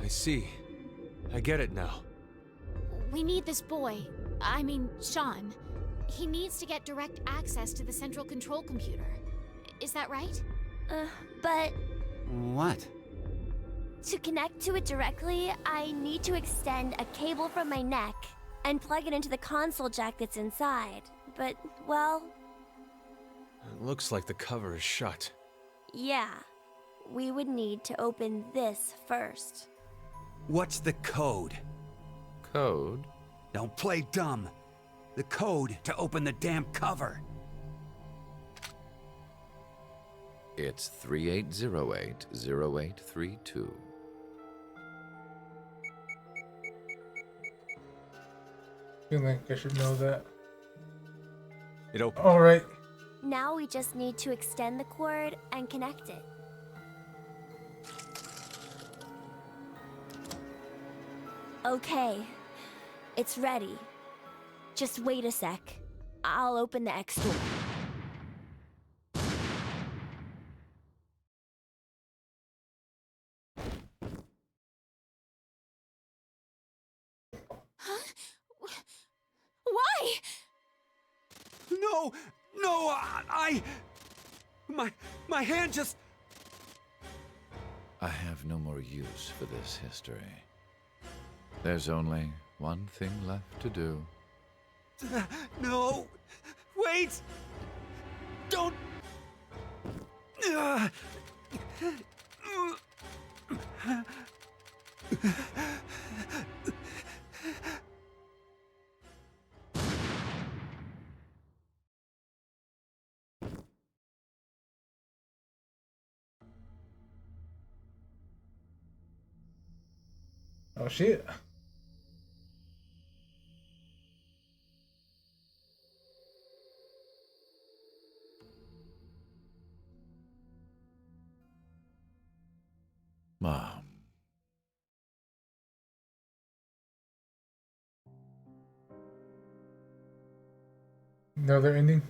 I see. I get it now. We need this boy. I mean, Sean. He needs to get direct access to the central control computer. Is that right? But What? to connect to it directly, I need to extend a cable from my neck and plug it into the console jack that's inside. But, well, It looks like the cover is shut. yeah. We would need to open this first. What's the code? Code? Don't play dumb. The code to open the damn cover. It's 38080832. Feel like I should know that. It opened. All right. Now we just need to extend the cord and connect it. Okay, it's ready. Just wait a sec. I'll open the X door. Why? No! No! My hand just... I have no more use for this history. There's only one thing left to do. No! Wait! Don't... Oh shit. Mom. Another ending.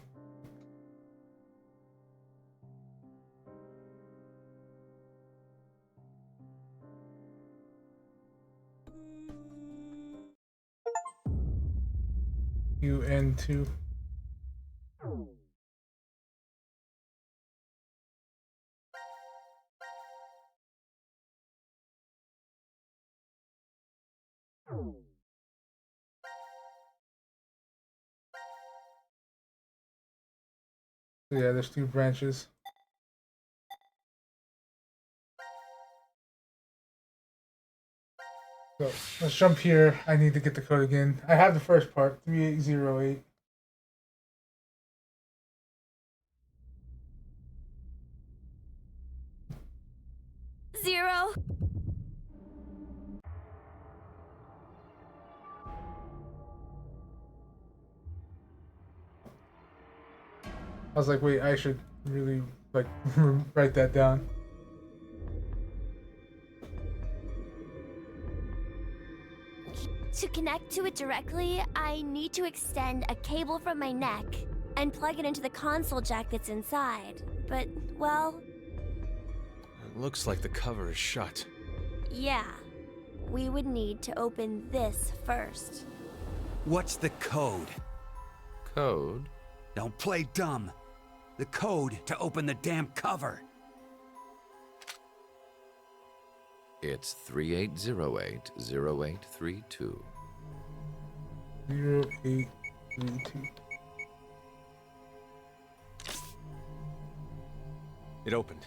UN2. Yeah, there's two branches. So let's jump here. I need to get the code again. I have the first part, 3808. was like, wait, I should really like write that down. To connect to it directly, I need to extend a cable from my neck and plug it into the console jack that's inside. But, well... It looks like the cover is shut. yeah. We would need to open this first. What's the code? Code? Don't play dumb. The code to open the damn cover. It's 3808-0832. 0832. It opened.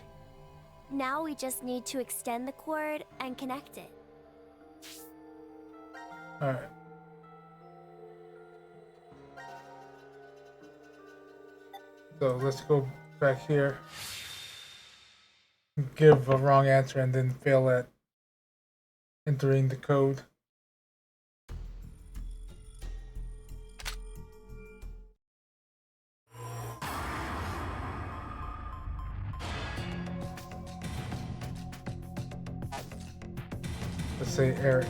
Now we just need to extend the cord and connect it. Alright. So let's go back here. Give a wrong answer and then fail at entering the code. Let's say Eric.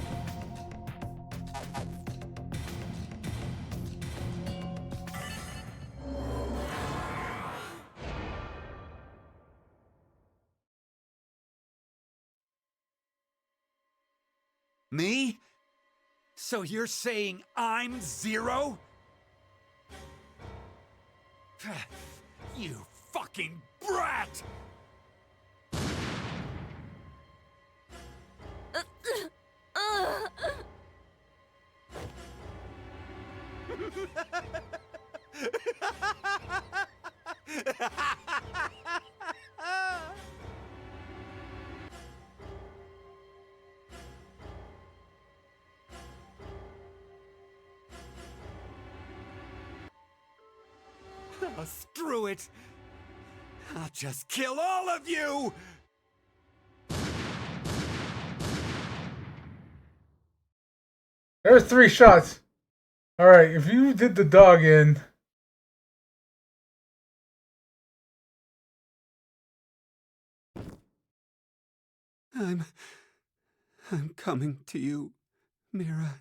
Me? So you're saying I'm zero? You fucking brat! Oh, screw it! I'll just kill all of you! There's 3 shots. Alright, if you did the dog in... I'm coming to you, Mira.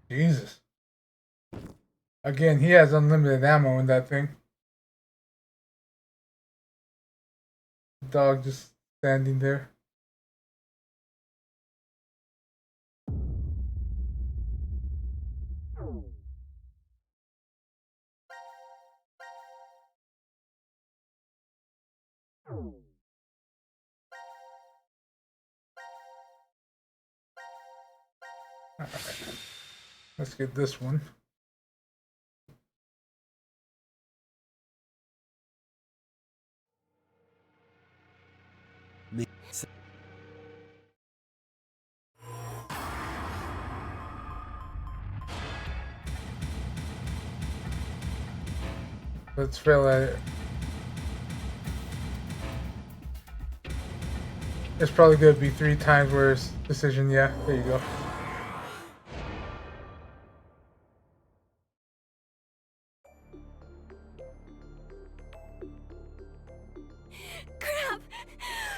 Jesus. Again, he has unlimited ammo in that thing. Dog just standing there. Alright. Let's get this one. Let's fail at it. It's probably gonna be 3 times worse decision. Yeah, there you go. Crap!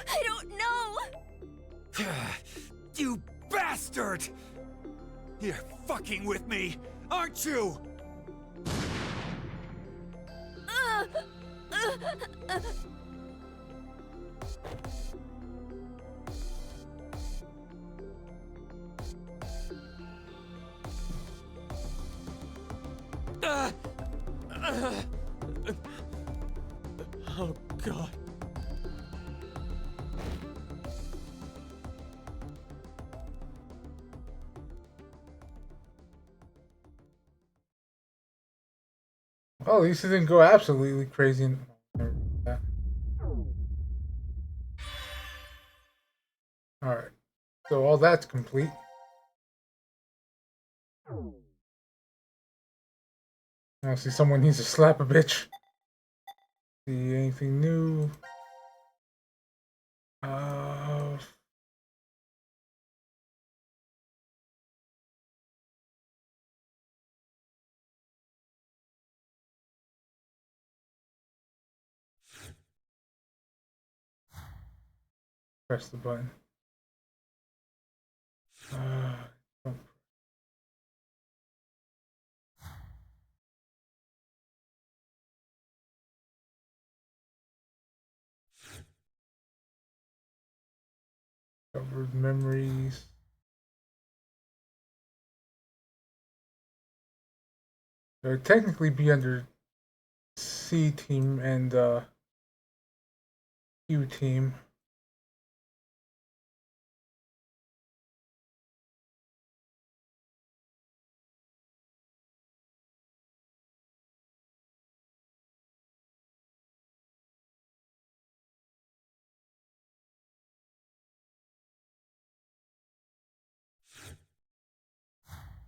I don't know! You bastard! You're fucking with me, aren't you? Oh, God. Oh, at least it didn't go absolutely crazy. Alright. So all that's complete. I see someone needs to slap a bitch. See anything new? Press the button. Don't. Covered memories. It would technically be under C team and Q team.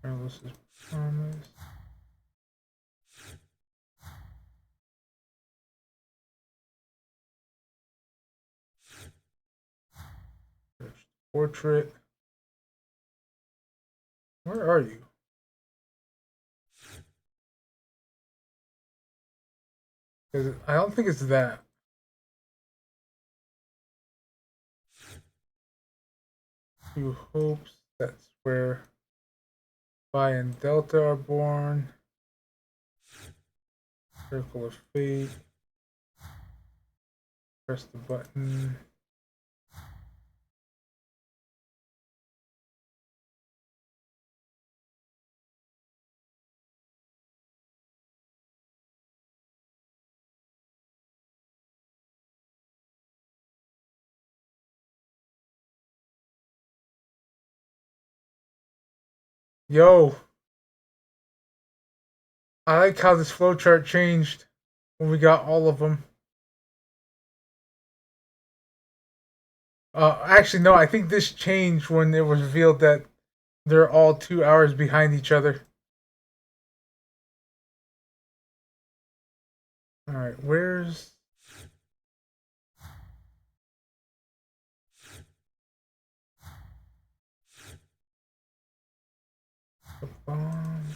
Carlos's promise. Portrait. Where are you? Because I don't think it's that. Two hopes. That's where Phi and Delta are born. Circle of Fate. Press the button. Yo, I like how this flowchart changed when we got all of them. Actually, no, I think this changed when it was revealed that they're all 2 hours behind each other. Alright, where's... the bomb?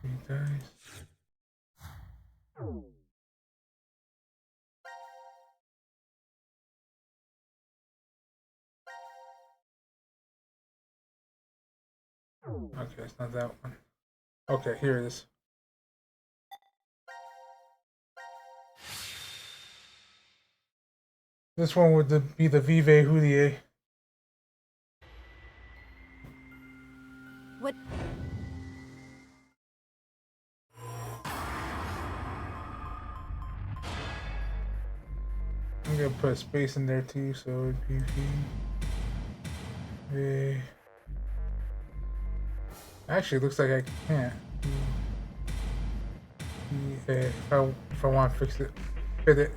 Three dice. Okay, it's not that one. Okay, here it is. This one would be the Vive Houtier. What? I'm gonna put a space in there too, so it'd be V. Actually, it looks like I can't. If I want to fix it, fit it.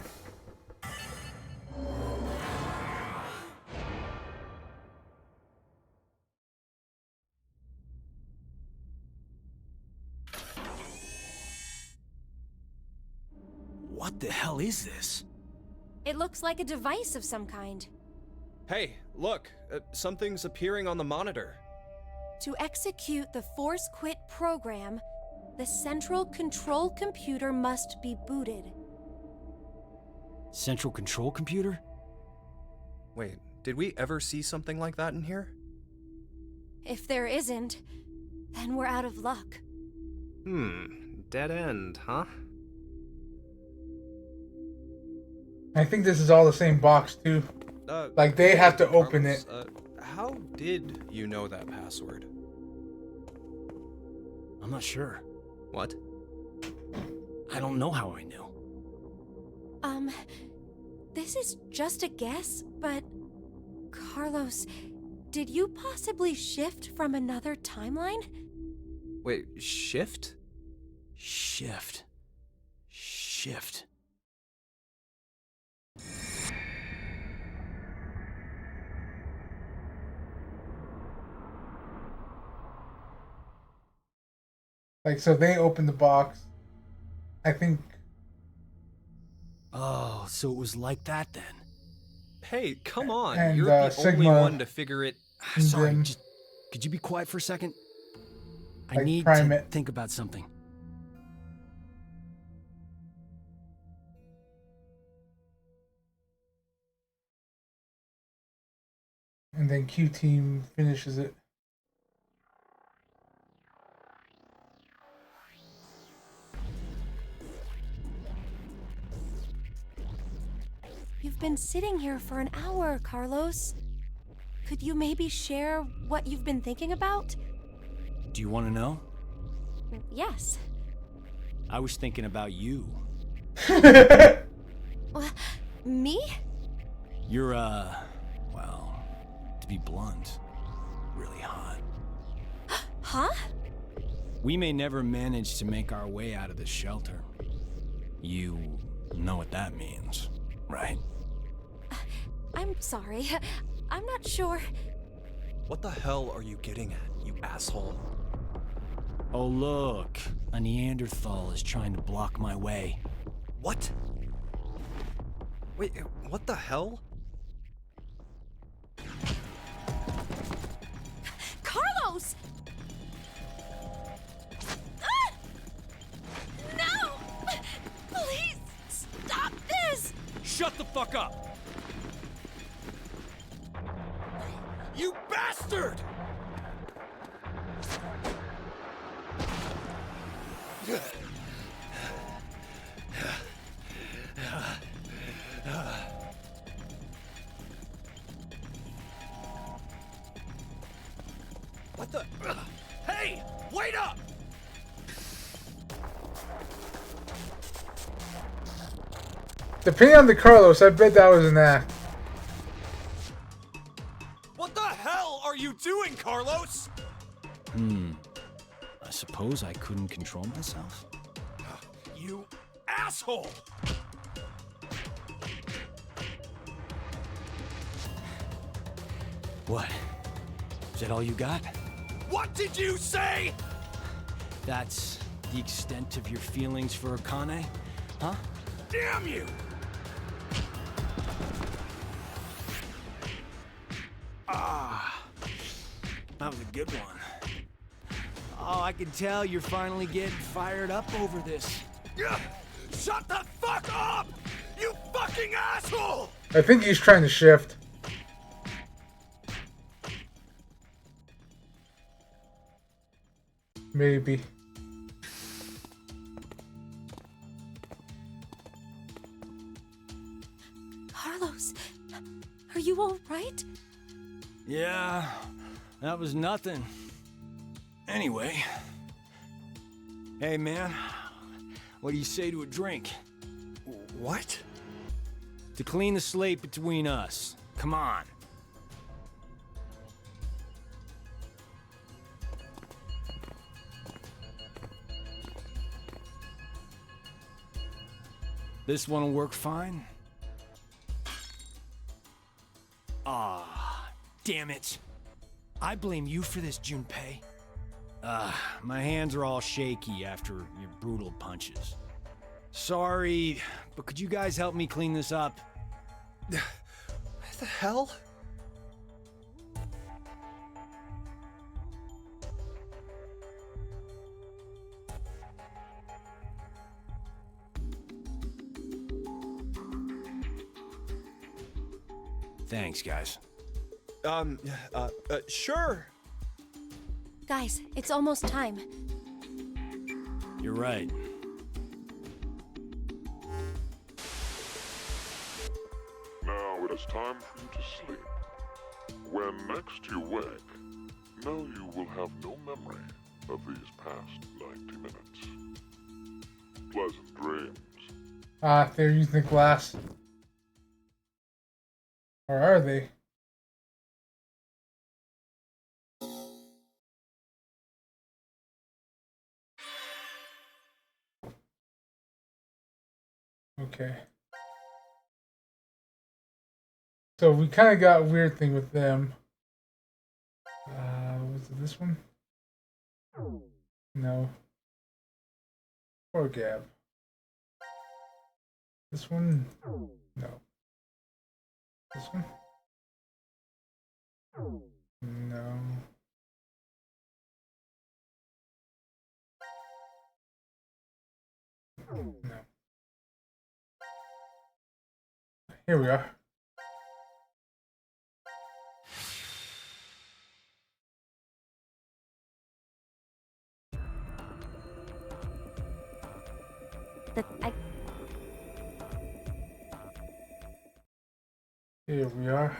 What the hell is this? It looks like a device of some kind. Hey, look, something's appearing on the monitor. To execute the Force Quit program, the central control computer must be booted. Central control computer? Wait, did we ever see something like that in here? If there isn't, then we're out of luck. Dead end, huh? I think this is all the same box too. Like they have to open it. How did you know that password? I'm not sure. What? I don't know how I knew. This is just a guess, but Carlos, did you possibly shift from another timeline? Wait, shift? Shift. Like, so they opened the box. I think. Oh, so it was like that then. Hey, come on. And, You're the Sigma only one to figure it. Sorry, just could you be quiet for a second? I Like need prime to it. think about something. and then Q Team finishes it. You've been sitting here for an hour, Carlos. Could you maybe share what you've been thinking about? Do you want to know? Yes. I was thinking about you. Me? You're, well, to be blunt, really hot. Huh? We may never manage to make our way out of this shelter. You know what that means, right? I'm sorry. I'm not sure. What the hell are you getting at, you asshole? Oh, look. A Neanderthal is trying to block my way. What? Wait, what the hell? Carlos! Ah! No! Please, stop this! Shut the fuck up! You bastard! What the? Hey! Wait up! Depending on the Carlos, I bet that was an act. What the hell are you doing, Carlos? I suppose I couldn't control myself. You asshole! What? Is that all you got? What did you say? That's the extent of your feelings for Akane? Huh? Damn you! That was a good one. Oh, I can tell you're finally getting fired up over this. Shut the fuck up! You fucking asshole! I think he's trying to shift. Maybe. Carlos, are you all right? Yeah, that was nothing. Anyway. Hey, man. What do you say to a drink? What? To clean the slate between us. Come on. This one'll work fine? Ah, damn it. I blame you for this, Junpei. My hands are all shaky after your brutal punches. Sorry, but could you guys help me clean this up? What the hell? Thanks, guys. Sure. Guys, it's almost time. You're right. Now it is time for you to sleep. When next you wake, know you will have no memory of these past 90 minutes. Pleasant dreams. Ah, they're using the glass. Or are they? Okay. So we kind of got a weird thing with them. Was it this one? No. Or Gab. This one? No. This one? No. No. Here we are. Here we are.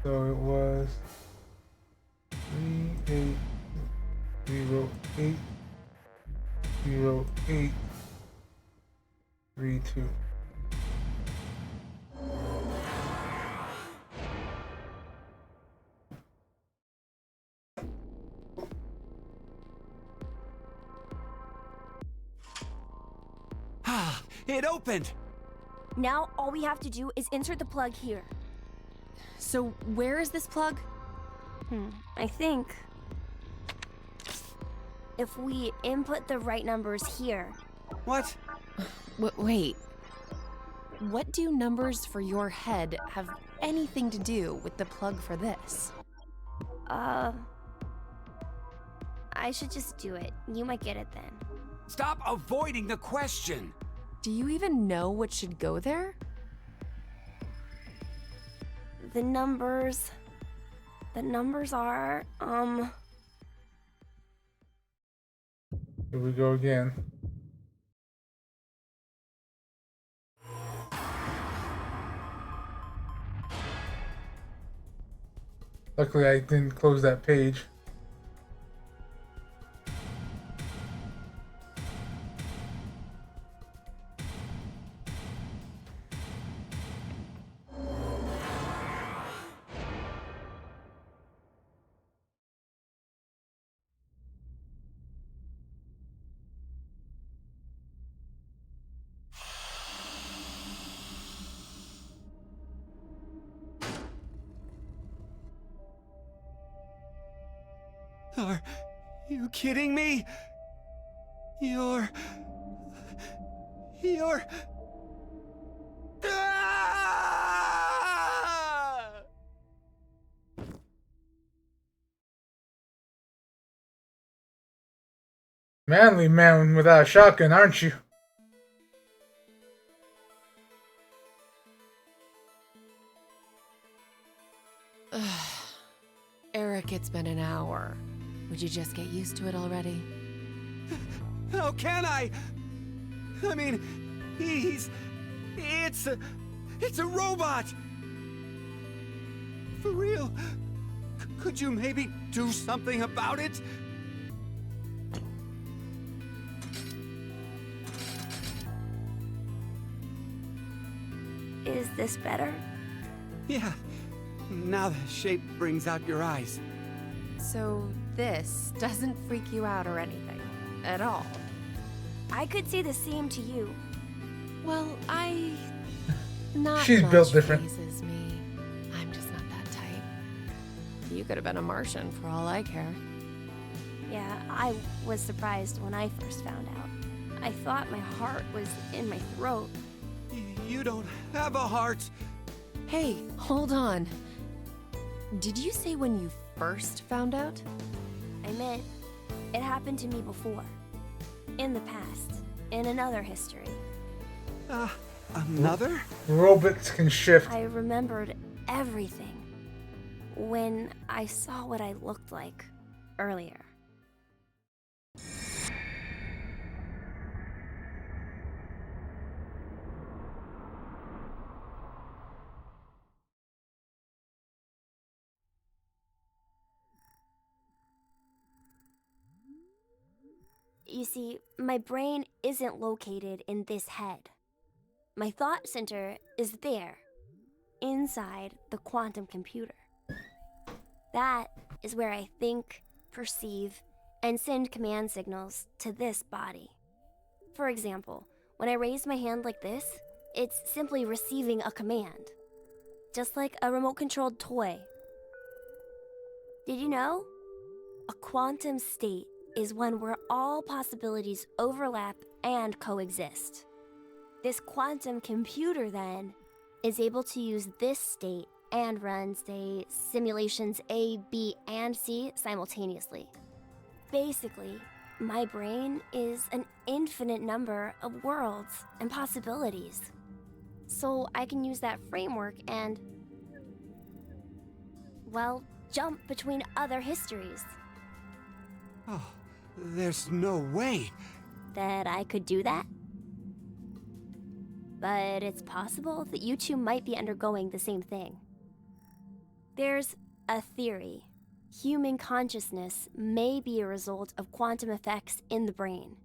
So it was 38080832. Ah, it opened! Now all we have to do is insert the plug here. So, where is this plug? I think if we input the right numbers here. What? Wait. What do numbers for your head have anything to do with the plug for this? I should just do it. You might get it then. Stop avoiding the question! Do you even know what should go there? The numbers are, Here we go again. Luckily, I didn't close that page. Are you kidding me? You're... Ah! Manly man without a shotgun, aren't you? Eric, it's been an hour. Would you just get used to it already? How can I? I mean, it's a robot! For real? Could you maybe do something about it? is this better? Yeah. Now the shape brings out your eyes. So this doesn't freak you out or anything at all? I could say the same to you. Well, not She's much built different. phases me. I'm just not that type. You could have been a Martian for all I care. Yeah, I was surprised when I first found out. I thought my heart was in my throat. You don't have a heart. Hey, hold on. Did you say when you first found out? I meant it happened to me before. In the past. In another history. Another? Robots can shift. I remembered everything when I saw what I looked like earlier. You see, my brain isn't located in this head. My thought center is there, inside the quantum computer. That is where I think, perceive, and send command signals to this body. For example, when I raise my hand like this, it's simply receiving a command. Just like a remote-controlled toy. Did you know? A quantum state is one where all possibilities overlap and coexist. This quantum computer, then, is able to use this state and run, say, simulations A, B, and C simultaneously. Basically, my brain is an infinite number of worlds and possibilities. So I can use that framework and, well, jump between other histories. Oh, there's no way That I could do that? but it's possible that you two might be undergoing the same thing. There's a theory. Human consciousness may be a result of quantum effects in the brain.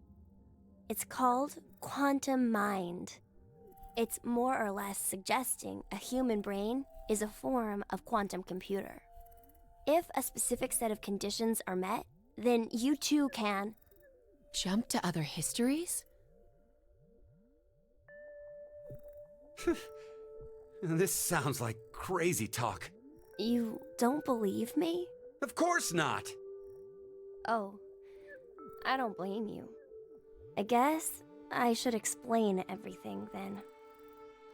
It's called quantum mind. It's more or less suggesting a human brain is a form of quantum computer. If a specific set of conditions are met, then you too can jump to other histories? This sounds like crazy talk. You don't believe me? Of course not! Oh, I don't blame you. I guess I should explain everything then.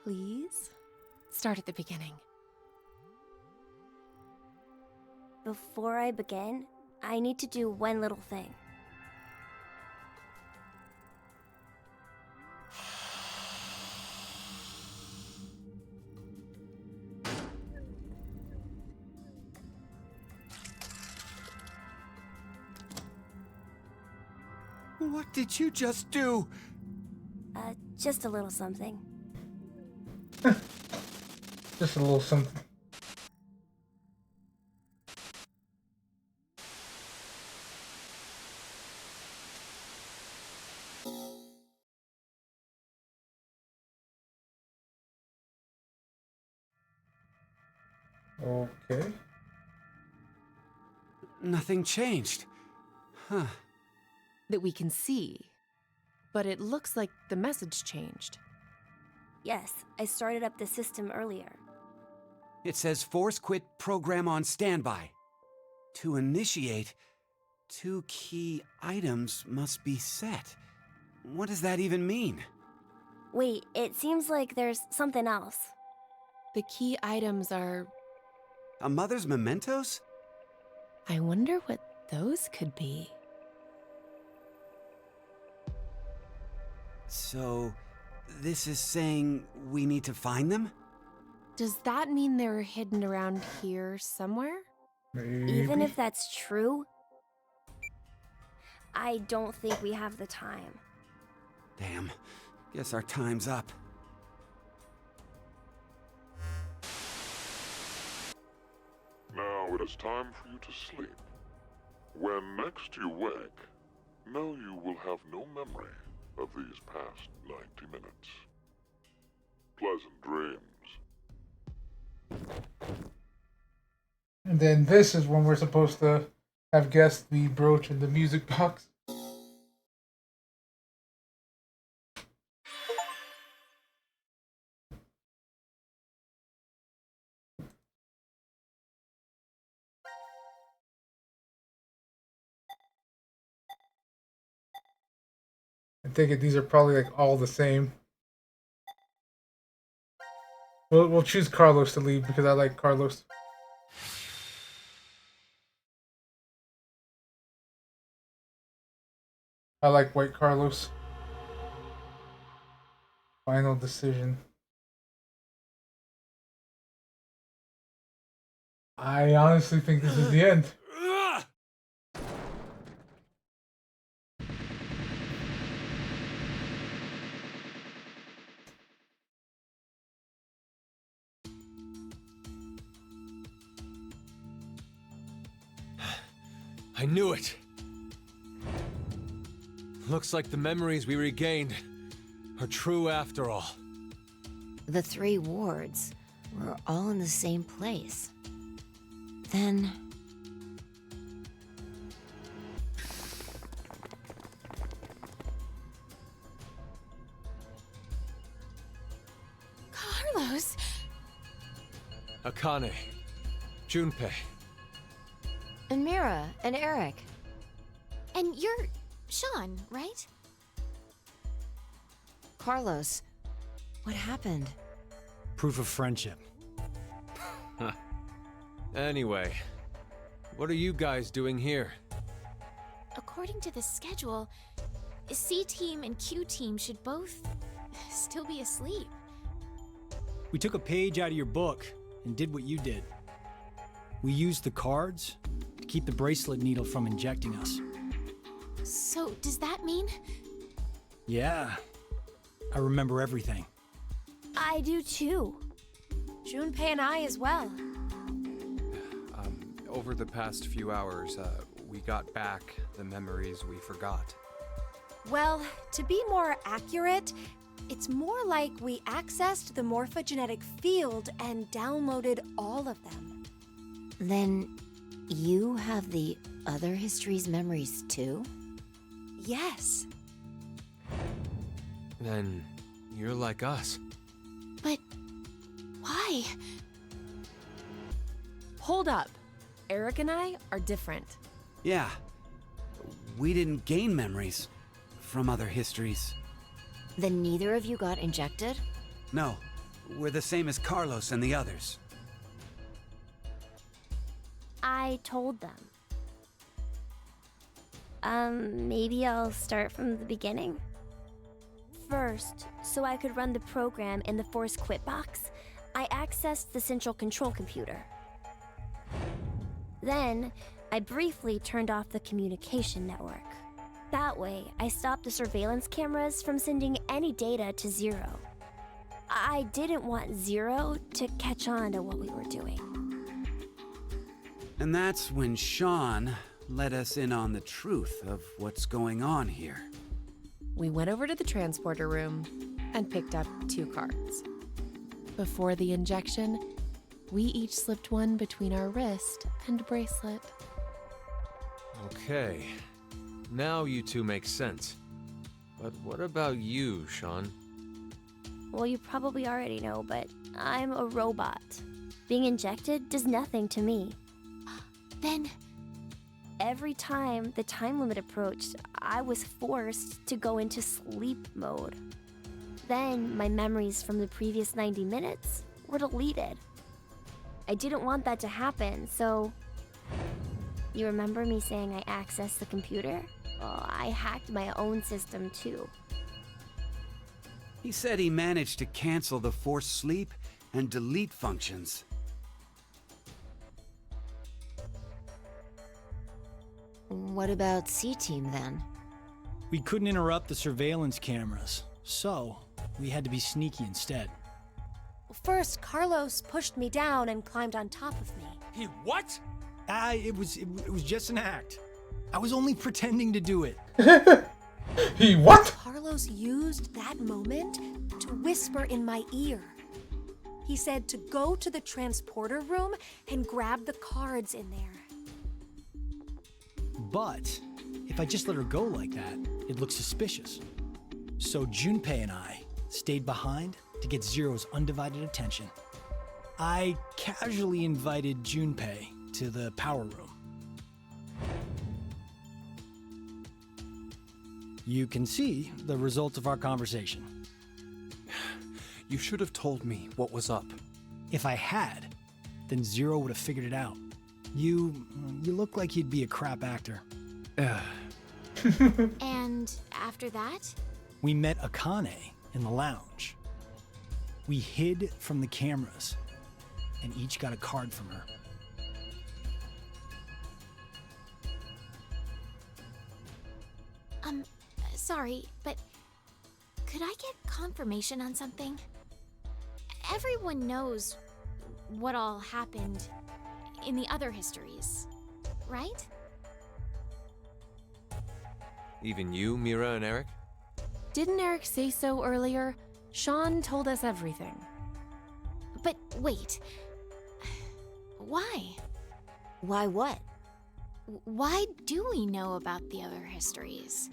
Please? Start at the beginning. Before I begin, I need to do one little thing. What did you just do? Just a little something. Just a little something. Okay. Nothing changed. Huh. That we can see. But it looks like the message changed. Yes, I started up the system earlier. It says force quit program on standby. To initiate, 2 key items must be set. What does that even mean? Wait, it seems like there's something else. The key items are... A mother's mementos? I wonder what those could be. So, this is saying we need to find them? Does that mean they're hidden around here somewhere? Maybe. Even if that's true, I don't think we have the time. Damn. Guess our time's up. Now it is time for you to sleep. When next you wake, know you will have no memory of these past 90 minutes. Pleasant dreams. And then this is when we're supposed to have guessed the brooch and the music box. I take it these are probably like all the same. We'll choose Carlos to lead because I like Carlos. I like White Carlos. Final decision. I honestly think this is the end. I knew it! Looks like the memories we regained are true after all. The 3 wards were all in the same place. Then... Carlos! Akane, Junpei. And Mira, and Eric. And you're Sean, right? Carlos, what happened? Proof of friendship. Anyway, what are you guys doing here? According to the schedule, C team and Q team should both still be asleep. We took a page out of your book and did what you did. We used the cards to keep the bracelet needle from injecting us. So, does that mean? Yeah. I remember everything. I do too. Junpei and I as well. Over the past few hours, we got back the memories we forgot. Well, to be more accurate, it's more like we accessed the morphogenetic field and downloaded all of them. Then you have the other history's memories too? Yes. Then you're like us. But why? Hold up. Eric and I are different. Yeah. We didn't gain memories from other histories. Then neither of you got injected? No. We're the same as Carlos and the others. I told them. Maybe I'll start from the beginning? First, so I could run the program in the Force Quit box, I accessed the central control computer. Then, I briefly turned off the communication network. That way, I stopped the surveillance cameras from sending any data to Zero. I didn't want Zero to catch on to what we were doing. And that's when Sean let us in on the truth of what's going on here. We went over to the transporter room and picked up 2 cards. Before the injection, we each slipped one between our wrist and bracelet. Okay. Now you two make sense. But what about you, Sean? Well, you probably already know, but I'm a robot. Being injected does nothing to me. Then, every time the time limit approached, I was forced to go into sleep mode. Then, my memories from the previous 90 minutes were deleted. I didn't want that to happen, so... You remember me saying I accessed the computer? Well, I hacked my own system too. He said he managed to cancel the forced sleep and delete functions. What about C-Team then? We couldn't interrupt the surveillance cameras, so we had to be sneaky instead. First, Carlos pushed me down and climbed on top of me. He what? It was just an act. I was only pretending to do it. He what? Carlos used that moment to whisper in my ear. He said to go to the transporter room and grab the cards in there. But if I just let her go like that, it looks suspicious. So Junpei and I stayed behind to get Zero's undivided attention. I casually invited Junpei to the power room. You can see the results of our conversation. You should have told me what was up. If I had, then Zero would have figured it out. You look like you'd be a crap actor. And after that? We met Akane in the lounge. We hid from the cameras and each got a card from her. Sorry, but could I get confirmation on something? Everyone knows what all happened in the other histories, right? Even you, Mira and Eric? Didn't Eric say so earlier? Sean told us everything. But wait. Why? Why what? Why do we know about the other histories?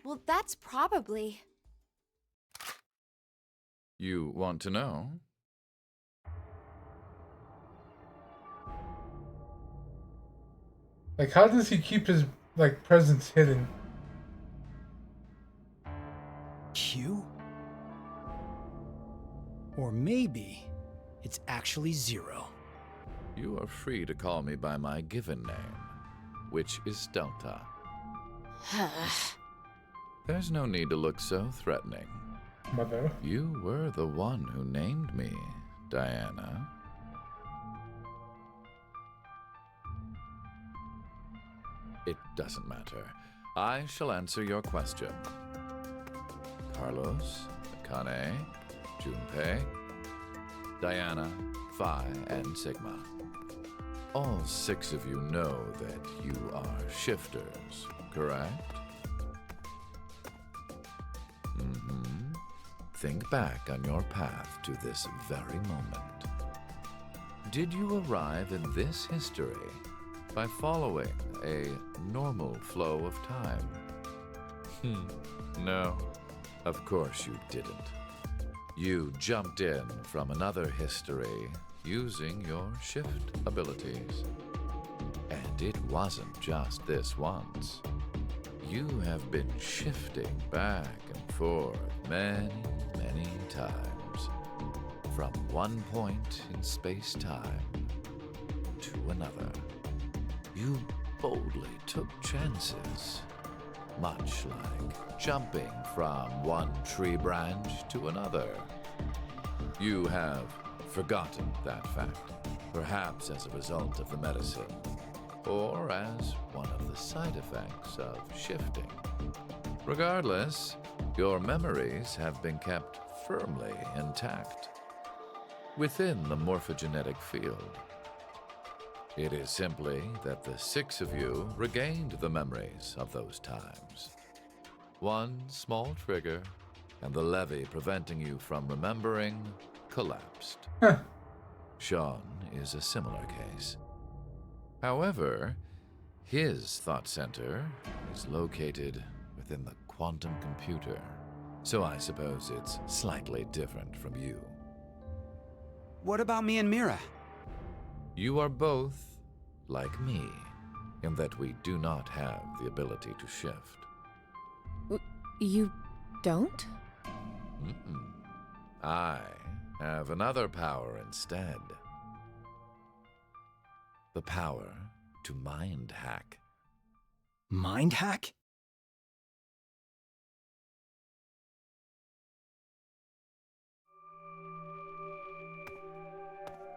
Well, that's probably... You want to know? Like, how does he keep his, like, presence hidden? Q? Or maybe it's actually Zero. You are free to call me by my given name, which is Delta. There's no need to look so threatening. Mother. You were the one who named me, Diana. It doesn't matter. I shall answer your question. Carlos, Akane, Junpei, Diana, Phi, and Sigma. All 6 of you know that you are shifters, correct? Think back on your path to this very moment. Did you arrive in this history by following a normal flow of time? No, of course you didn't. You jumped in from another history using your shift abilities. And it wasn't just this once. You have been shifting back and forth many times, from one point in space-time to another. You boldly took chances, much like jumping from one tree branch to another. You have forgotten that fact, perhaps as a result of the medicine, or as one of the side effects of shifting. Regardless, your memories have been kept firmly intact within the morphogenetic field. It is simply that the 6 of you regained the memories of those times. One small trigger, and the levee preventing you from remembering collapsed. Sean is a similar case. However, his thought center is located within the quantum computer, so I suppose it's slightly different from you. What about me and Mira? You are both like me, in that we do not have the ability to shift. You don't? I have another power instead. The power to mind hack. Mind hack?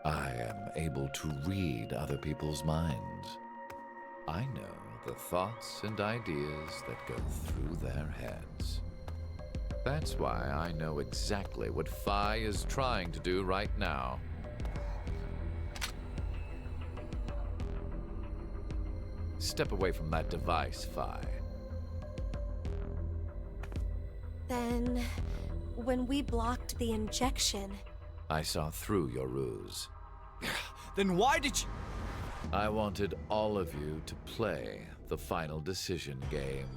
I am able to read other people's minds. I know the thoughts and ideas that go through their heads. That's why I know exactly what Phi is trying to do right now. Step away from that device, Phi. Then, when we blocked the injection... I saw through your ruse. Then why did you... I wanted all of you to play the final decision game.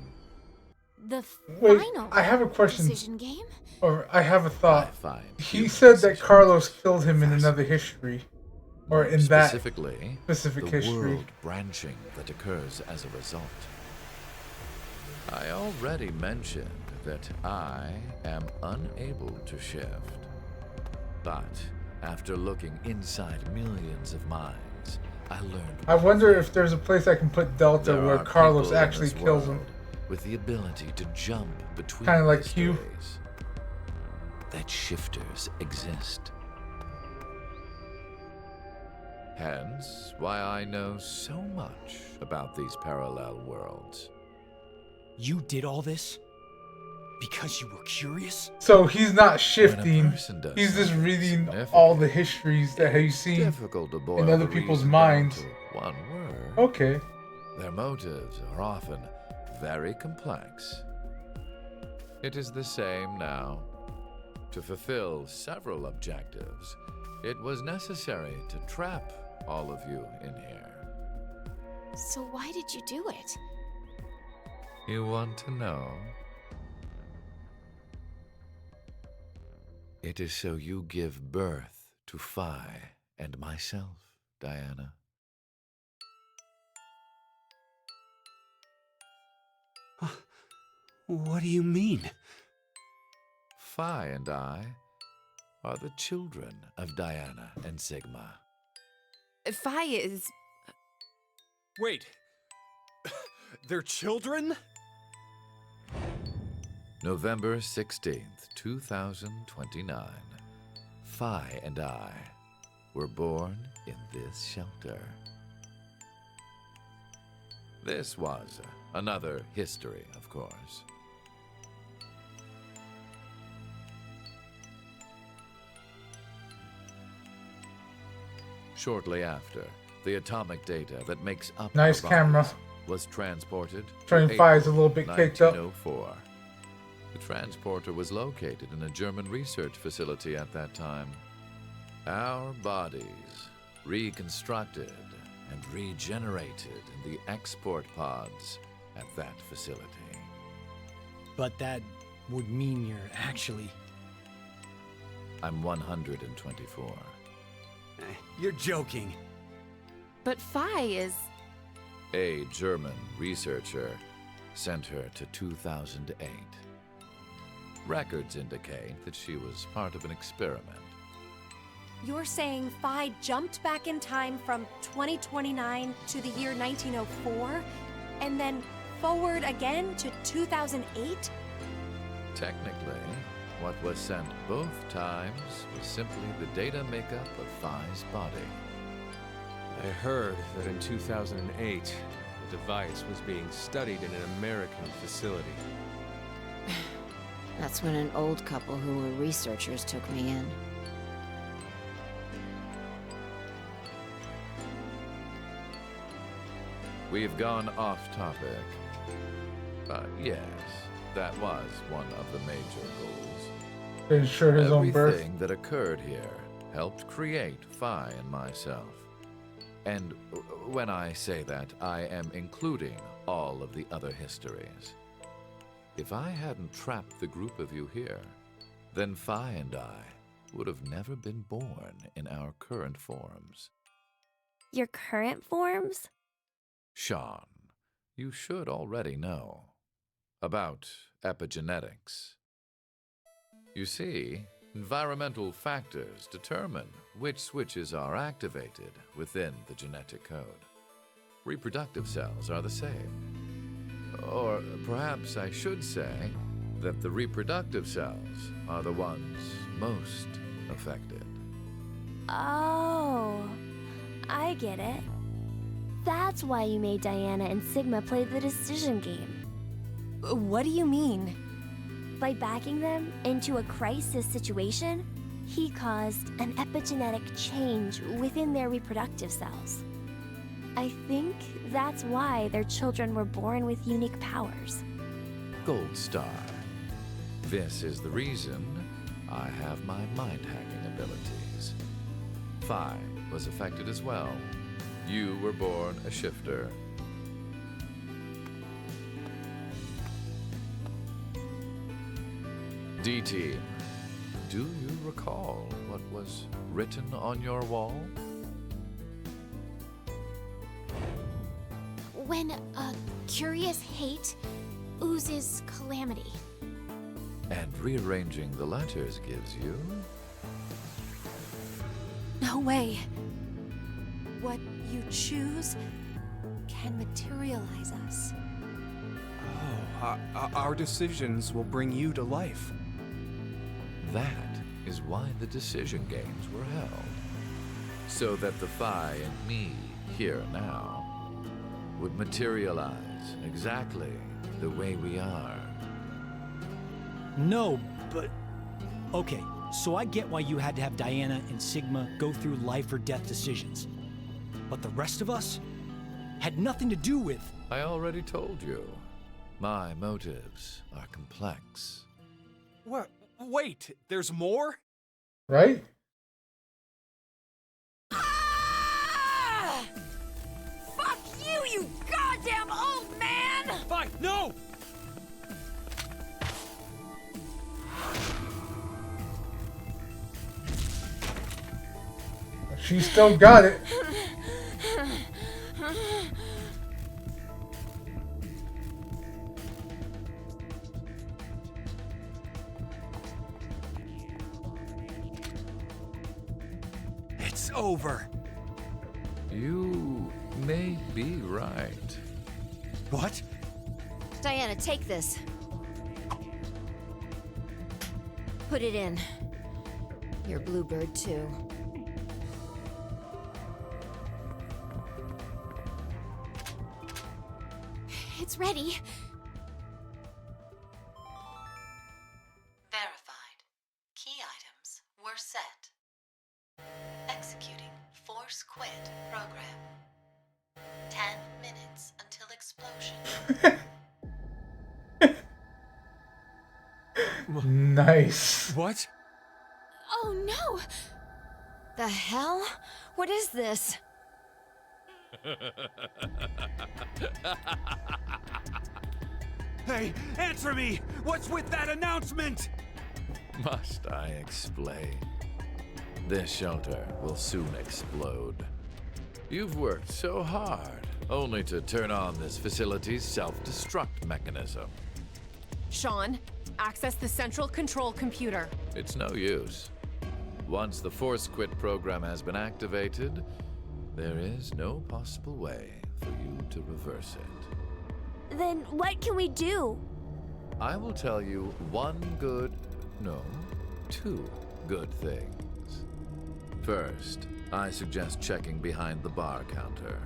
The Wait, final I have a question. decision game? Or I have a thought. He human said that Carlos killed him in another history. Or in that specifically, specific the history. world branching that occurs as a result. I already mentioned that I am unable to shift. But after looking inside millions of minds, I learned. I wonder if there's a place I can put Delta There where are Carlos people in actually this kills him. world with the ability to jump between Kind of like Q. histories. That shifters exist. Hence, why I know so much about these parallel worlds. You did all this? Because you were curious? So he's not shifting. person does He's just something reading significant, all the histories that he's seen difficult to boil in other the people's reason minds. down to one word. Okay. Their motives are often very complex. It is the same now. To fulfill several objectives, it was necessary to trap all of you in here. So why did you do it? You want to know? It is so you give birth to Phi and myself, Diana. What do you mean? Phi and I are the children of Diana and Sigma. Phi is... Wait. They're children? November 16th, 2029. Phi and I were born in this shelter. This was another history, of course. Shortly after, the atomic data that makes up Nice our camera. bodies was transported to Frame 5 is a April little bit caked up. 1904. The transporter was located in a German research facility at that time. Our bodies reconstructed and regenerated in the export pods at that facility. But that would mean you're actually... I'm 124. You're joking. But Phi is... A German researcher sent her to 2008. Records indicate that she was part of an experiment. You're saying Phi jumped back in time from 2029 to the year 1904, and then forward again to 2008? Technically, what was sent both times was simply the data makeup of Phi's body. I heard that in 2008, the device was being studied in an American facility. That's when an old couple who were researchers took me in. We've gone off topic. But yes, that was one of the major goals. To ensure his own birth. Everything that occurred here helped create Phi and myself. And when I say that, I am including all of the other histories. If I hadn't trapped the group of you here, then Phi and I would have never been born in our current forms. Your current forms? Sean, you should already know about epigenetics. You see, environmental factors determine which switches are activated within the genetic code. Reproductive cells are the same. Or perhaps I should say that the reproductive cells are the ones most affected. Oh, I get it. That's why you made Diana and Sigma play the decision game. What do you mean? By backing them into a crisis situation, he caused an epigenetic change within their reproductive cells. I think that's why their children were born with unique powers. Gold Star. This is the reason I have my mind-hacking abilities. Phi was affected as well. You were born a shifter. D-Team, do you recall what was written on your wall? When a curious hate oozes calamity. And rearranging the letters gives you... No way. What you choose can materialize us. Oh, our decisions will bring you to life. That is why the decision games were held. So that the Phi and me, here now, would materialize exactly the way we are. No, but... Okay, so I get why you had to have Diana and Sigma go through life or death decisions. But the rest of us had nothing to do with... I already told you. My motives are complex. What? Wait, there's more? Right? Fuck you, you goddamn old man! Fine, no! She still got it. It's over. You may be right. What? Diana, take this. Put it in. Your bluebird, too. It's ready. Verified. Key items were set. Executing 4 Force Quit program. 10 minutes until explosion. Nice. What? Oh no! The hell? What is this? Hey, answer me! What's with that announcement? Must I explain? This shelter will soon explode. You've worked so hard, only to turn on this facility's self-destruct mechanism. Sean, access the central control computer. It's no use. Once the Force Quit program has been activated, there is no possible way for you to reverse it. Then what can we do? I will tell you two good things. First, I suggest checking behind the bar counter.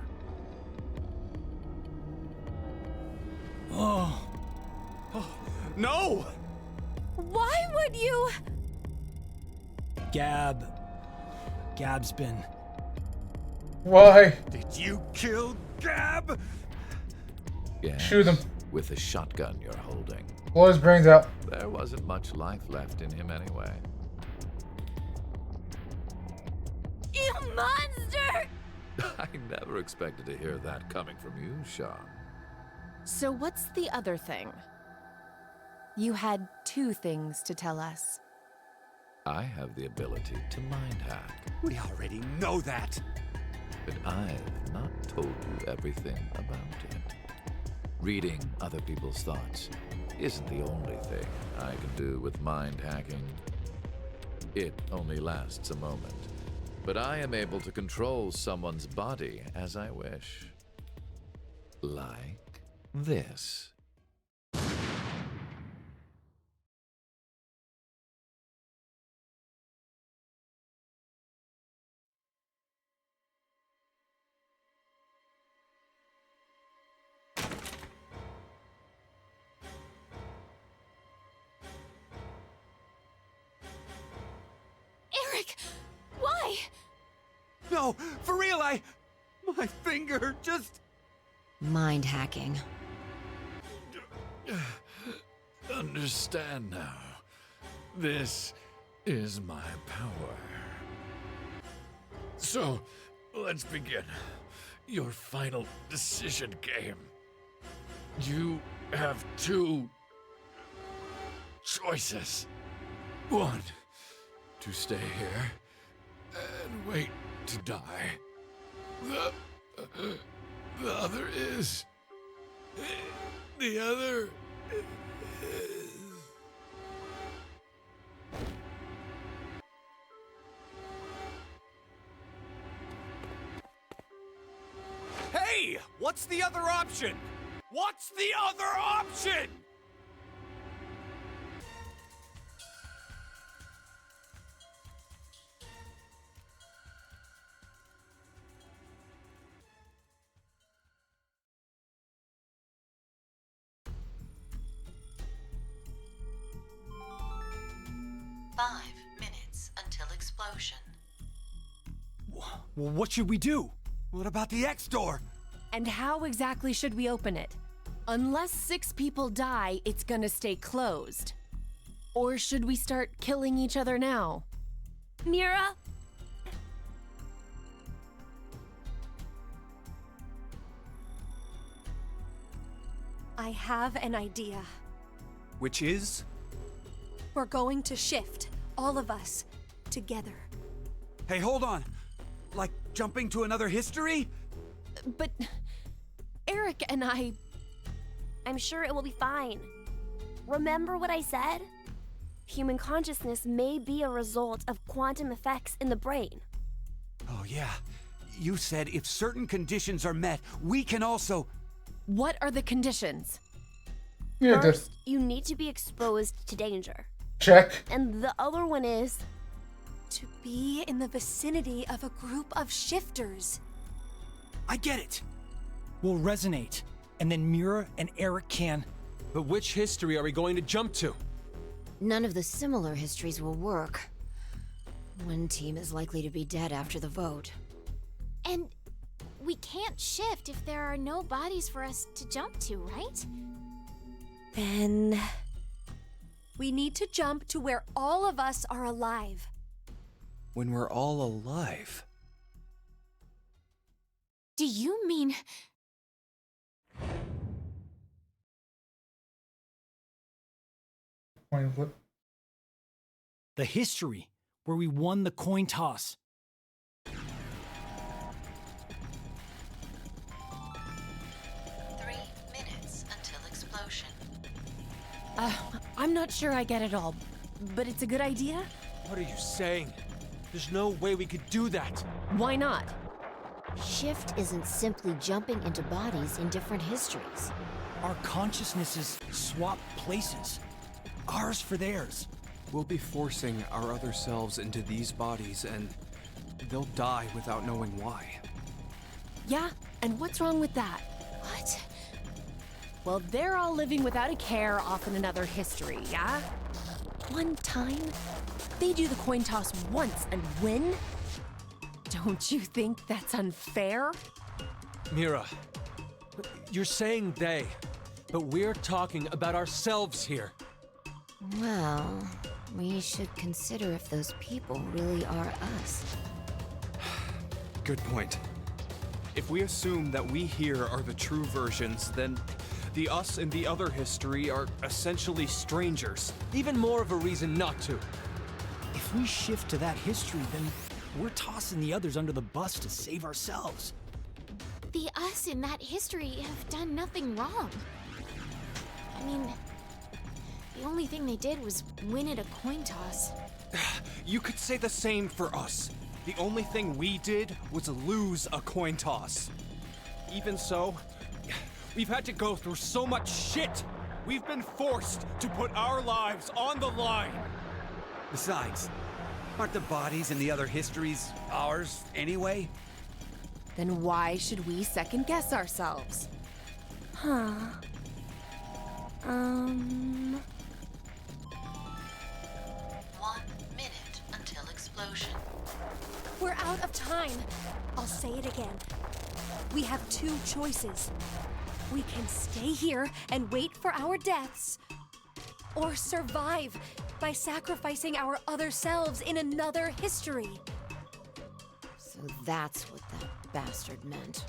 No! Why would you? Gab's been... Why? Did you kill Gab? Yes, Shoot him. with the shotgun you're holding. Blow his brains out. There wasn't much life left in him anyway. You monster! I never expected to hear that coming from you, Sean. So what's the other thing? You had 2 things to tell us. I have the ability to mind hack, We already know that. but I've not told you everything about it. Reading other people's thoughts isn't the only thing I can do with mind hacking. It only lasts a moment, but I am able to control someone's body as I wish. Like this. Eric, why? No, for real, my finger just... Mind hacking. Understand now. This is my power. So, let's begin. Your final decision game. You have 2 choices. 1, to stay here and wait to die. The other is... The other is... Hey! What's the other option? What's the other option? Five minutes until explosion. Well, what should we do? What about the X door? And how exactly should we open it? Unless 6 people die, it's gonna stay closed. Or should we start killing each other now? Mira? I have an idea. Which is? We're going to shift, all of us, together. Hey, hold on. Like jumping to another history? But Eric and I'm sure it will be fine. Remember what I said? Human consciousness may be a result of quantum effects in the brain. Oh, yeah. You said if certain conditions are met, we can also... What are the conditions? Yeah, First, you need to be exposed to danger. check. And the other one is... To be in the vicinity of a group of shifters. I get it. We'll resonate, and then Mira and Eric can... But which history are we going to jump to? None of the similar histories will work. One team is likely to be dead after the vote. And we can't shift if there are no bodies for us to jump to, right? Then we need to jump to where all of us are alive. When we're all alive? Do you mean... Coin flip. The history, where we won the coin toss. 3 minutes until explosion. I'm not sure I get it all, but it's a good idea? What are you saying? There's no way we could do that. Why not? Shift isn't simply jumping into bodies in different histories. Our consciousnesses swap places. Ours for theirs. We'll be forcing our other selves into these bodies, and they'll die without knowing why. Yeah, and what's wrong with that? What? Well, they're all living without a care off in another history, yeah? One time, they do the coin toss once and win? Don't you think that's unfair? Mira, you're saying they, but we're talking about ourselves here. Well, we should consider if those people really are us. Good point. If we assume that we here are the true versions, then the us in the other history are essentially strangers. Even more of a reason not to. If we shift to that history, then we're tossing the others under the bus to save ourselves. The us in that history have done nothing wrong. I mean, the only thing they did was win at a coin toss. You could say the same for us. The only thing we did was lose a coin toss. Even so, we've had to go through so much shit. We've been forced to put our lives on the line. Besides, aren't the bodies in the other histories ours anyway? Then why should we second guess ourselves? Huh. 1 minute until explosion. We're out of time. I'll say it again. We have two choices. We can stay here and wait for our deaths, or survive by sacrificing our other selves in another history. So that's what that bastard meant.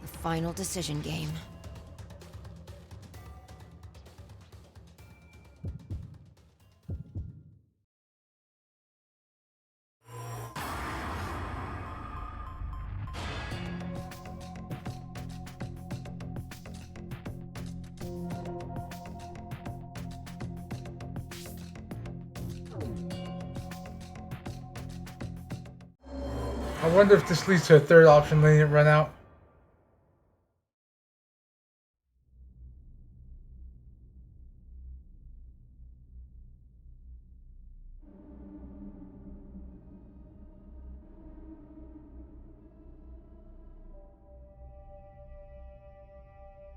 The final decision game. I wonder if this leads to a third option letting it run out.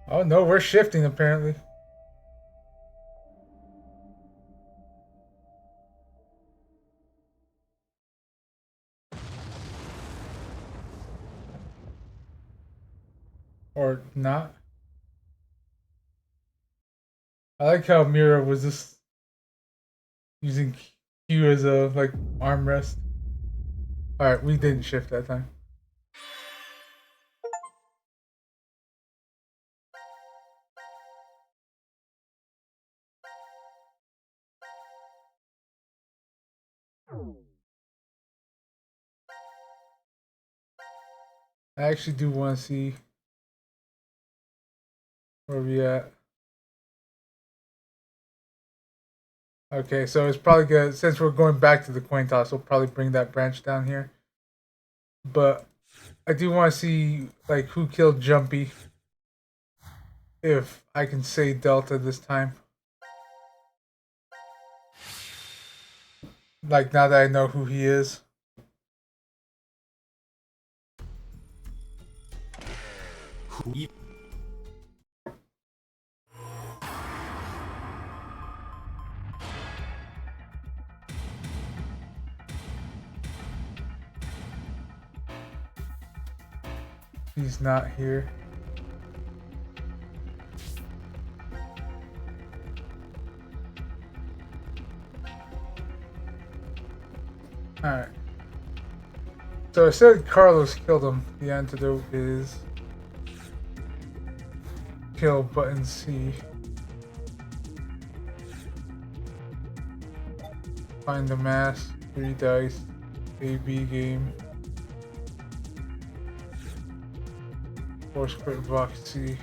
Oh no, we're shifting apparently. Or not. I like how Mira was just using Q as a like armrest. Alright, we didn't shift that time. I actually do want to see where we at. Okay, so it's probably good since we're going back to the coin toss. We'll probably bring that branch down here. But I do want to see like who killed Jumpy. If I can say Delta this time. Like now that I know who he is. He's not here. Alright. So I said Carlos killed him. The antidote is kill button C. Find the mask, 3 dice, A-B game. Force quit box C.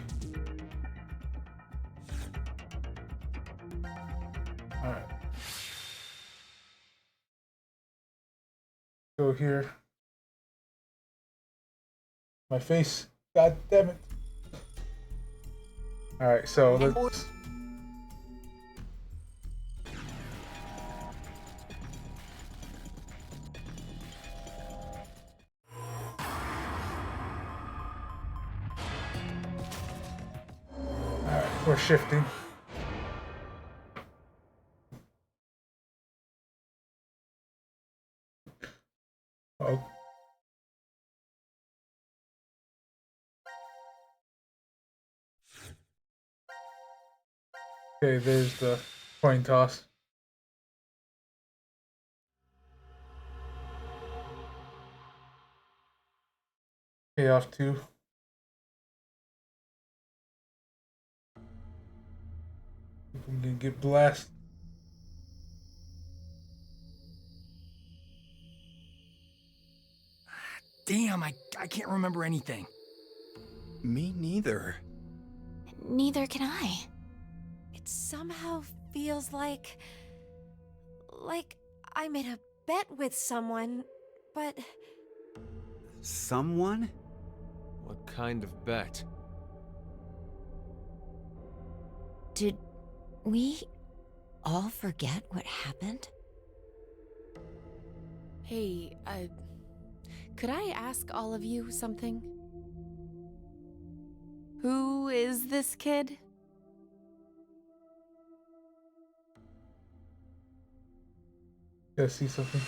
Alright. Go here. My face. God damn it. Alright, so let's... Alright, we're shifting. Oh. Okay, there's the coin toss. Payoff 2. I'm gonna get blasted. Damn, I can't remember anything. Me neither. Neither can I. It somehow feels like I made a bet with someone, but... Someone? What kind of bet? Did we all forget what happened? Hey, could I ask all of you something? Who is this kid? Gotta see something.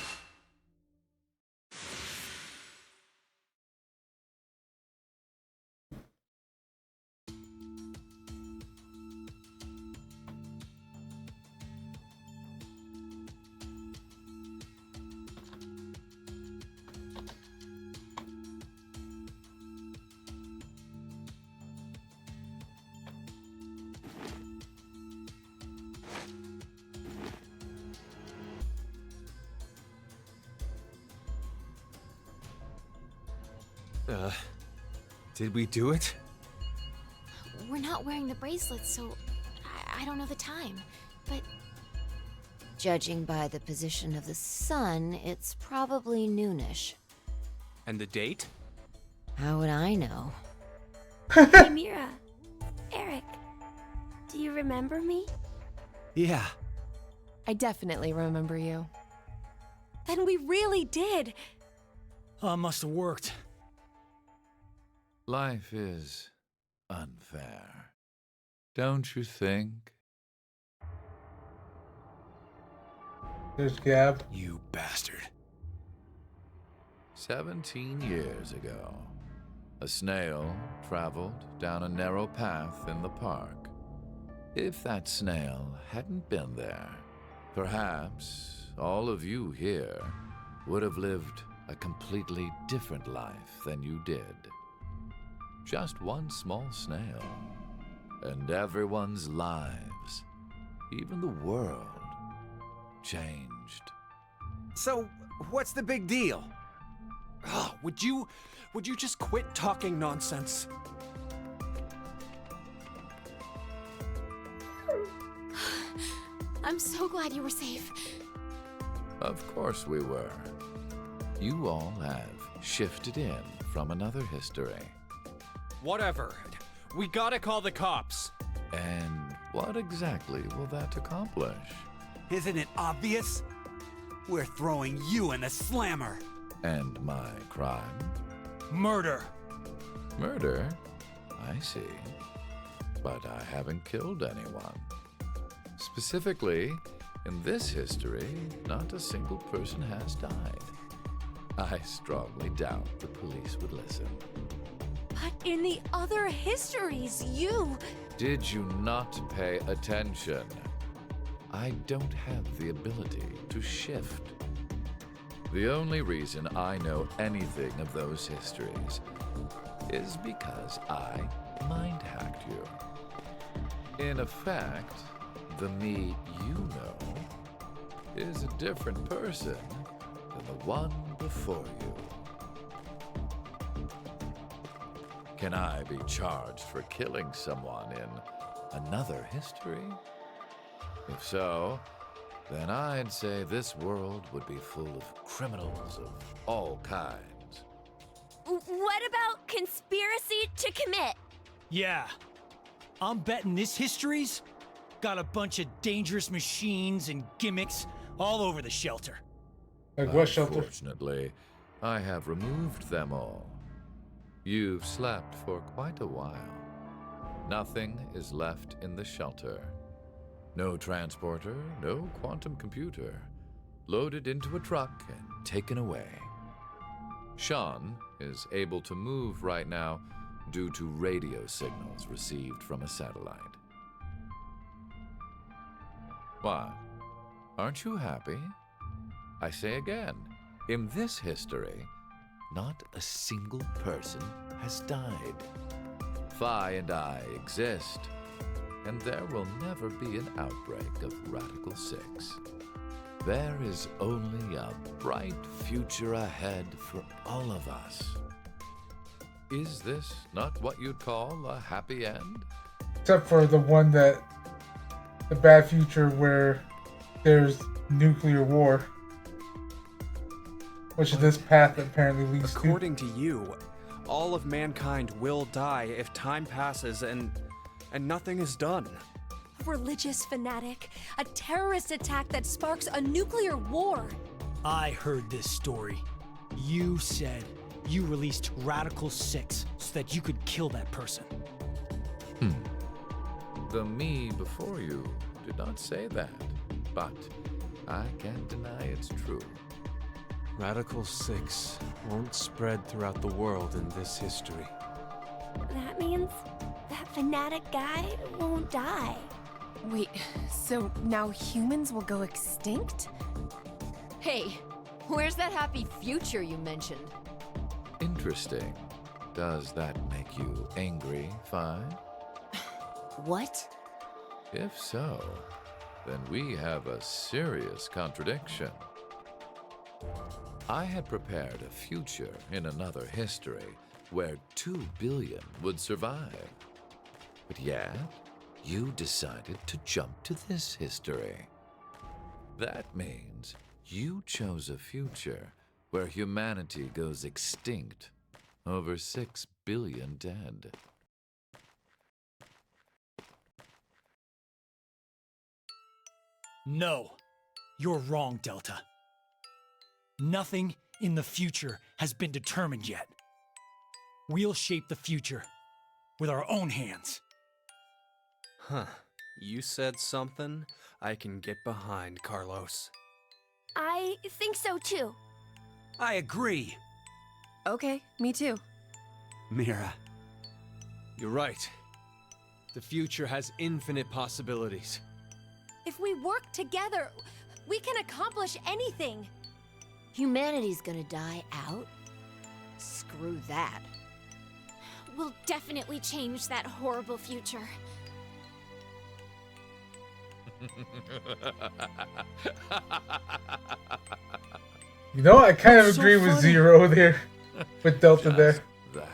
Did we do it? We're not wearing the bracelets, so I don't know the time. But Judging by the position of the sun, it's probably noonish. And the date? How would I know? Hey, Mira. Eric. Do you remember me? Yeah. I definitely remember you. Then we really did. Must have worked. Life is unfair, don't you think? There's Gab. You bastard. 17 years ago, a snail traveled down a narrow path in the park. If that snail hadn't been there, perhaps all of you here would have lived a completely different life than you did. Just one small snail, and everyone's lives, even the world, changed. So, what's the big deal? Oh, would you just quit talking nonsense? I'm so glad you were safe. Of course we were. You all have shifted in from another history. Whatever. We gotta call the cops. And what exactly will that accomplish? Isn't it obvious? We're throwing you in the slammer. And my crime? Murder. Murder? I see. But I haven't killed anyone. Specifically, in this history, not a single person has died. I strongly doubt the police would listen. But in the other histories, you... Did you not pay attention? I don't have the ability to shift. The only reason I know anything of those histories is because I mind-hacked you. In effect, the me you know is a different person than the one before you. Can I be charged for killing someone in another history? If so, then I'd say this world would be full of criminals of all kinds. What about conspiracy to commit? Yeah. I'm betting this history's got a bunch of dangerous machines and gimmicks all over the shelter. Like what shelter? Unfortunately, I have removed them all. You've slept for quite a while. Nothing is left in the shelter. No transporter, no quantum computer. Loaded into a truck and taken away. Sean is able to move right now due to radio signals received from a satellite. What? Aren't you happy? I say again, in this history, not a single person has died. Phi and I exist, and there will never be an outbreak of Radical 6. There is only a bright future ahead for all of us. Is this not what you'd call a happy end? Except for the one that... the bad future where there's nuclear war. Which this path apparently leads to. According to you, all of mankind will die if time passes and nothing is done. A religious fanatic, a terrorist attack that sparks a nuclear war. I heard this story. You said you released Radical 6 so that you could kill that person. The me before you did not say that, but I can't deny it's true. Radical 6 won't spread throughout the world in this history. That means that fanatic guy won't die. Wait, so now humans will go extinct? Hey, where's that happy future you mentioned? Interesting. Does that make you angry, Phi? What? If so, then we have a serious contradiction. I had prepared a future in another history where 2 billion would survive. But yet, you decided to jump to this history. That means you chose a future where humanity goes extinct, over 6 billion dead. No, you're wrong, Delta. Nothing in the future has been determined yet. We'll shape the future with our own hands. Huh. You said something I can get behind, Carlos. I think so too. I agree. Okay, me too. Mira. You're right. The future has infinite possibilities. If we work together, we can accomplish anything. Humanity's gonna die out? Screw that. We'll definitely change that horrible future. You know, I kind of So agree with funny. Zero there. With Delta there. That.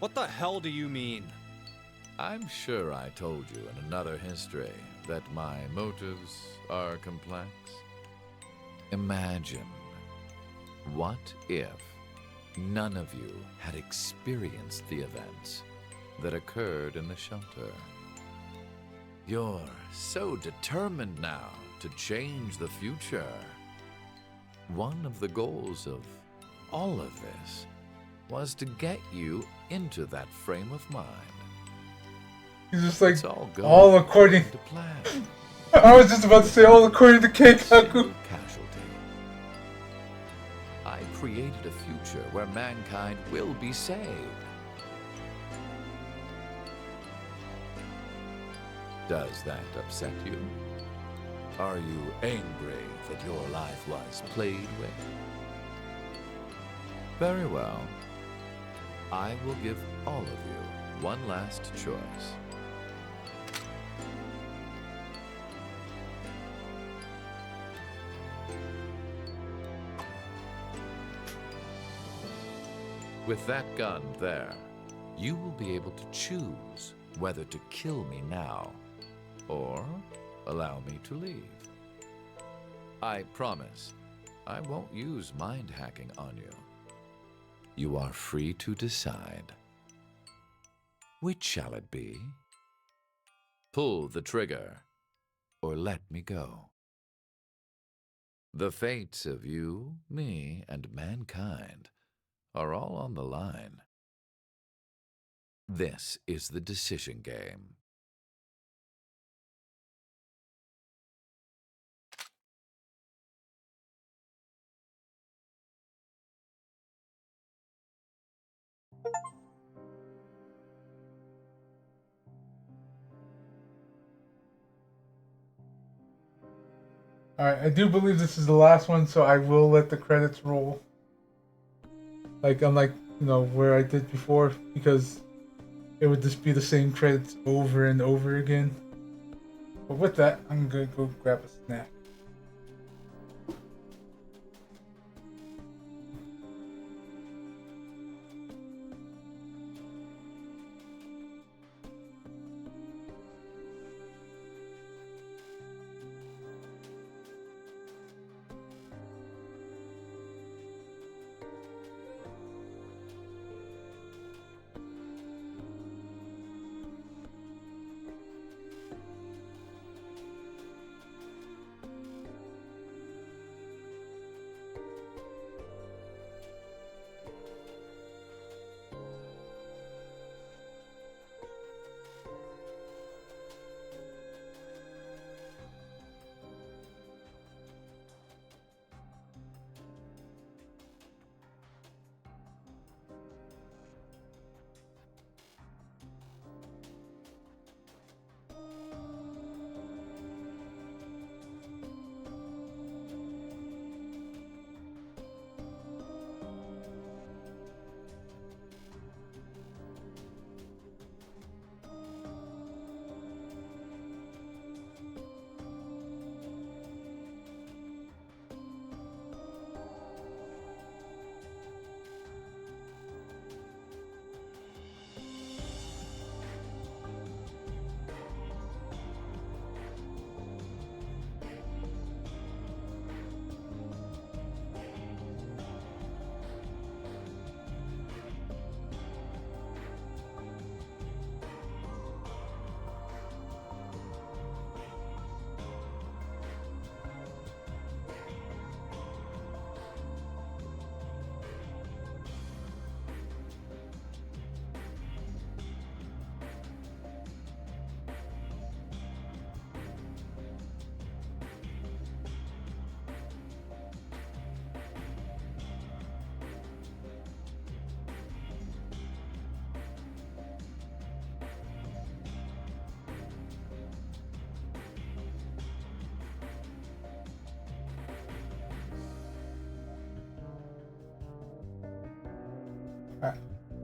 What the hell do you mean? I'm sure I told you in another history that my motives are complex. Imagine, what if none of you had experienced the events that occurred in the shelter? You're so determined now to change the future. One of the goals of all of this was to get you into that frame of mind. He's just like, It's all all according to plan. I was just about to say, all according to Keikaku. Casualty. I created a future where mankind will be saved. Does that upset you? Are you angry that your life was played with? Very well. I will give all of you one last choice. With that gun there, you will be able to choose whether to kill me now or allow me to leave. I promise I won't use mind hacking on you. You are free to decide. Which shall it be? Pull the trigger or let me go. The fates of you, me, and mankind are all on the line. This is the decision game. Alright, I do believe this is the last one, so I will let the credits roll. Like, unlike, where I did before, because it would just be the same credits over and over again. But with that, I'm gonna go grab a snack.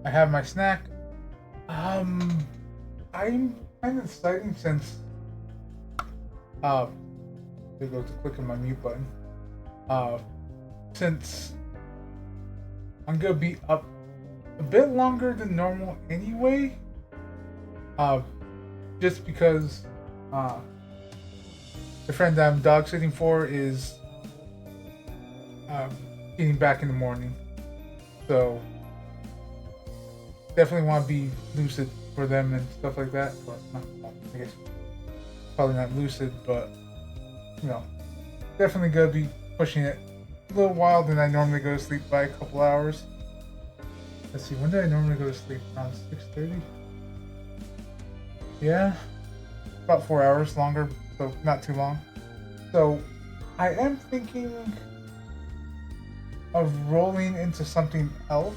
I have my snack. I'm kind of excited since there goes the click on my mute button. Since I'm gonna be up a bit longer than normal anyway. Just because the friend that I'm dog sitting for is getting back in the morning, so definitely want to be lucid for them and stuff like that. But I guess probably not lucid, but definitely gonna be pushing it a little while than I normally go to sleep by a couple hours. Let's see, when do I normally go to sleep? Around 6:30? Yeah, about 4 hours longer, so not too long. So I am thinking of rolling into something else.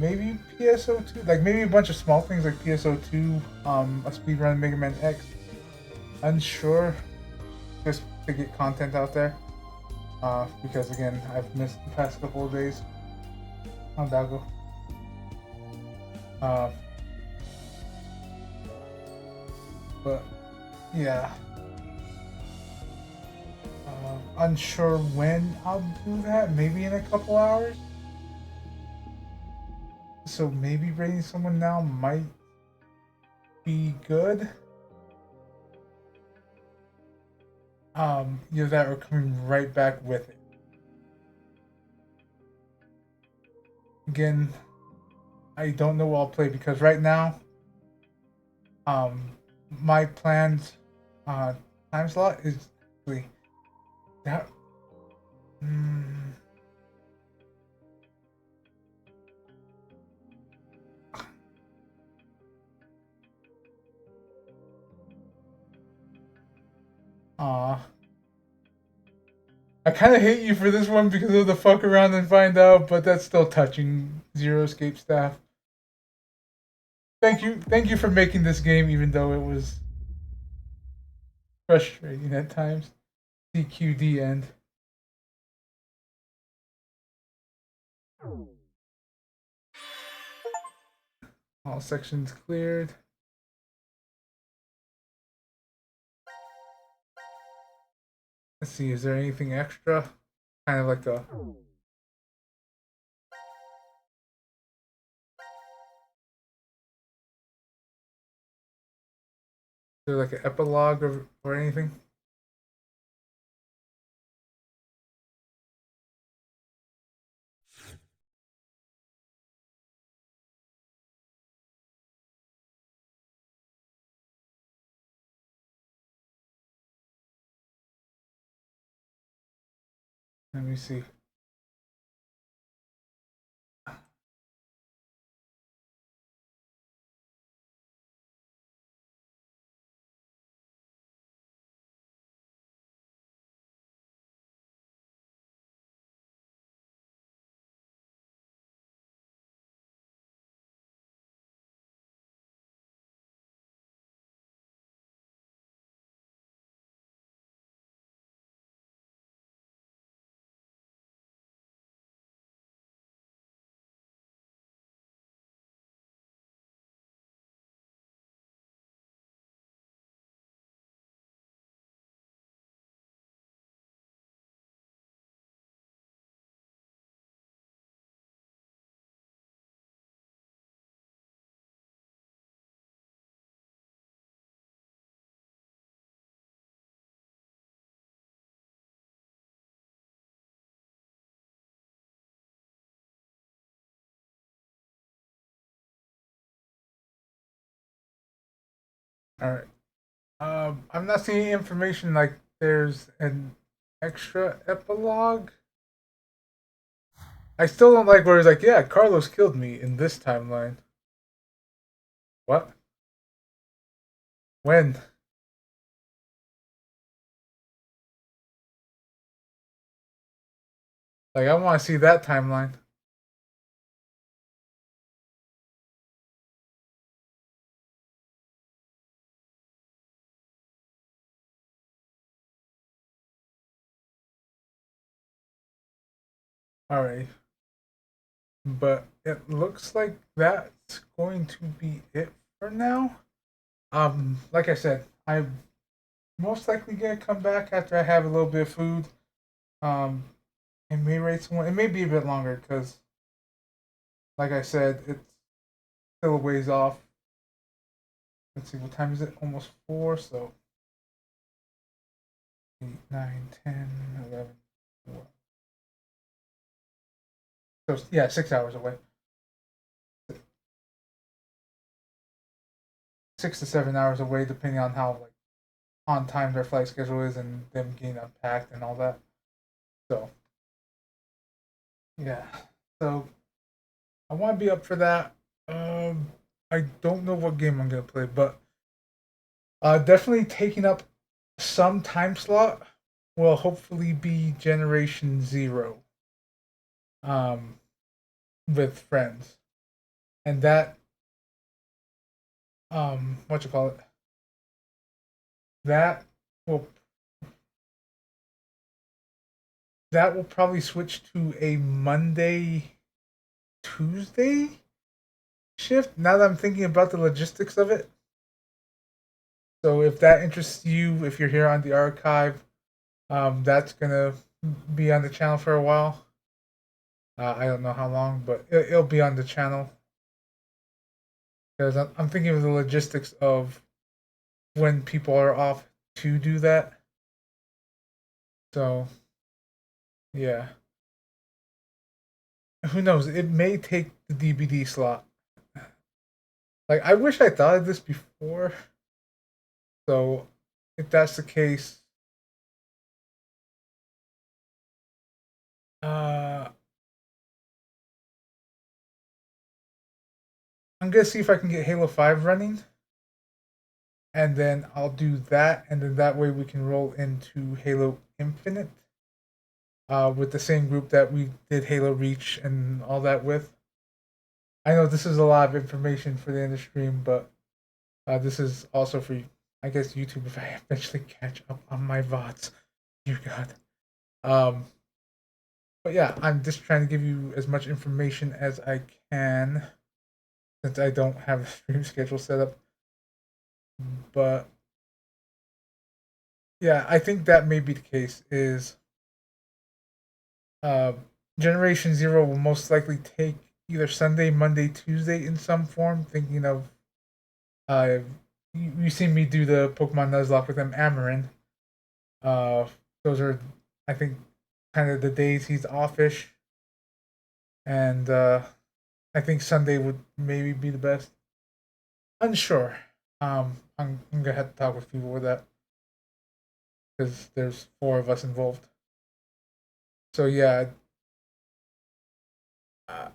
maybe PSO2, like maybe a bunch of small things like PSO2, a speedrun Mega Man X. Unsure, just to get content out there. Because again, I've missed the past couple of days. On Dago. But yeah. Unsure when I'll do that. Maybe in a couple hours. So maybe rating someone now might be good. Either that or coming right back with it. Again, I don't know what I'll play because right now, my planned time slot is actually that. Aw. I kind of hate you for this one because of the fuck around and find out, but that's still touching, Zero Escape staff. Thank you for making this game, even though it was frustrating at times. CQD end. All sections cleared. Let's see, is there anything extra? Kind of like a... Is there like an epilogue or anything? Let me see. Alright. I'm not seeing any information like there's an extra epilogue. I still don't like where it's like, yeah, Carlos killed me in this timeline. What? When? Like, I want to see that timeline. Alright. But it looks like that's going to be it for now. Like I said, I'm most likely gonna come back after I have a little bit of food. It may rate someone. It may be a bit longer because, like I said, it's still a ways off. Let's see, what time is it? Almost 4, so 8, 9, 10, 11, 12. So yeah, 6 hours away. 6 to 7 hours away, depending on how like on time their flight schedule is and them getting unpacked and all that. So yeah, so I want to be up for that. I don't know what game I'm gonna play, but definitely taking up some time slot will hopefully be Generation Zero. With friends. and that what you call it? That will probably switch to a Monday, Tuesday shift. Now that I'm thinking about the logistics of it. So if that interests you, if you're here on the archive, that's gonna be on the channel for a while. I don't know how long, but it'll be on the channel because I'm thinking of the logistics of when people are off to do that. So, yeah. Who knows? It may take the DVD slot. Like, I wish I thought of this before. So, if that's the case, I'm gonna see if I can get Halo 5 running. And then I'll do that, and then that way we can roll into Halo Infinite. With the same group that we did Halo Reach and all that with. I know this is a lot of information for the end of stream, but this is also for, I guess, YouTube if I eventually catch up on my VODs. Dear God. But yeah, I'm just trying to give you as much information as I can since I don't have a stream schedule set up. But yeah, I think that may be the case. Is Generation Zero will most likely take either Sunday, Monday, Tuesday in some form. Thinking of, you seen me do the Pokemon Nuzlocke with them, Amarin. Those are, I think, kind of the days he's offish, and I think Sunday would maybe be the best. Unsure. I'm gonna have to talk with people with that because there's 4 of us involved. So yeah. But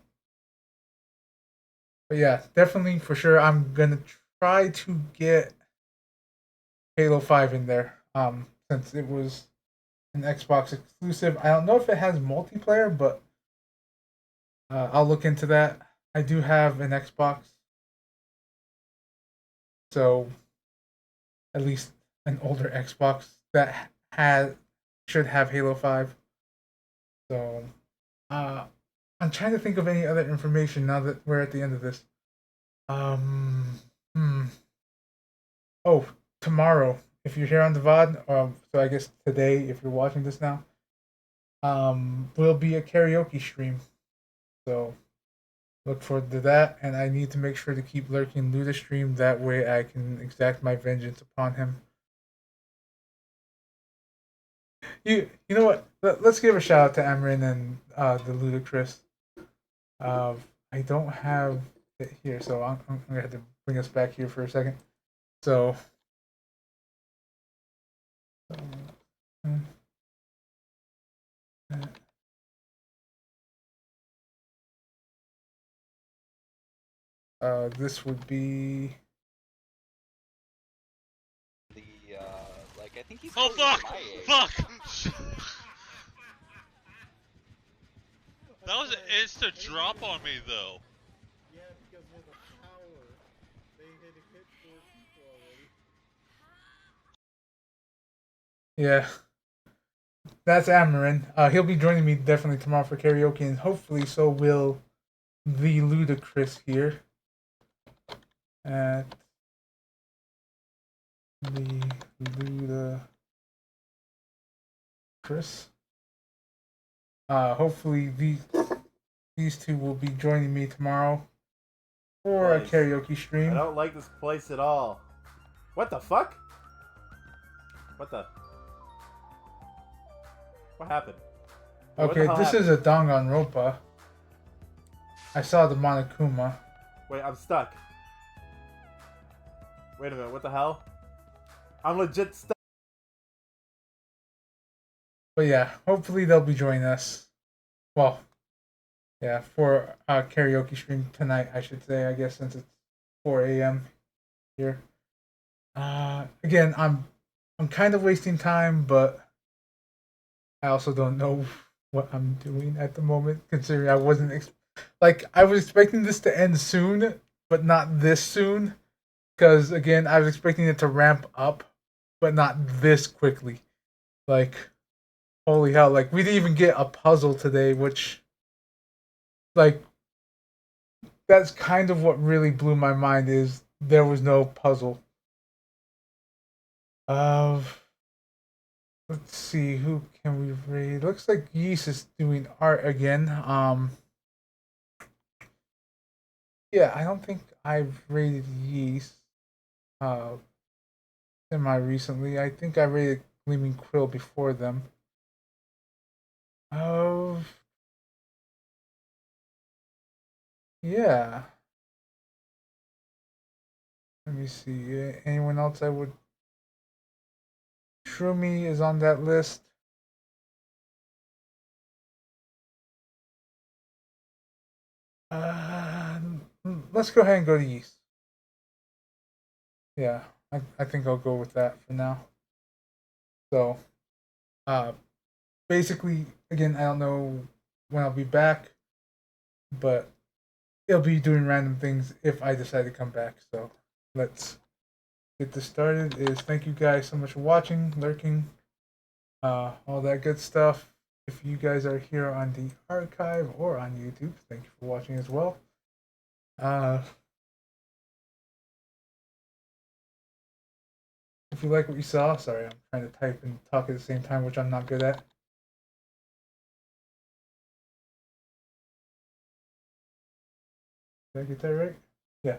yeah, definitely for sure. I'm gonna try to get Halo 5 in there. Since it was an Xbox exclusive. I don't know if it has multiplayer, but I'll look into that. I do have an Xbox, so at least an older Xbox that should have Halo 5. So I'm trying to think of any other information now that we're at the end of this. Oh, tomorrow, if you're here on the VOD, so I guess today, if you're watching this now, will be a karaoke stream. So look forward to that, and I need to make sure to keep lurking Luda stream. That way I can exact my vengeance upon him. You know what? Let's give a shout out to Amarin and the Ludacris. I don't have it here, so I'm gonna have to bring us back here for a second. So. This would be the like I think he's. Oh fuck! Fuck! That was an instant drop on me though. Yeah, because of the power. They had hit 4 people already. Yeah. That's Amarin. He'll be joining me definitely tomorrow for karaoke, and hopefully so will the Ludacris here at the Ludacris. Hopefully these two will be joining me tomorrow for a karaoke stream. I don't like this place at all. What the fuck? What happened? Okay, this is a Danganronpa. I saw the Monokuma. Wait, I'm stuck. Wait a minute, what the hell? I'm legit stuck. But yeah, hopefully they'll be joining us. Well, yeah, for a karaoke stream tonight, I should say, I guess, since it's 4 a.m. here. Again, I'm kind of wasting time, but I also don't know what I'm doing at the moment, considering I wasn't Like, I was expecting this to end soon, but not this soon. Because, again, I was expecting it to ramp up, but not this quickly. Like, holy hell. Like, we didn't even get a puzzle today, which, like, that's kind of what really blew my mind is there was no puzzle. Let's see, who can we raid? Looks like Yeast is doing art again. Yeah, I don't think I've raided Yeast semi recently. I think I raided Gleaming Quill before them. Yeah. Let me see. Anyone else I would. Shroomy is on that list. Let's go ahead and go to Yeast. Yeah, I think I'll go with that for now. So, basically, again, I don't know when I'll be back, but it'll be doing random things if I decide to come back. So, let's get this started. Thank you guys so much for watching, lurking, all that good stuff. If you guys are here on the archive or on YouTube, thank you for watching as well. If you like what you saw, sorry, I'm trying to type and talk at the same time, which I'm not good at. Did I get that right? Yeah.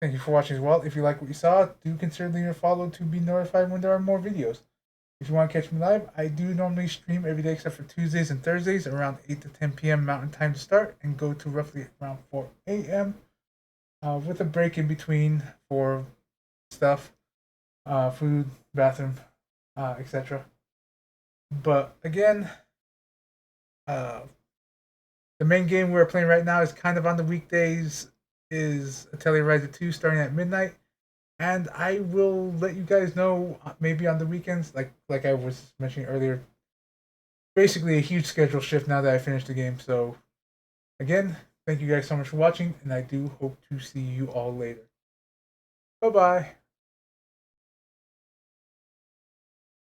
Thank you for watching as well. If you like what you saw, do consider leaving a follow to be notified when there are more videos. If you want to catch me live, I do normally stream every day except for Tuesdays and Thursdays around 8 to 10 p.m. Mountain Time to start and go to roughly around 4 a.m. With a break in between for stuff, food, bathroom, etc. But again, the main game we're playing right now is kind of on the weekdays, is Atelier Ryza 2 starting at midnight. And I will let you guys know maybe on the weekends, like I was mentioning earlier. Basically a huge schedule shift now that I finished the game. So again, thank you guys so much for watching, and I do hope to see you all later. Bye-bye.